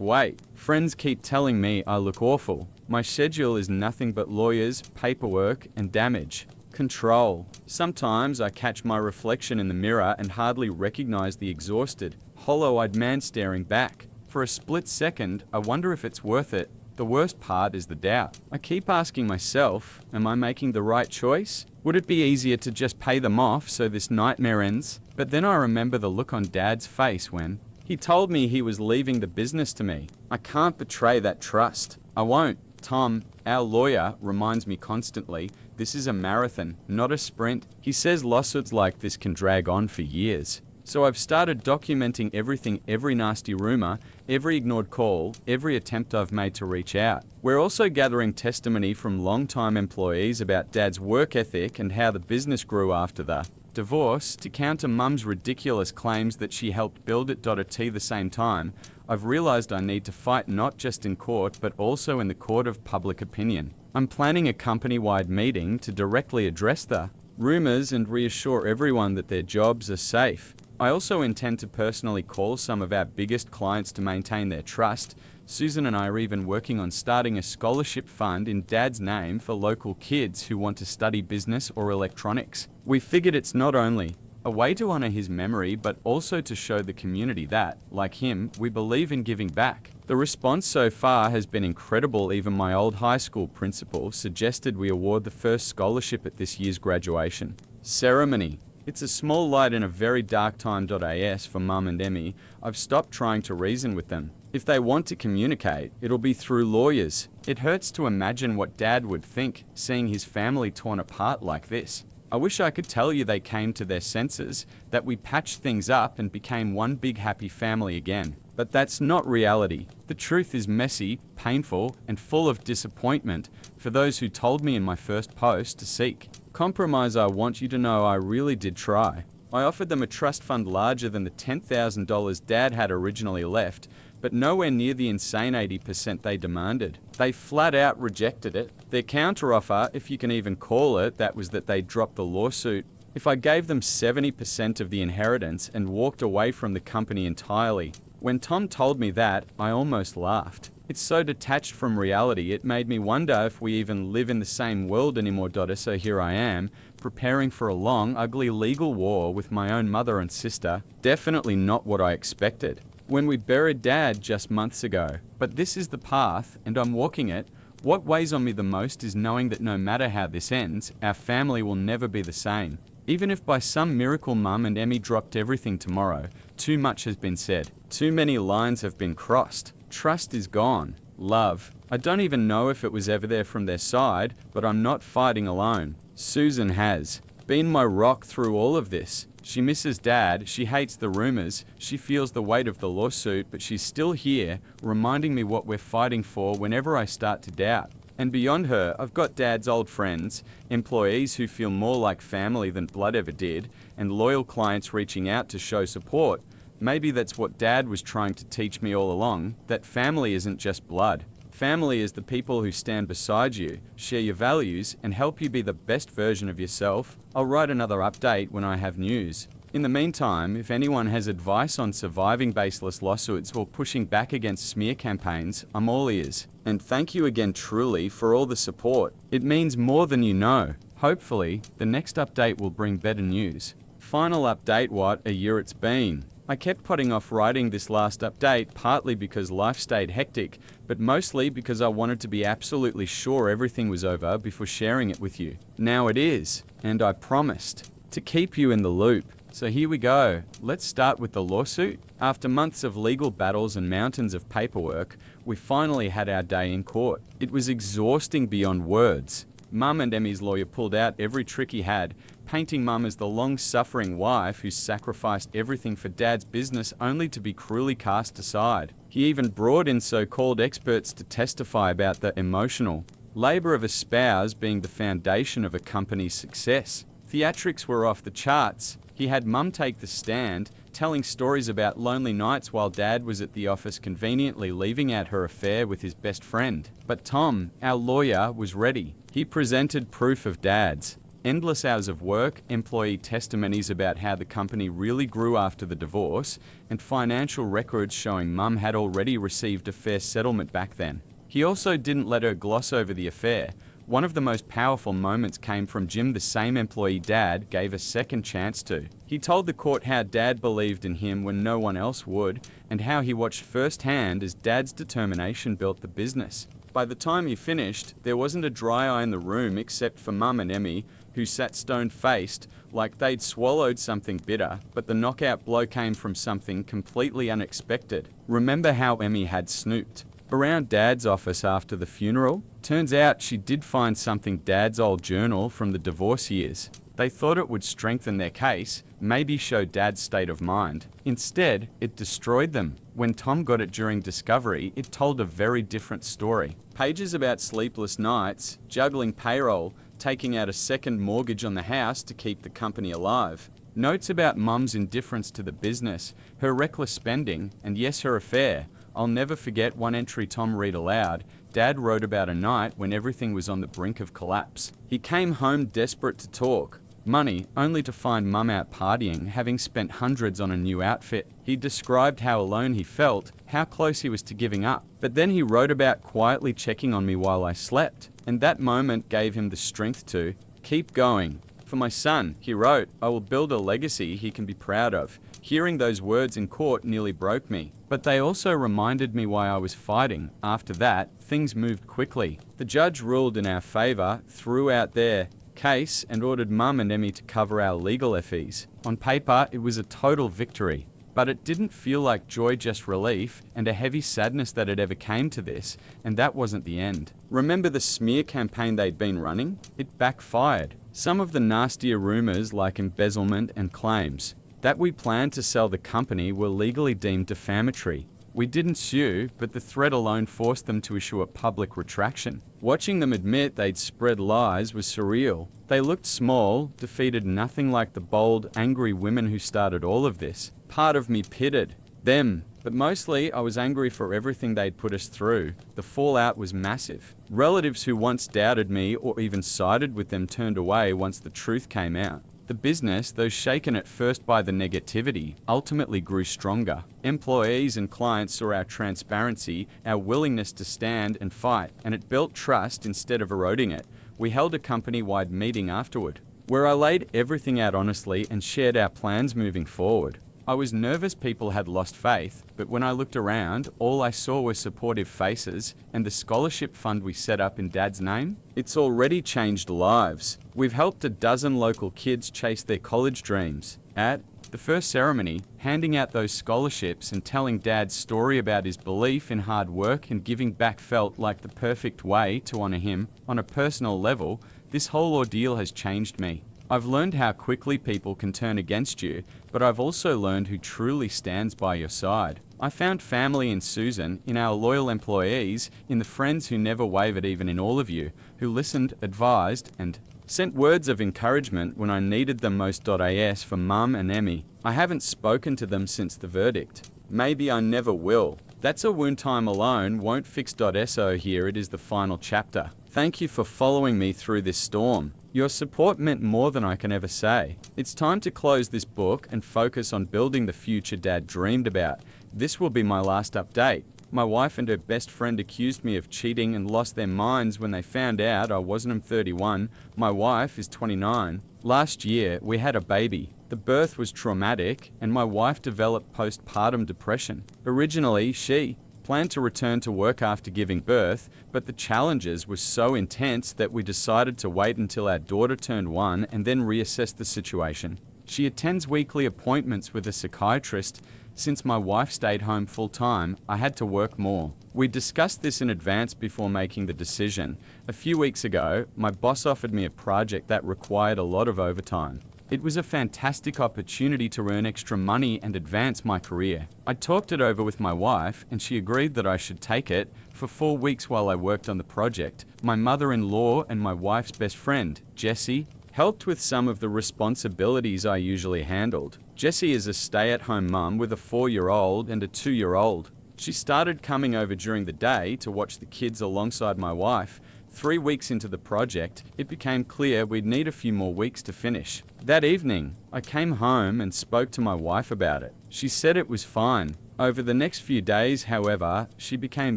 weight. Friends keep telling me I look awful. My schedule is nothing but lawyers, paperwork, and damage. Control. Sometimes I catch my reflection in the mirror and hardly recognize the exhausted, hollow-eyed man staring back. For a split second, I wonder if it's worth it. The worst part is the doubt. I keep asking myself, am I making the right choice? Would it be easier to just pay them off so this nightmare ends? But then I remember the look on Dad's face when he told me he was leaving the business to me. I can't betray that trust. I won't. Tom, our lawyer, reminds me constantly, this is a marathon, not a sprint. He says lawsuits like this can drag on for years. So I've started documenting everything, every nasty rumor, every ignored call, every attempt I've made to reach out. We're also gathering testimony from long-time employees about Dad's work ethic and how the business grew after the divorce. To counter Mum's ridiculous claims that she helped build it. At the same time, I've realized I need to fight not just in court but also in the court of public opinion. I'm planning a company-wide meeting to directly address the rumors and reassure everyone that their jobs are safe. I also intend to personally call some of our biggest clients to maintain their trust. Susan and I are even working on starting a scholarship fund in Dad's name for local kids who want to study business or electronics. We figured it's not only a way to honor his memory, but also to show the community that, like him, we believe in giving back. The response so far has been incredible. Even my old high school principal suggested we award the first scholarship at this year's graduation ceremony. It's a small light in a very dark time. As for Mum and Emmy, I've stopped trying to reason with them. If they want to communicate, it'll be through lawyers. It hurts to imagine what Dad would think, seeing his family torn apart like this. I wish I could tell you they came to their senses, that we patched things up and became one big happy family again. But that's not reality. The truth is messy, painful, and full of disappointment for those who told me in my first post to seek compromise. I want you to know I really did try. I offered them a trust fund larger than the $10,000 Dad had originally left, but nowhere near the insane 80% they demanded. They flat out rejected it. Their counteroffer, if you can even call it, that was that they dropped the lawsuit. If I gave them 70% of the inheritance and walked away from the company entirely. When Tom told me that, I almost laughed. It's so detached from reality, it made me wonder if we even live in the same world anymore. So here I am, preparing for a long, ugly legal war with my own mother and sister. Definitely not what I expected when we buried Dad just months ago. But this is the path, and I'm walking it. What weighs on me the most is knowing that no matter how this ends, our family will never be the same. Even if by some miracle Mum and Emmy dropped everything tomorrow, too much has been said. Too many lines have been crossed. Trust is gone. Love. I don't even know if it was ever there from their side, but I'm not fighting alone. Susan has been my rock through all of this. She misses Dad, she hates the rumors, she feels the weight of the lawsuit, but she's still here, reminding me what we're fighting for whenever I start to doubt. And beyond her, I've got Dad's old friends, employees who feel more like family than blood ever did, and loyal clients reaching out to show support. Maybe that's what Dad was trying to teach me all along, that family isn't just blood. Family is the people who stand beside you, share your values, and help you be the best version of yourself. I'll write another update when I have news. In the meantime, if anyone has advice on surviving baseless lawsuits or pushing back against smear campaigns, I'm all ears. And thank you again truly for all the support. It means more than you know. Hopefully, the next update will bring better news. Final update, what a year it's been. I kept putting off writing this last update partly because life stayed hectic, but mostly because I wanted to be absolutely sure everything was over before sharing it with you. Now it is, and I promised to keep you in the loop. So here we go. Let's start with the lawsuit. After months of legal battles and mountains of paperwork, we finally had our day in court. It was exhausting beyond words. Mum and Emmy's lawyer pulled out every trick he had, painting Mum as the long-suffering wife who sacrificed everything for Dad's business only to be cruelly cast aside. He even brought in so-called experts to testify about the emotional labor of a spouse being the foundation of a company's success. Theatrics were off the charts. He had Mum take the stand, telling stories about lonely nights while Dad was at the office conveniently leaving out her affair with his best friend. But Tom, our lawyer, was ready. He presented proof of Dad's endless hours of work, employee testimonies about how the company really grew after the divorce, and financial records showing Mum had already received a fair settlement back then. He also didn't let her gloss over the affair. One of the most powerful moments came from Jim, the same employee Dad gave a second chance to. He told the court how Dad believed in him when no one else would, and how he watched firsthand as Dad's determination built the business. By the time he finished, there wasn't a dry eye in the room except for Mum and Emmy, who sat stone-faced, like they'd swallowed something bitter, but the knockout blow came from something completely unexpected. Remember how Emmy had snooped around Dad's office after the funeral? Turns out she did find something Dad's old journal from the divorce years. They thought it would strengthen their case, maybe show Dad's state of mind. Instead, it destroyed them. When Tom got it during discovery, it told a very different story. Pages about sleepless nights, juggling payroll, taking out a second mortgage on the house to keep the company alive. Notes about Mum's indifference to the business, her reckless spending, and yes, her affair. I'll never forget one entry Tom read aloud. Dad wrote about a night when everything was on the brink of collapse. He came home desperate to talk money, only to find Mum out partying, having spent hundreds on a new outfit. He described how alone he felt, how close he was to giving up. But then he wrote about quietly checking on me while I slept. And that moment gave him the strength to keep going. For my son, he wrote, I will build a legacy he can be proud of. Hearing those words in court nearly broke me. But they also reminded me why I was fighting. After that, things moved quickly. The judge ruled in our favor, threw out their case, and ordered Mum and Emmy to cover our legal fees. On paper, it was a total victory. But it didn't feel like joy, just relief, and a heavy sadness that it ever came to this, and that wasn't the end. Remember the smear campaign they'd been running? It backfired. Some of the nastier rumors, like embezzlement and claims that we planned to sell the company, were legally deemed defamatory. We didn't sue, but the threat alone forced them to issue a public retraction. Watching them admit they'd spread lies was surreal. They looked small, defeated, nothing like the bold, angry women who started all of this. Part of me pitted them, but mostly I was angry for everything they'd put us through. The fallout was massive. Relatives who once doubted me or even sided with them turned away once the truth came out. The business, though shaken at first by the negativity, ultimately grew stronger. Employees and clients saw our transparency, our willingness to stand and fight, and it built trust instead of eroding it. We held a company-wide meeting afterward, where I laid everything out honestly and shared our plans moving forward. I was nervous people had lost faith, but when I looked around, all I saw were supportive faces and the scholarship fund we set up in Dad's name. It's already changed lives. We've helped a dozen local kids chase their college dreams. At the first ceremony, handing out those scholarships and telling Dad's story about his belief in hard work and giving back felt like the perfect way to honor him. On a personal level, this whole ordeal has changed me. I've learned how quickly people can turn against you, but I've also learned who truly stands by your side. I found family in Susan, in our loyal employees, in the friends who never wavered even in all of you, who listened, advised, and Sent words of encouragement when I needed them most. As for Mum and Emmy, I haven't spoken to them since the verdict. Maybe I never will. That's a wound time alone won't fix. So here it is, the final chapter. Thank you for following me through this storm. Your support meant more than I can ever say. It's time to close this book and focus on building the future Dad dreamed about. This will be my last update. My wife and her best friend accused me of cheating and lost their minds when they found out I wasn't. I'm 31. My wife is 29. Last year, we had a baby. The birth was traumatic, and my wife developed postpartum depression. Originally, she planned to return to work after giving birth, but the challenges were so intense that we decided to wait until our daughter turned 1 and then reassess the situation. She attends weekly appointments with a psychiatrist. Since my wife stayed home full-time, I had to work more. We discussed this in advance before making the decision. A few weeks ago, my boss offered me a project that required a lot of overtime. It was a fantastic opportunity to earn extra money and advance my career. I talked it over with my wife, and she agreed that I should take it. For 4 weeks while I worked on the project, my mother-in-law and my wife's best friend, Jessie, helped with some of the responsibilities I usually handled. Jessie is a stay-at-home mum with a 4-year-old and a 2-year-old. She started coming over during the day to watch the kids alongside my wife. 3 weeks into the project, it became clear we'd need a few more weeks to finish. That evening, I came home and spoke to my wife about it. She said it was fine. Over the next few days, however, she became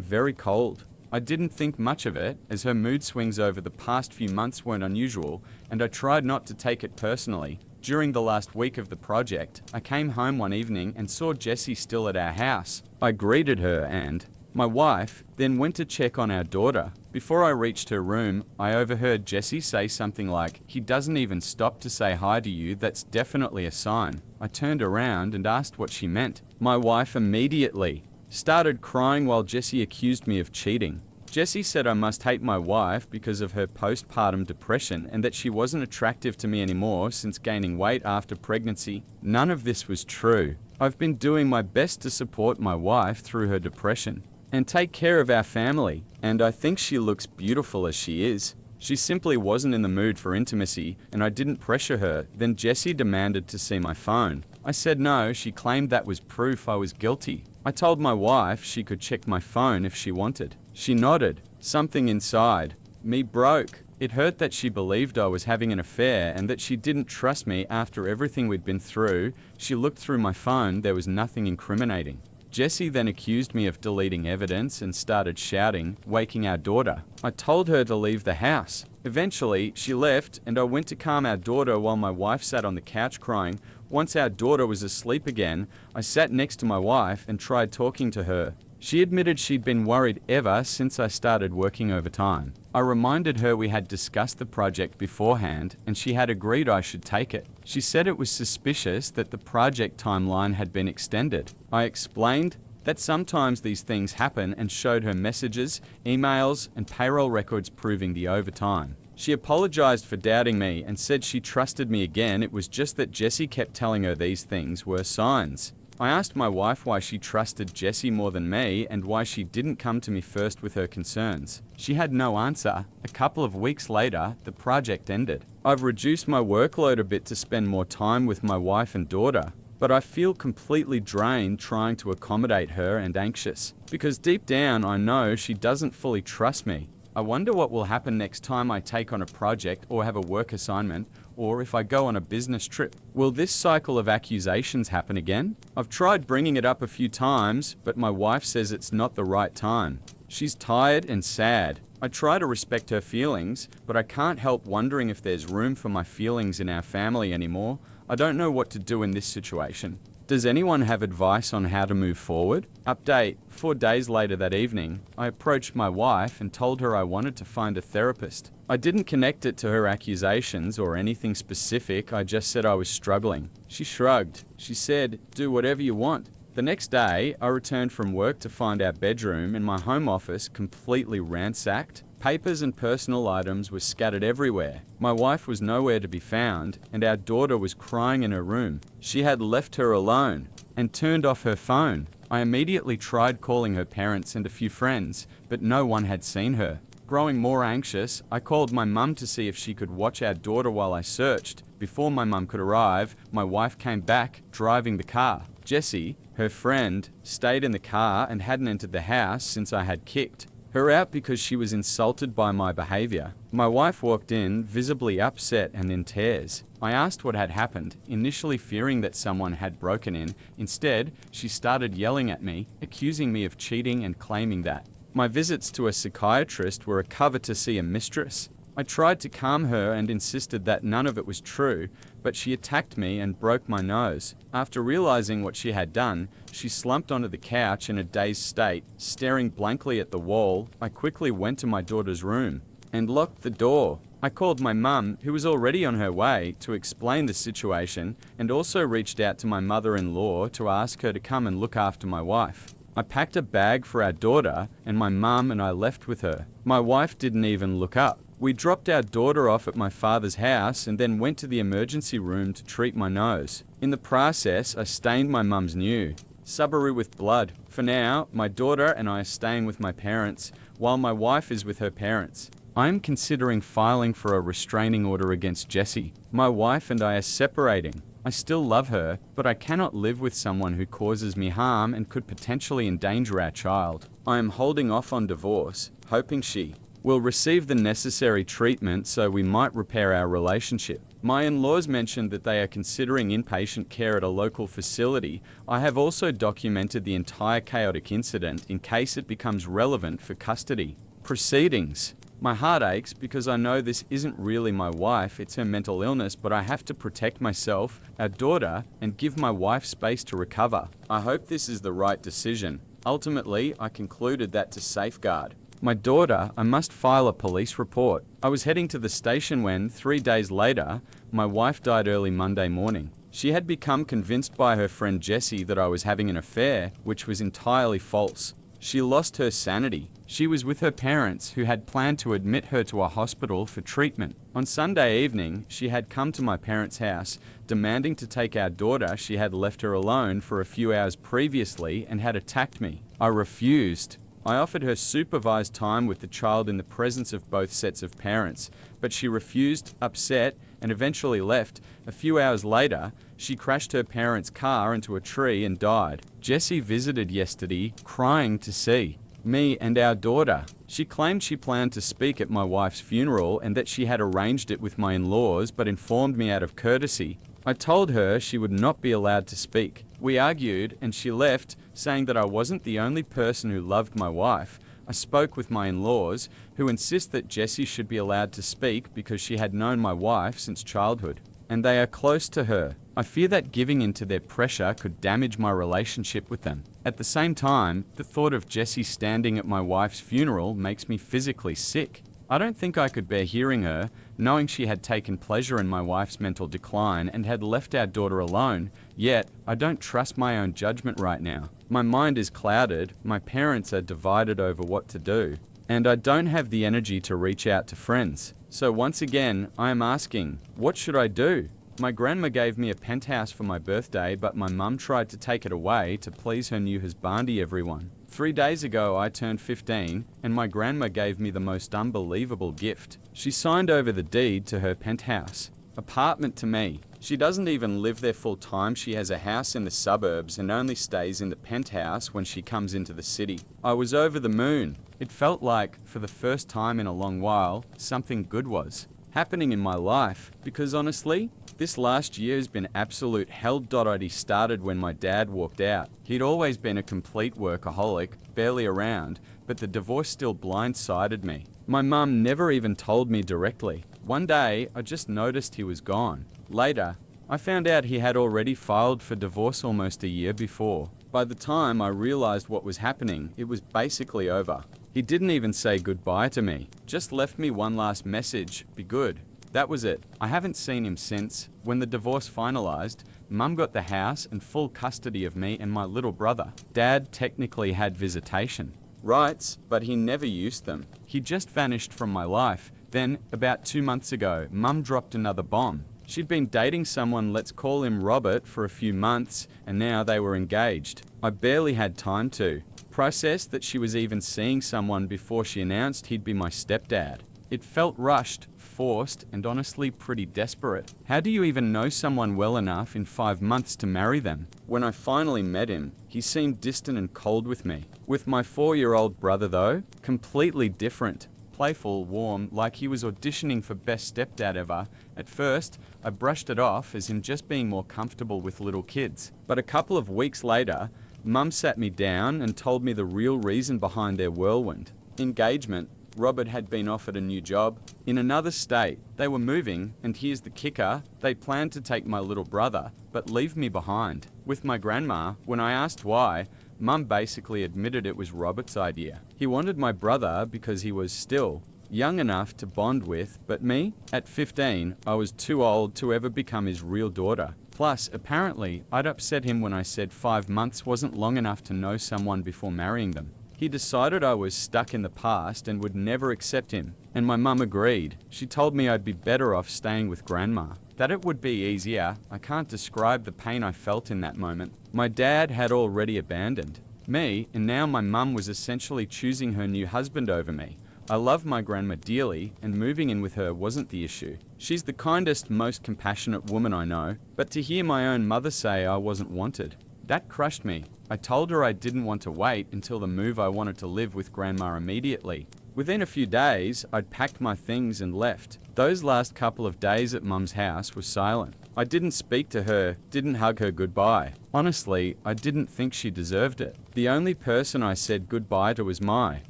very cold. I didn't think much of it, as her mood swings over the past few months weren't unusual, and I tried not to take it personally. During the last week of the project, I came home one evening and saw Jessie still at our house. I greeted her and my wife then went to check on our daughter. Before I reached her room, I overheard Jessie say something like, "He doesn't even stop to say hi to you, that's definitely a sign." I turned around and asked what she meant. My wife immediately started crying while Jessie accused me of cheating. Jessie said I must hate my wife because of her postpartum depression and that she wasn't attractive to me anymore since gaining weight after pregnancy. None of this was true. I've been doing my best to support my wife through her depression and take care of our family, and I think she looks beautiful as she is. She simply wasn't in the mood for intimacy, and I didn't pressure her. Then Jessie demanded to see my phone. I said no. She claimed that was proof I was guilty. I told my wife she could check my phone if she wanted. She nodded. Something inside me broke. It hurt that she believed I was having an affair and that she didn't trust me after everything we'd been through. She looked through my phone. There was nothing incriminating. Jessie then accused me of deleting evidence and started shouting, waking our daughter. I told her to leave the house. Eventually, she left and I went to calm our daughter while my wife sat on the couch crying. Once our daughter was asleep again, I sat next to my wife and tried talking to her. She admitted she'd been worried ever since I started working overtime. I reminded her we had discussed the project beforehand and she had agreed I should take it. She said it was suspicious that the project timeline had been extended. I explained that sometimes these things happen and showed her messages, emails, and payroll records proving the overtime. She apologized for doubting me and said she trusted me again. It was just that Jessie kept telling her these things were signs. I asked my wife why she trusted Jessie more than me and why she didn't come to me first with her concerns. She had no answer. A couple of weeks later, the project ended. I've reduced my workload a bit to spend more time with my wife and daughter, but I feel completely drained trying to accommodate her and anxious, because deep down I know she doesn't fully trust me. I wonder what will happen next time I take on a project or have a work assignment, or if I go on a business trip. Will this cycle of accusations happen again? I've tried bringing it up a few times, but my wife says it's not the right time. She's tired and sad. I try to respect her feelings, but I can't help wondering if there's room for my feelings in our family anymore. I don't know what to do in this situation. Does anyone have advice on how to move forward? Update: 4 days later that evening, I approached my wife and told her I wanted to find a therapist. I didn't connect it to her accusations or anything specific, I just said I was struggling. She shrugged. She said, "Do whatever you want." The next day, I returned from work to find our bedroom in my home office completely ransacked. Papers and personal items were scattered everywhere. My wife was nowhere to be found, and our daughter was crying in her room. She had left her alone and turned off her phone. I immediately tried calling her parents and a few friends, but no one had seen her. Growing more anxious, I called my mum to see if she could watch our daughter while I searched. Before my mum could arrive, my wife came back, driving the car. Jessie, her friend, stayed in the car and hadn't entered the house since I had kicked her out because she was insulted by my behavior. My wife walked in, visibly upset and in tears. I asked what had happened, initially fearing that someone had broken in. Instead, she started yelling at me, accusing me of cheating and claiming that my visits to a psychiatrist were a cover to see a mistress. I tried to calm her and insisted that none of it was true, but she attacked me and broke my nose. After realizing what she had done, she slumped onto the couch in a dazed state, staring blankly at the wall. I quickly went to my daughter's room and locked the door. I called my mum, who was already on her way, to explain the situation, and also reached out to my mother-in-law to ask her to come and look after my wife. I packed a bag for our daughter, and my mum and I left with her. My wife didn't even look up. We dropped our daughter off at my father's house and then went to the emergency room to treat my nose. In the process, I stained my mum's new Subaru with blood. For now, my daughter and I are staying with my parents, while my wife is with her parents. I am considering filing for a restraining order against Jessie. My wife and I are separating. I still love her, but I cannot live with someone who causes me harm and could potentially endanger our child. I am holding off on divorce, hoping she will receive the necessary treatment so we might repair our relationship. My in-laws mentioned that they are considering inpatient care at a local facility. I have also documented the entire chaotic incident in case it becomes relevant for custody proceedings. My heart aches because I know this isn't really my wife, it's her mental illness, but I have to protect myself, our daughter, and give my wife space to recover. I hope this is the right decision. Ultimately, I concluded that to safeguard my daughter, I must file a police report. I was heading to the station when, 3 days later, my wife died early Monday morning. She had become convinced by her friend Jessie that I was having an affair, which was entirely false. She lost her sanity. She was with her parents, who had planned to admit her to a hospital for treatment. On Sunday evening, she had come to my parents' house, demanding to take our daughter. She had left her alone for a few hours previously and had attacked me. I refused. I offered her supervised time with the child in the presence of both sets of parents, but she refused, upset, and eventually left. A few hours later, she crashed her parents' car into a tree and died. Jessie visited yesterday, crying to see me and our daughter. She claimed she planned to speak at my wife's funeral and that she had arranged it with my in-laws, but informed me out of courtesy. I told her she would not be allowed to speak. We argued and she left, saying that I wasn't the only person who loved my wife. I spoke with my in-laws, who insist that Jessie should be allowed to speak because she had known my wife since childhood, and they are close to her. I fear that giving in to their pressure could damage my relationship with them. At the same time, the thought of Jessie standing at my wife's funeral makes me physically sick. I don't think I could bear hearing her, knowing she had taken pleasure in my wife's mental decline and had left our daughter alone, yet I don't trust my own judgment right now. My mind is clouded, my parents are divided over what to do, and I don't have the energy to reach out to friends. So once again, I am asking, what should I do? My grandma gave me a penthouse for my birthday, but my mum tried to take it away to please her new husbandi everyone. 3 days ago I turned 15 and my grandma gave me the most unbelievable gift. She signed over the deed to her penthouse apartment to me. She doesn't even live there full time. She has a house in the suburbs and only stays in the penthouse when she comes into the city. I was over the moon. It felt like, for the first time in a long while, something good was happening in my life, because honestly, this last year has been absolute hell. It started when my dad walked out. He'd always been a complete workaholic, barely around, but the divorce still blindsided me. My mum never even told me directly. One day, I just noticed he was gone. Later, I found out he had already filed for divorce almost a year before. By the time I realized what was happening, it was basically over. He didn't even say goodbye to me, just left me one last message, be good. That was it. I haven't seen him since. When the divorce finalized, Mum got the house and full custody of me and my little brother. Dad technically had visitation rights, but he never used them. He just vanished from my life. Then, about 2 months ago, Mum dropped another bomb. She'd been dating someone, let's call him Robert, for a few months, and now they were engaged. I barely had time to processed that she was even seeing someone before she announced he'd be my stepdad. It felt rushed, forced, and honestly pretty desperate. How do you even know someone well enough in 5 months to marry them? When I finally met him, he seemed distant and cold with me. With my 4-year-old brother though, completely different. Playful, warm, like he was auditioning for best stepdad ever. At first, I brushed it off as him just being more comfortable with little kids. But a couple of weeks later, Mum sat me down and told me the real reason behind their whirlwind. Engagement. Robert had been offered a new job in another state. They were moving, and here's the kicker, they planned to take my little brother, but leave me behind. With my grandma, when I asked why, Mum basically admitted it was Robert's idea. He wanted my brother because he was still young enough to bond with, but me? At 15, I was too old to ever become his real daughter. Plus, apparently, I'd upset him when I said 5 months wasn't long enough to know someone before marrying them. He decided I was stuck in the past and would never accept him, and my mum agreed. She told me I'd be better off staying with grandma. That it would be easier. I can't describe the pain I felt in that moment. My dad had already abandoned me, and now my mum was essentially choosing her new husband over me. I love my grandma dearly, and moving in with her wasn't the issue. She's the kindest, most compassionate woman I know, but to hear my own mother say I wasn't wanted, that crushed me. I told her I didn't want to wait until the move I wanted to live with grandma immediately. Within a few days, I'd packed my things and left. Those last couple of days at Mum's house were silent. I didn't speak to her, didn't hug her goodbye. Honestly, I didn't think she deserved it. The only person I said goodbye to was my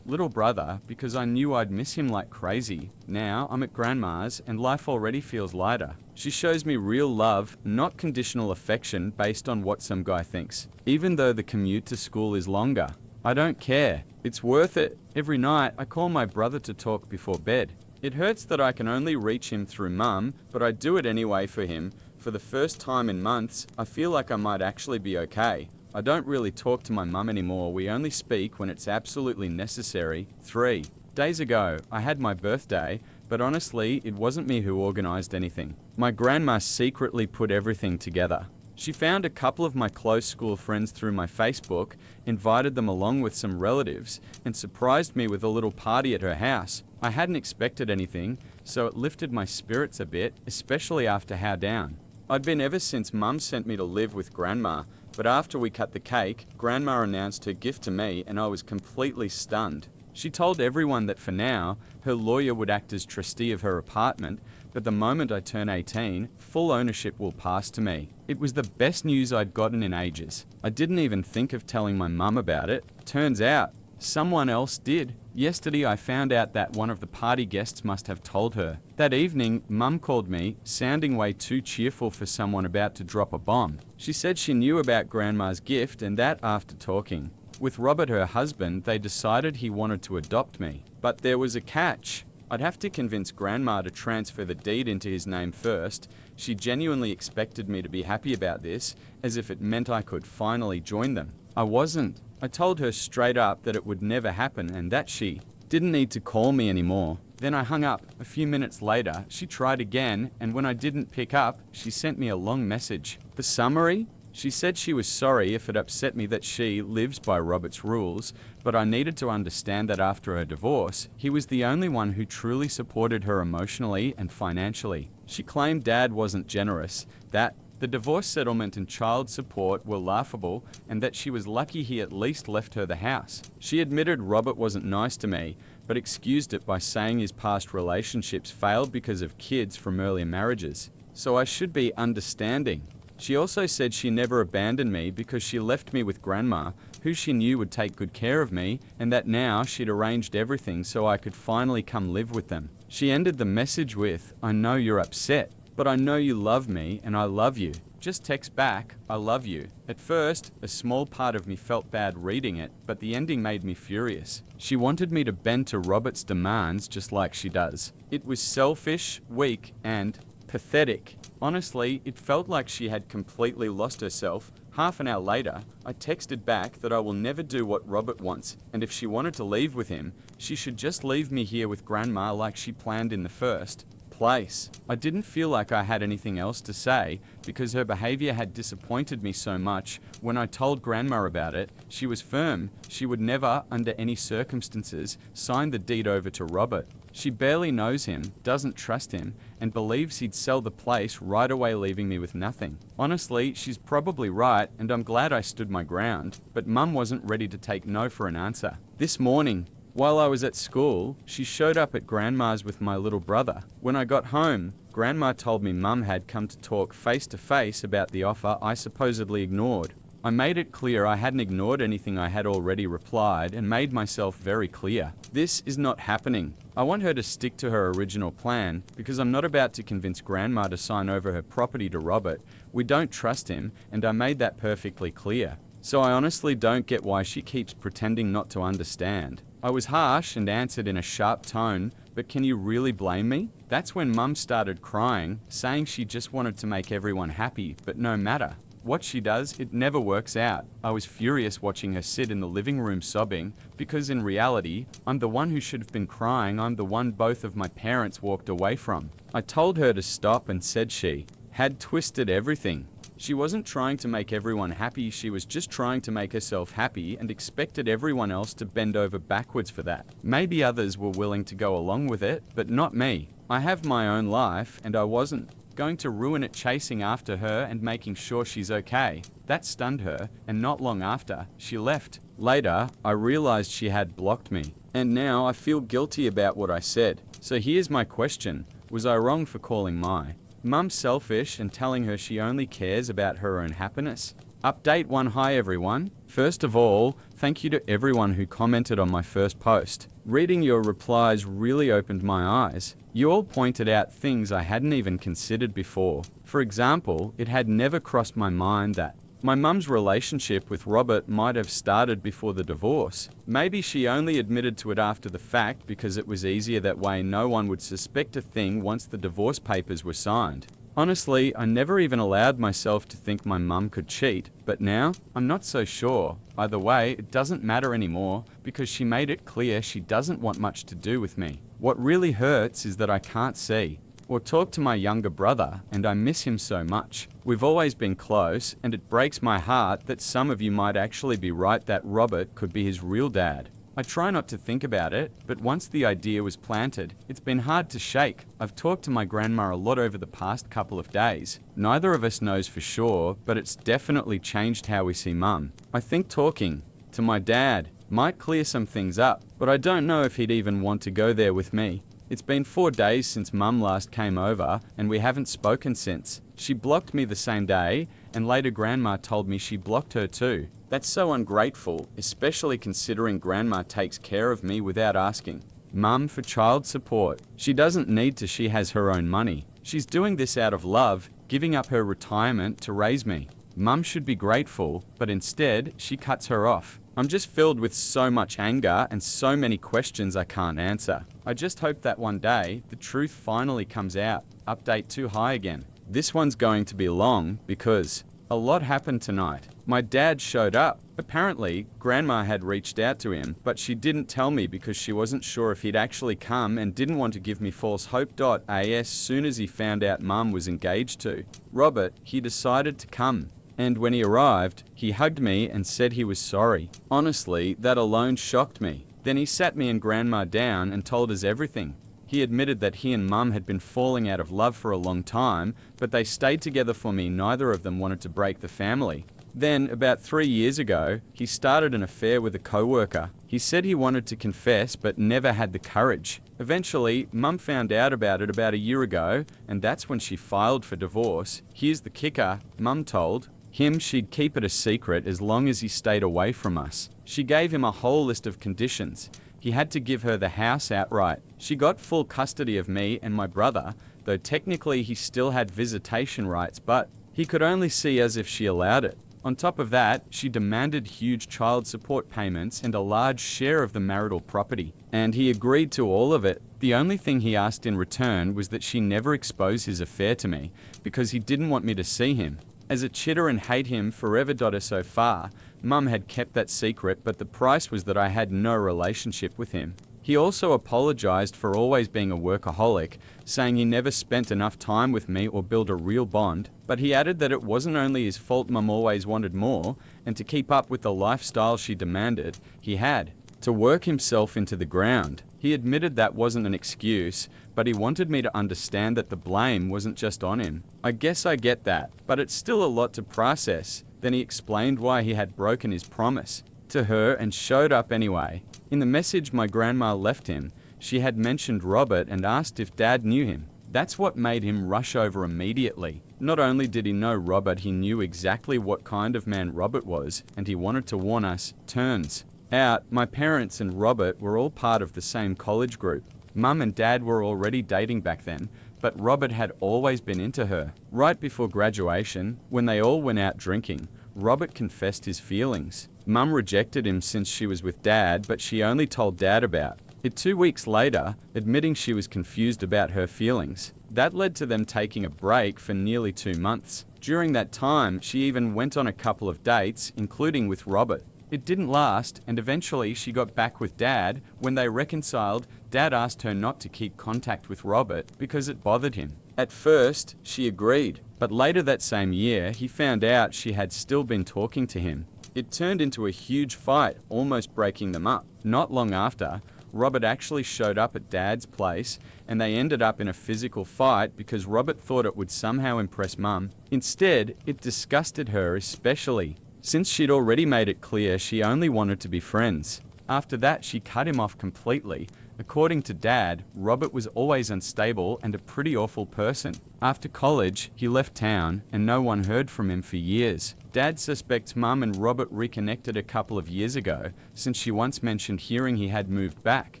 little brother, because I knew I'd miss him like crazy. Now I'm at grandma's and life already feels lighter. She shows me real love, not conditional affection based on what some guy thinks. Even though the commute to school is longer, I don't care. It's worth it. Every night I call my brother to talk before bed. It hurts that I can only reach him through Mum, but I do it anyway for him. For the first time in months, I feel like I might actually be okay. I don't really talk to my mum anymore. We only speak when it's absolutely necessary. 3 days ago, I had my birthday, but honestly, it wasn't me who organized anything. My grandma secretly put everything together. She found a couple of my close school friends through my Facebook, invited them along with some relatives, and surprised me with a little party at her house. I hadn't expected anything, so it lifted my spirits a bit, especially after how down I'd been ever since Mum sent me to live with grandma. But after we cut the cake, grandma announced her gift to me and I was completely stunned. She told everyone that for now, her lawyer would act as trustee of her apartment, but the moment I turn 18, full ownership will pass to me. It was the best news I'd gotten in ages. I didn't even think of telling my mum about it. Turns out, someone else did. Yesterday I found out that one of the party guests must have told her. That evening, Mum called me, sounding way too cheerful for someone about to drop a bomb. She said she knew about grandma's gift and that after talking with Robert, her husband, they decided he wanted to adopt me. But there was a catch. I'd have to convince grandma to transfer the deed into his name first. She genuinely expected me to be happy about this, as if it meant I could finally join them. I wasn't. I told her straight up that it would never happen and that she didn't need to call me anymore. Then I hung up. A few minutes later, she tried again, and when I didn't pick up, she sent me a long message. The summary? She said she was sorry if it upset me that she lives by Robert's rules, but I needed to understand that after her divorce, he was the only one who truly supported her emotionally and financially. She claimed Dad wasn't generous, that the divorce settlement and child support were laughable, and that she was lucky he at least left her the house. She admitted Robert wasn't nice to me, but excused it by saying his past relationships failed because of kids from earlier marriages. So I should be understanding. She also said she never abandoned me because she left me with grandma, who she knew would take good care of me, and that now she'd arranged everything so I could finally come live with them. She ended the message with, "I know you're upset, but I know you love me and I love you. Just text back, I love you." At first, a small part of me felt bad reading it, but the ending made me furious. She wanted me to bend to Robert's demands just like she does. It was selfish, weak, and pathetic. Honestly, it felt like she had completely lost herself. Half an hour later, I texted back that I will never do what Robert wants, and if she wanted to leave with him, she should just leave me here with grandma like she planned in the first place. I didn't feel like I had anything else to say because her behavior had disappointed me so much. When I told Grandma about it, she was firm. She would never, under any circumstances, sign the deed over to Robert. She barely knows him, doesn't trust him, and believes he'd sell the place right away, leaving me with nothing. Honestly, she's probably right, and I'm glad I stood my ground, but Mum wasn't ready to take no for an answer. This morning, while I was at school, she showed up at Grandma's with my little brother. When I got home, Grandma told me Mum had come to talk face to face about the offer I supposedly ignored. I made it clear I hadn't ignored anything. I had already replied and made myself very clear. This is not happening. I want her to stick to her original plan because I'm not about to convince Grandma to sign over her property to Robert. We don't trust him, and I made that perfectly clear. So I honestly don't get why she keeps pretending not to understand. I was harsh and answered in a sharp tone, but can you really blame me? That's when Mum started crying, saying she just wanted to make everyone happy, but no matter what she does, it never works out. I was furious watching her sit in the living room sobbing, because in reality, I'm the one who should have been crying. I'm the one both of my parents walked away from. I told her to stop and said she had twisted everything. She wasn't trying to make everyone happy, she was just trying to make herself happy and expected everyone else to bend over backwards for that. Maybe others were willing to go along with it, but not me. I have my own life, and I wasn't going to ruin it chasing after her and making sure she's okay. That stunned her, and not long after, she left. Later, I realized she had blocked me, and now I feel guilty about what I said. So here's my question. Was I wrong for calling my Mum selfish and telling her she only cares about her own happiness? Update 1. Hi everyone. First of all, thank you to everyone who commented on my first post. Reading your replies really opened my eyes. You all pointed out things I hadn't even considered before. For example, it had never crossed my mind that my mum's relationship with Robert might have started before the divorce. Maybe she only admitted to it after the fact because it was easier that way. No one would suspect a thing once the divorce papers were signed. Honestly, I never even allowed myself to think my mum could cheat, but now, I'm not so sure. Either way, it doesn't matter anymore because she made it clear she doesn't want much to do with me. What really hurts is that I can't see or talk to my younger brother, and I miss him so much. We've always been close, and it breaks my heart that some of you might actually be right that Robert could be his real dad. I try not to think about it, but once the idea was planted, it's been hard to shake. I've talked to my grandma a lot over the past couple of days. Neither of us knows for sure, but it's definitely changed how we see Mum. I think talking to my dad might clear some things up, but I don't know if he'd even want to go there with me. It's been 4 days since Mum last came over, and we haven't spoken since. She blocked me the same day, and later Grandma told me she blocked her too. That's so ungrateful, especially considering Grandma takes care of me without asking Mum for child support. She doesn't need to, she has her own money. She's doing this out of love, giving up her retirement to raise me. Mum should be grateful, but instead, she cuts her off. I'm just filled with so much anger and so many questions I can't answer. I just hope that one day, the truth finally comes out. Update 2. Hi again. This one's going to be long because a lot happened tonight. My dad showed up. Apparently, Grandma had reached out to him, but she didn't tell me because she wasn't sure if he'd actually come and didn't want to give me false hope. As soon as he found out Mum was engaged to Robert, he decided to come. And when he arrived, he hugged me and said he was sorry. Honestly, that alone shocked me. Then he sat me and Grandma down and told us everything. He admitted that he and Mum had been falling out of love for a long time, but they stayed together for me. Neither of them wanted to break the family. Then, about 3 years ago, he started an affair with a co-worker. He said he wanted to confess, but never had the courage. Eventually, Mum found out about it about a year ago, and that's when she filed for divorce. Here's the kicker. Mum told him she'd keep it a secret as long as he stayed away from us. She gave him a whole list of conditions. He had to give her the house outright. She got full custody of me and my brother, though technically he still had visitation rights, but he could only see us if she allowed it. On top of that, she demanded huge child support payments and a large share of the marital property. And he agreed to all of it. The only thing he asked in return was that she never expose his affair to me, because he didn't want me to see him. As a chitter and hate him forever. So far, Mum had kept that secret, but the price was that I had no relationship with him. He also apologized for always being a workaholic, saying he never spent enough time with me or built a real bond, but he added that it wasn't only his fault Mum always wanted more, and to keep up with the lifestyle she demanded, he had to work himself into the ground. He admitted that wasn't an excuse, but he wanted me to understand that the blame wasn't just on him. I guess I get that, but it's still a lot to process. Then he explained why he had broken his promise to her and showed up anyway. In the message my grandma left him, she had mentioned Robert and asked if Dad knew him. That's what made him rush over immediately. Not only did he know Robert, he knew exactly what kind of man Robert was, and he wanted to warn us. Turns out, my parents and Robert were all part of the same college group. Mum and Dad were already dating back then, but Robert had always been into her. Right before graduation, when they all went out drinking, Robert confessed his feelings. Mum rejected him since she was with Dad, but she only told Dad about it 2 weeks later, admitting she was confused about her feelings. That led to them taking a break for nearly 2 months. During that time, she even went on a couple of dates, including with Robert. It didn't last, and eventually she got back with Dad. When they reconciled, Dad asked her not to keep contact with Robert because it bothered him. At first, she agreed, but later that same year, he found out she had still been talking to him. It turned into a huge fight, almost breaking them up. Not long after, Robert actually showed up at Dad's place, and they ended up in a physical fight because Robert thought it would somehow impress Mum. Instead, it disgusted her especially, since she'd already made it clear she only wanted to be friends. After that, she cut him off completely. According to Dad, Robert was always unstable and a pretty awful person. After college, he left town, and no one heard from him for years. Dad suspects Mum and Robert reconnected a couple of years ago, since she once mentioned hearing he had moved back.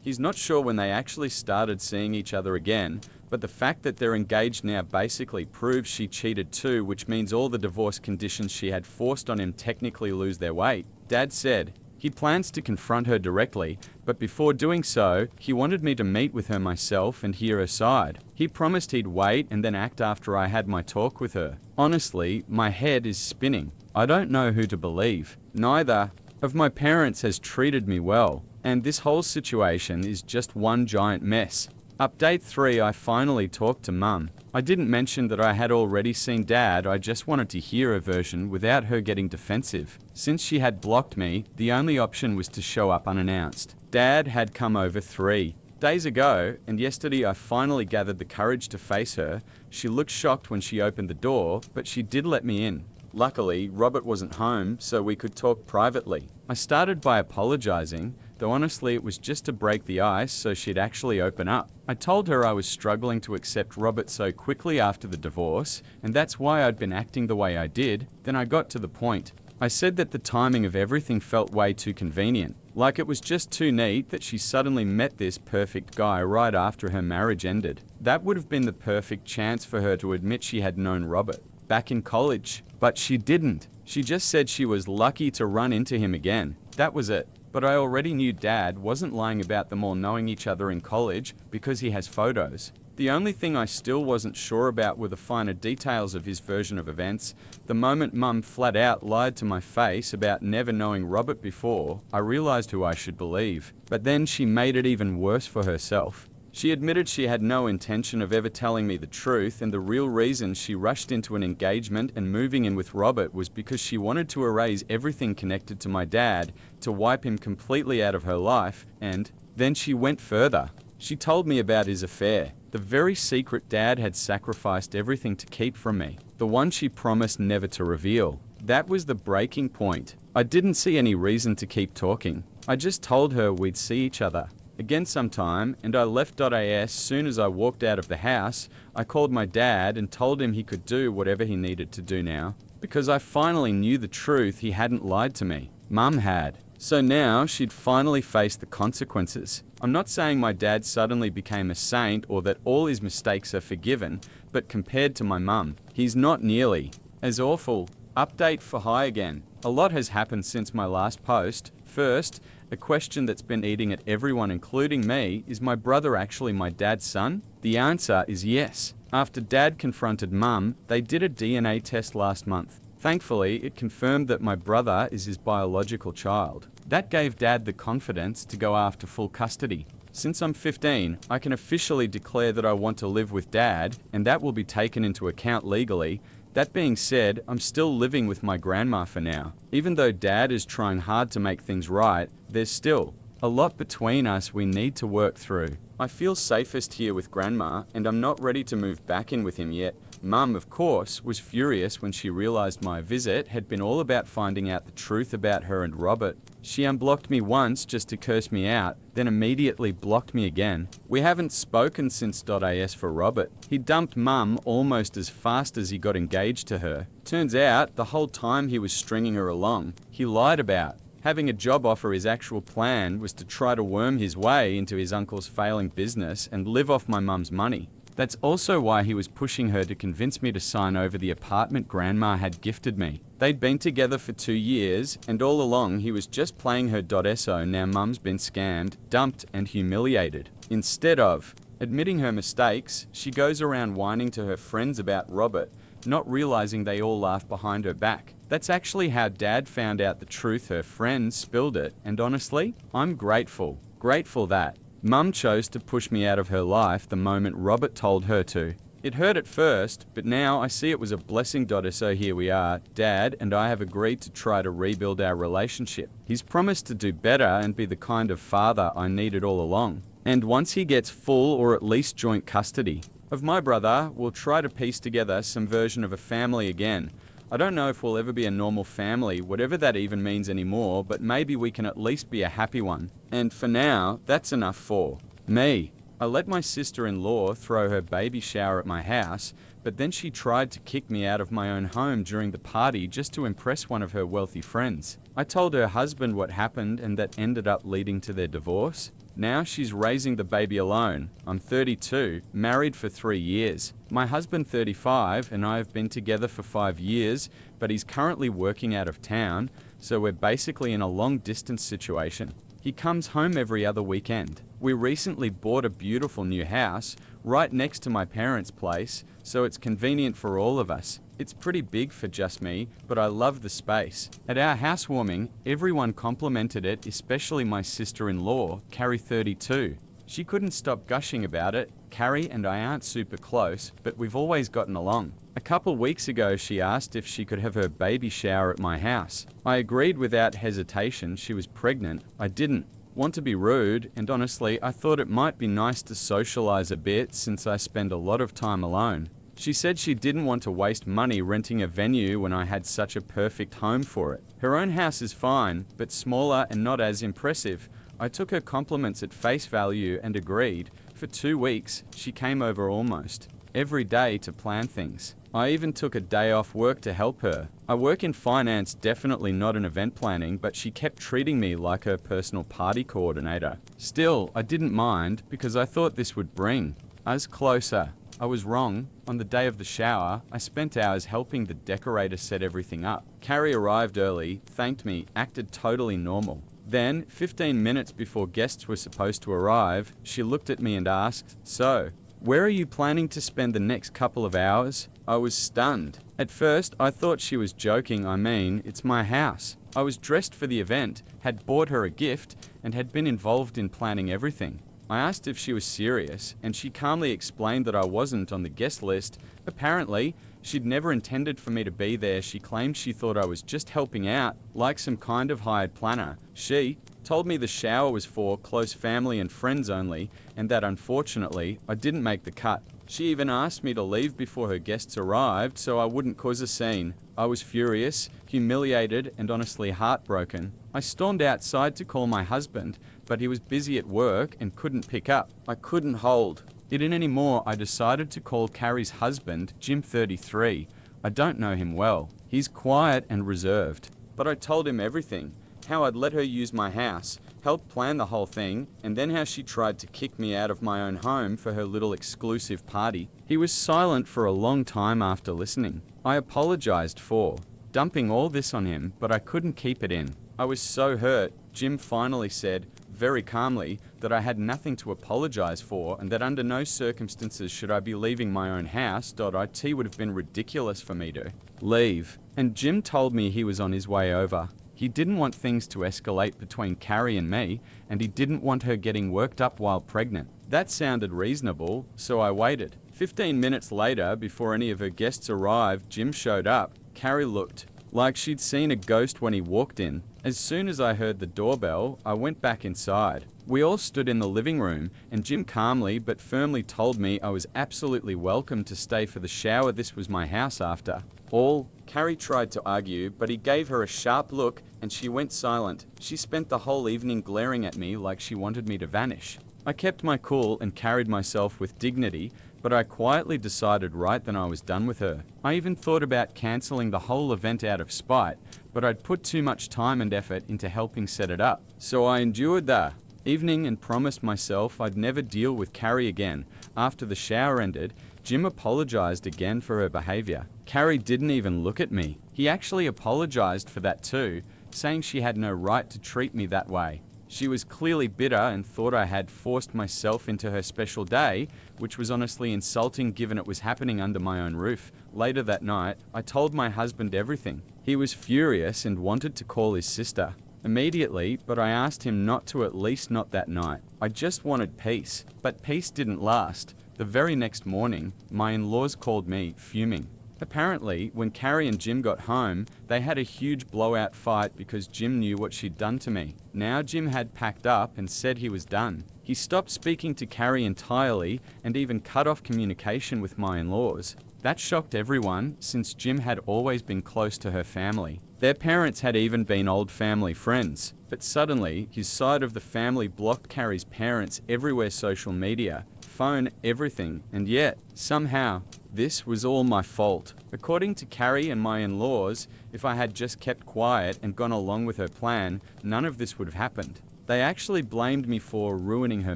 He's not sure when they actually started seeing each other again, but the fact that they're engaged now basically proves she cheated too, which means all the divorce conditions she had forced on him technically lose their weight. Dad said he plans to confront her directly, but before doing so, he wanted me to meet with her myself and hear her side. He promised he'd wait and then act after I had my talk with her. Honestly, my head is spinning. I don't know who to believe. Neither of my parents has treated me well, and this whole situation is just one giant mess. Update 3, I finally talked to Mum. I didn't mention that I had already seen Dad, I just wanted to hear her version without her getting defensive. Since she had blocked me, the only option was to show up unannounced. Dad had come over 3 days ago, and yesterday I finally gathered the courage to face her. She looked shocked when she opened the door, but she did let me in. Luckily, Robert wasn't home, so we could talk privately. I started by apologizing, though honestly it was just to break the ice so she'd actually open up. I told her I was struggling to accept Robert so quickly after the divorce, and that's why I'd been acting the way I did. Then I got to the point. I said that the timing of everything felt way too convenient. Like it was just too neat that she suddenly met this perfect guy right after her marriage ended. That would have been the perfect chance for her to admit she had known Robert back in college, but she didn't. She just said she was lucky to run into him again. That was it. But I already knew Dad wasn't lying about them all knowing each other in college because he has photos. The only thing I still wasn't sure about were the finer details of his version of events. The moment Mum flat out lied to my face about never knowing Robert before, I realized who I should believe. But then she made it even worse for herself. She admitted she had no intention of ever telling me the truth, and the real reason she rushed into an engagement and moving in with Robert was because she wanted to erase everything connected to my dad, to wipe him completely out of her life, and then she went further. She told me about his affair, the very secret Dad had sacrificed everything to keep from me, the one she promised never to reveal. That was the breaking point. I didn't see any reason to keep talking. I just told her we'd see each other again sometime, and I left. As soon as I walked out of the house, I called my dad and told him he could do whatever he needed to do now, because I finally knew the truth. He hadn't lied to me. Mum had. So now she'd finally face the consequences. I'm not saying my dad suddenly became a saint or that all his mistakes are forgiven, but compared to my mum, he's not nearly as awful. Update for high again. A lot has happened since my last post. First, a question that's been eating at everyone, including me, is my brother actually my dad's son? The answer is yes. After Dad confronted Mum, they did a DNA test last month. Thankfully, it confirmed that my brother is his biological child. That gave Dad the confidence to go after full custody. Since I'm 15, I can officially declare that I want to live with Dad, and that will be taken into account legally. That being said, I'm still living with my grandma for now. Even though Dad is trying hard to make things right, there's still a lot between us we need to work through. I feel safest here with Grandma, and I'm not ready to move back in with him yet. Mum, of course, was furious when she realized my visit had been all about finding out the truth about her and Robert. She unblocked me once just to curse me out, then immediately blocked me again. We haven't spoken since .as for Robert. He dumped Mum almost as fast as he got engaged to her. Turns out, the whole time he was stringing her along, he lied about having a job offer. His actual plan was to try to worm his way into his uncle's failing business and live off my mum's money. That's also why he was pushing her to convince me to sign over the apartment Grandma had gifted me. They'd been together for 2 years, and all along he was just playing her .so. Now Mum's been scammed, dumped, and humiliated. Instead of admitting her mistakes, she goes around whining to her friends about Robert, not realizing they all laugh behind her back. That's actually how Dad found out the truth. Her friends spilled it, and honestly, I'm grateful. Grateful that Mum chose to push me out of her life the moment Robert told her to. It hurt at first, but now I see it was a blessing. So here we are. Dad and I have agreed to try to rebuild our relationship. He's promised to do better and be the kind of father I needed all along. And once he gets full or at least joint custody of my brother, we'll try to piece together some version of a family again. I don't know if we'll ever be a normal family, whatever that even means anymore, but maybe we can at least be a happy one. And for now, that's enough for me. I let my sister-in-law throw her baby shower at my house, but then she tried to kick me out of my own home during the party just to impress one of her wealthy friends. I told her husband what happened, and that ended up leading to their divorce. Now she's raising the baby alone. I'm 32, married for 3 years. My husband 35, and I have been together for 5 years, but he's currently working out of town, so we're basically in a long-distance situation. He comes home every other weekend. We recently bought a beautiful new house right next to my parents' place, so it's convenient for all of us. It's pretty big for just me, but I love the space. At our housewarming, everyone complimented it, especially my sister-in-law, Carrie 32. She couldn't stop gushing about it. Carrie and I aren't super close, but we've always gotten along. A couple weeks ago, she asked if she could have her baby shower at my house. I agreed without hesitation. She was pregnant. I didn't want to be rude, and honestly, I thought it might be nice to socialize a bit since I spend a lot of time alone. She said she didn't want to waste money renting a venue when I had such a perfect home for it. Her own house is fine, but smaller and not as impressive. I took her compliments at face value and agreed. For 2 weeks, she came over almost every day to plan things. I even took a day off work to help her. I work in finance, definitely not in event planning, but she kept treating me like her personal party coordinator. Still, I didn't mind because I thought this would bring us closer. I was wrong. On the day of the shower, I spent hours helping the decorator set everything up. Carrie arrived early, thanked me, acted totally normal. Then, 15 minutes before guests were supposed to arrive, she looked at me and asked, "So, where are you planning to spend the next couple of hours?" I was stunned. At first, I thought she was joking. I mean, it's my house. I was dressed for the event, had bought her a gift, and had been involved in planning everything. I asked if she was serious, and she calmly explained that I wasn't on the guest list. Apparently, she'd never intended for me to be there. She claimed she thought I was just helping out, like some kind of hired planner. She told me the shower was for close family and friends only, and that unfortunately, I didn't make the cut. She even asked me to leave before her guests arrived so I wouldn't cause a scene. I was furious, humiliated, and honestly heartbroken. I stormed outside to call my husband, but he was busy at work and couldn't pick up. I couldn't hold it in anymore. I decided to call Carrie's husband, Jim 33. I don't know him well. He's quiet and reserved, but I told him everything. How I'd let her use my house, helped plan the whole thing, and then how she tried to kick me out of my own home for her little exclusive party. He was silent for a long time after listening. I apologized for dumping all this on him, but I couldn't keep it in. I was so hurt. Jim finally said, very calmly, that I had nothing to apologize for and that under no circumstances should I be leaving my own house. It would have been ridiculous for me to leave. And Jim told me he was on his way over. He didn't want things to escalate between Carrie and me, and he didn't want her getting worked up while pregnant. That sounded reasonable, so I waited. 15 minutes later, before any of her guests arrived, Jim showed up. Carrie looked like she'd seen a ghost when he walked in. As soon as I heard the doorbell, I went back inside. We all stood in the living room, and Jim calmly but firmly told me I was absolutely welcome to stay for the shower. This was my house after all. Carrie tried to argue, but he gave her a sharp look and she went silent. She spent the whole evening glaring at me like she wanted me to vanish. I kept my cool and carried myself with dignity, but I quietly decided right then I was done with her. I even thought about cancelling the whole event out of spite, but I'd put too much time and effort into helping set it up. So I endured the evening and promised myself I'd never deal with Carrie again. After the shower ended, Jim apologized again for her behavior. Carrie didn't even look at me. He actually apologized for that too, saying she had no right to treat me that way. She was clearly bitter and thought I had forced myself into her special day, which was honestly insulting given it was happening under my own roof. Later that night, I told my husband everything. He was furious and wanted to call his sister immediately, but I asked him not to, at least not that night. I just wanted peace, but peace didn't last. The very next morning, my in-laws called me, fuming. Apparently, when Carrie and Jim got home, they had a huge blowout fight because Jim knew what she'd done to me. Now Jim had packed up and said he was done. He stopped speaking to Carrie entirely and even cut off communication with my in-laws. That shocked everyone, since Jim had always been close to her family. Their parents had even been old family friends. But suddenly, his side of the family blocked Carrie's parents everywhere: social media, phone, everything. And yet, somehow, this was all my fault. According to Carrie and my in-laws, if I had just kept quiet and gone along with her plan, none of this would have happened. They actually blamed me for ruining her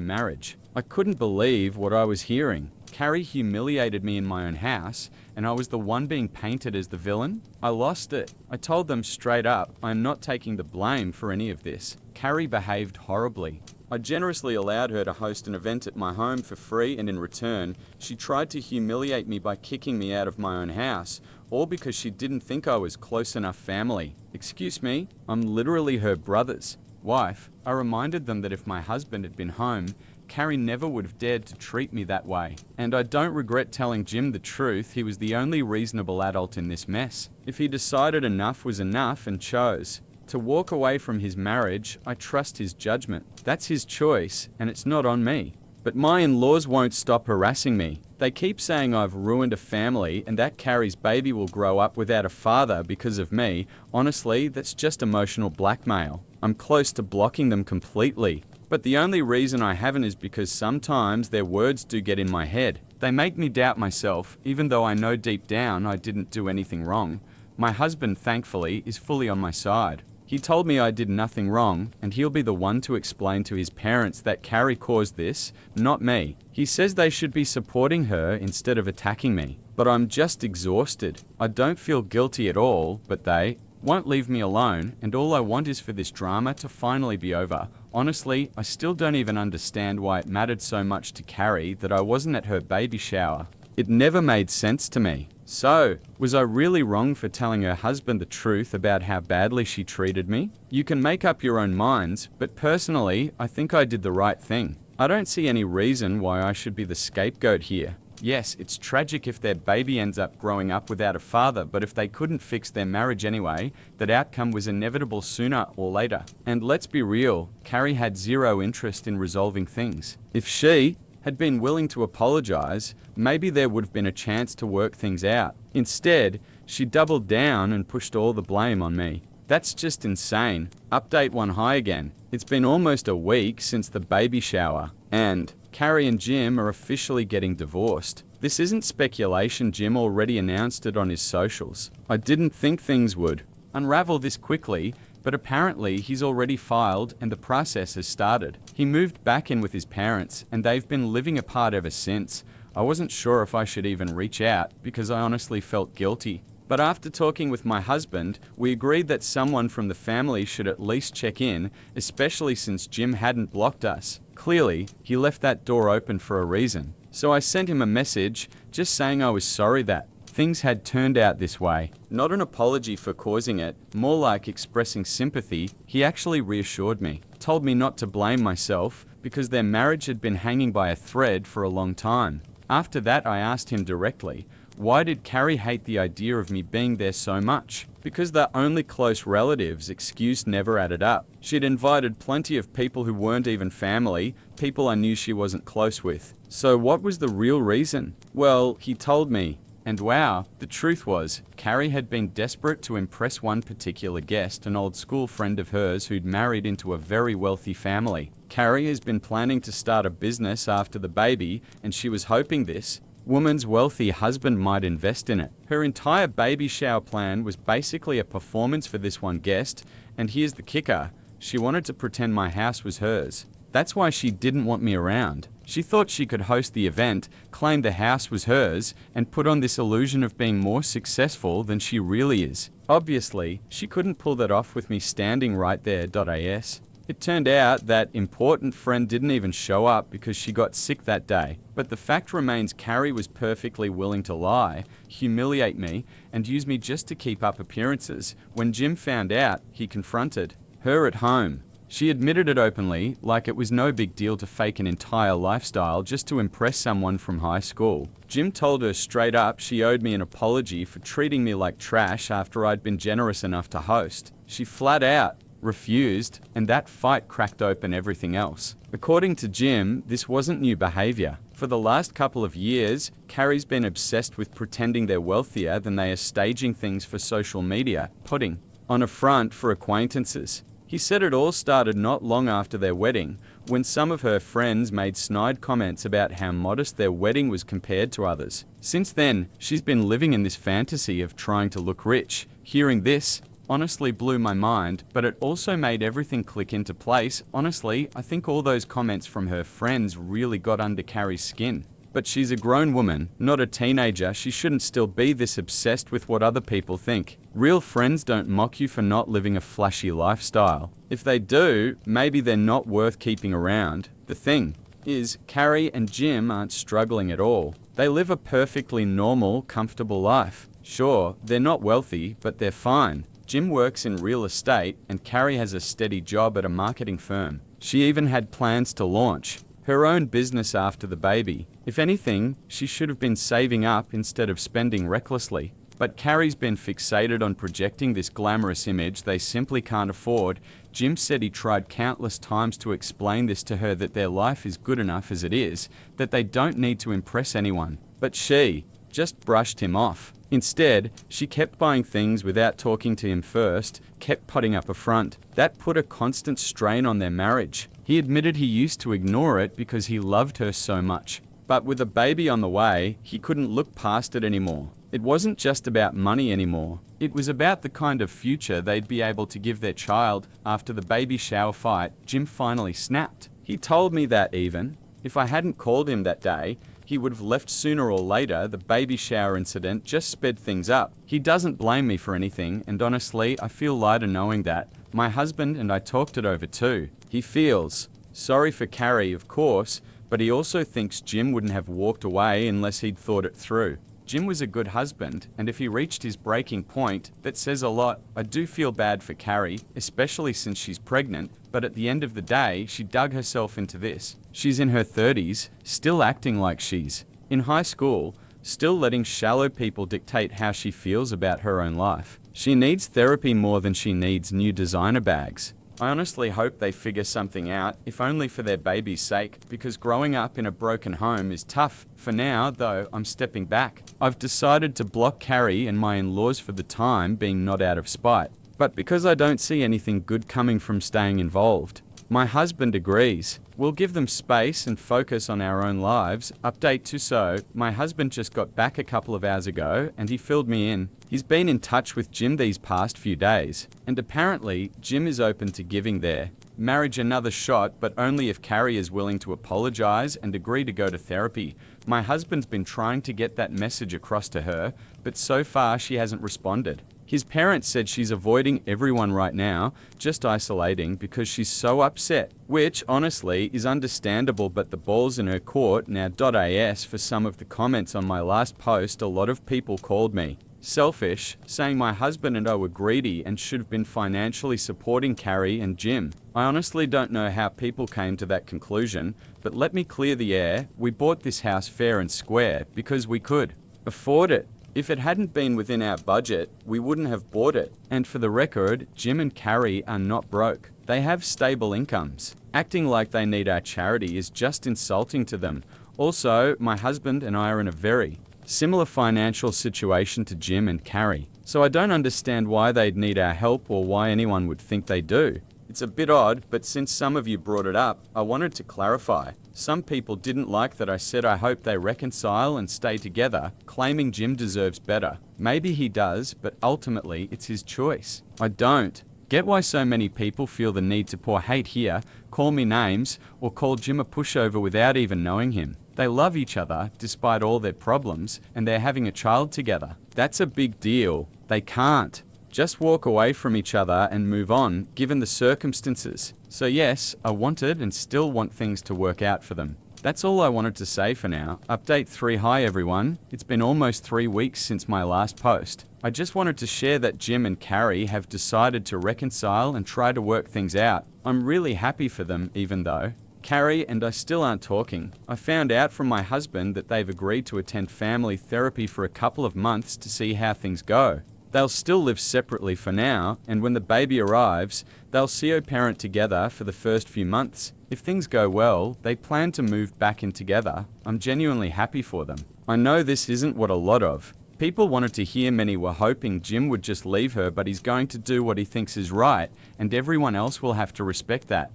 marriage. I couldn't believe what I was hearing. Carrie humiliated me in my own house, and I was the one being painted as the villain. I lost it. I told them straight up, I am not taking the blame for any of this. Carrie behaved horribly. I generously allowed her to host an event at my home for free, and in return, she tried to humiliate me by kicking me out of my own house, all because she didn't think I was close enough family. Excuse me, I'm literally her brother's wife. I reminded them that if my husband had been home, Carrie never would have dared to treat me that way. And I don't regret telling Jim the truth. He was the only reasonable adult in this mess. If he decided enough was enough and chose to walk away from his marriage, I trust his judgment. That's his choice, and it's not on me. But my in-laws won't stop harassing me. They keep saying I've ruined a family and that Carrie's baby will grow up without a father because of me. Honestly, that's just emotional blackmail. I'm close to blocking them completely. But the only reason I haven't is because sometimes their words do get in my head. They make me doubt myself, even though I know deep down I didn't do anything wrong. My husband, thankfully, is fully on my side. He told me I did nothing wrong, and he'll be the one to explain to his parents that Carrie caused this, not me. He says they should be supporting her instead of attacking me. But I'm just exhausted. I don't feel guilty at all, but they won't leave me alone, and all I want is for this drama to finally be over. Honestly, I still don't even understand why it mattered so much to Carrie that I wasn't at her baby shower. It never made sense to me. So, was I really wrong for telling her husband the truth about how badly she treated me? You can make up your own minds, but personally, I think I did the right thing. I don't see any reason why I should be the scapegoat here. Yes, it's tragic if their baby ends up growing up without a father, but if they couldn't fix their marriage anyway, that outcome was inevitable sooner or later. And let's be real, Carrie had zero interest in resolving things. If she had been willing to apologize, maybe there would have been a chance to work things out. Instead, she doubled down and pushed all the blame on me. That's just insane. Update 1 high again. It's been almost a week since the baby shower, and Carrie and Jim are officially getting divorced. This isn't speculation, Jim already announced it on his socials. I didn't think things would unravel this quickly, but apparently he's already filed and the process has started. He moved back in with his parents, and they've been living apart ever since. I wasn't sure if I should even reach out because I honestly felt guilty. But after talking with my husband, we agreed that someone from the family should at least check in, especially since Jim hadn't blocked us. Clearly, he left that door open for a reason. So I sent him a message just saying I was sorry that things had turned out this way. Not an apology for causing it, more like expressing sympathy. He actually reassured me, told me not to blame myself because their marriage had been hanging by a thread for a long time. After that, I asked him directly, why did Carrie hate the idea of me being there so much? Because they're only close relatives, excuse never added up. She'd invited plenty of people who weren't even family, people I knew she wasn't close with. So what was the real reason? Well, he told me. And wow, the truth was, Carrie had been desperate to impress one particular guest, an old school friend of hers who'd married into a very wealthy family. Carrie has been planning to start a business after the baby, and she was hoping this woman's wealthy husband might invest in it. Her entire baby shower plan was basically a performance for this one guest, and here's the kicker, she wanted to pretend my house was hers. That's why she didn't want me around. She thought she could host the event, claim the house was hers, and put on this illusion of being more successful than she really is. Obviously, she couldn't pull that off with me standing right there.as. It turned out that important friend didn't even show up because she got sick that day. But the fact remains Carrie was perfectly willing to lie, humiliate me, and use me just to keep up appearances. When Jim found out, he confronted her at home. She admitted it openly, like it was no big deal to fake an entire lifestyle just to impress someone from high school. Jim told her straight up she owed me an apology for treating me like trash after I'd been generous enough to host. She flat out refused, and that fight cracked open everything else. According to Jim, this wasn't new behavior. For the last couple of years, Carrie's been obsessed with pretending they're wealthier than they are, staging things for social media, putting on a front for acquaintances. He said it all started not long after their wedding, when some of her friends made snide comments about how modest their wedding was compared to others. Since then, she's been living in this fantasy of trying to look rich. Hearing this honestly blew my mind, but it also made everything click into place. Honestly, I think all those comments from her friends really got under Carrie's skin. But she's a grown woman, not a teenager. She shouldn't still be this obsessed with what other people think. Real friends don't mock you for not living a flashy lifestyle. If they do, maybe they're not worth keeping around. The thing is, Carrie and Jim aren't struggling at all. They live a perfectly normal, comfortable life. Sure, they're not wealthy, but they're fine. Jim works in real estate, and Carrie has a steady job at a marketing firm. She even had plans to launch her own business after the baby. If anything, she should have been saving up instead of spending recklessly. But Carrie's been fixated on projecting this glamorous image they simply can't afford. Jim said he tried countless times to explain this to her, that their life is good enough as it is, that they don't need to impress anyone. But she just brushed him off. Instead, she kept buying things without talking to him first, kept putting up a front. That put a constant strain on their marriage. He admitted he used to ignore it because he loved her so much. But with a baby on the way, he couldn't look past it anymore. It wasn't just about money anymore. It was about the kind of future they'd be able to give their child. After the baby shower fight, Jim finally snapped. He told me that even if I hadn't called him that day, he would have left sooner or later. The baby shower incident just sped things up. He doesn't blame me for anything, and honestly, I feel lighter knowing that. My husband and I talked it over too. He feels sorry for Carrie, of course, but he also thinks Jim wouldn't have walked away unless he'd thought it through. Jim was a good husband, and if he reached his breaking point, that says a lot. I do feel bad for Carrie, especially since she's pregnant, but at the end of the day, she dug herself into this. She's in her 30s, still acting like she's in high school, still letting shallow people dictate how she feels about her own life. She needs therapy more than she needs new designer bags. I honestly hope they figure something out, if only for their baby's sake, because growing up in a broken home is tough. For now, though, I'm stepping back. I've decided to block Carrie and my in-laws for the time being, not out of spite, but because I don't see anything good coming from staying involved. My husband agrees. We'll give them space and focus on our own lives. Update to so, my husband just got back a couple of hours ago and he filled me in. He's been in touch with Jim these past few days, and apparently Jim is open to giving their marriage another shot, but only if Carrie is willing to apologize and agree to go to therapy. My husband's been trying to get that message across to her, but so far she hasn't responded. His parents said she's avoiding everyone right now, just isolating because she's so upset, which honestly is understandable, but the ball's in her court now. As for some of the comments on my last post, a lot of people called me selfish, saying my husband and I were greedy and should have been financially supporting Carrie and Jim. I honestly don't know how people came to that conclusion, but let me clear the air. We bought this house fair and square because we could afford it. If it hadn't been within our budget, we wouldn't have bought it. And for the record, Jim and Carrie are not broke. They have stable incomes. Acting like they need our charity is just insulting to them. Also, my husband and I are in a very similar financial situation to Jim and Carrie. So I don't understand why they'd need our help or why anyone would think they do. It's a bit odd, but since some of you brought it up, I wanted to clarify. Some people didn't like that I said I hope they reconcile and stay together, claiming Jim deserves better. Maybe he does, but ultimately it's his choice. I don't get why so many people feel the need to pour hate here, call me names, or call Jim a pushover without even knowing him. They love each other despite all their problems, and they're having a child together. That's a big deal. They can't just walk away from each other and move on, given the circumstances. So yes, I wanted and still want things to work out for them. That's all I wanted to say for now. Update 3. Hi everyone. It's been almost 3 weeks since my last post. I just wanted to share that Jim and Carrie have decided to reconcile and try to work things out. I'm really happy for them, even though Carrie and I still aren't talking. I found out from my husband that they've agreed to attend family therapy for a couple of months to see how things go. They'll still live separately for now, and when the baby arrives, they'll co-parent together for the first few months. If things go well, they plan to move back in together. I'm genuinely happy for them. I know this isn't what a lot of people wanted to hear. Many were hoping Jim would just leave her, but he's going to do what he thinks is right, and everyone else will have to respect that.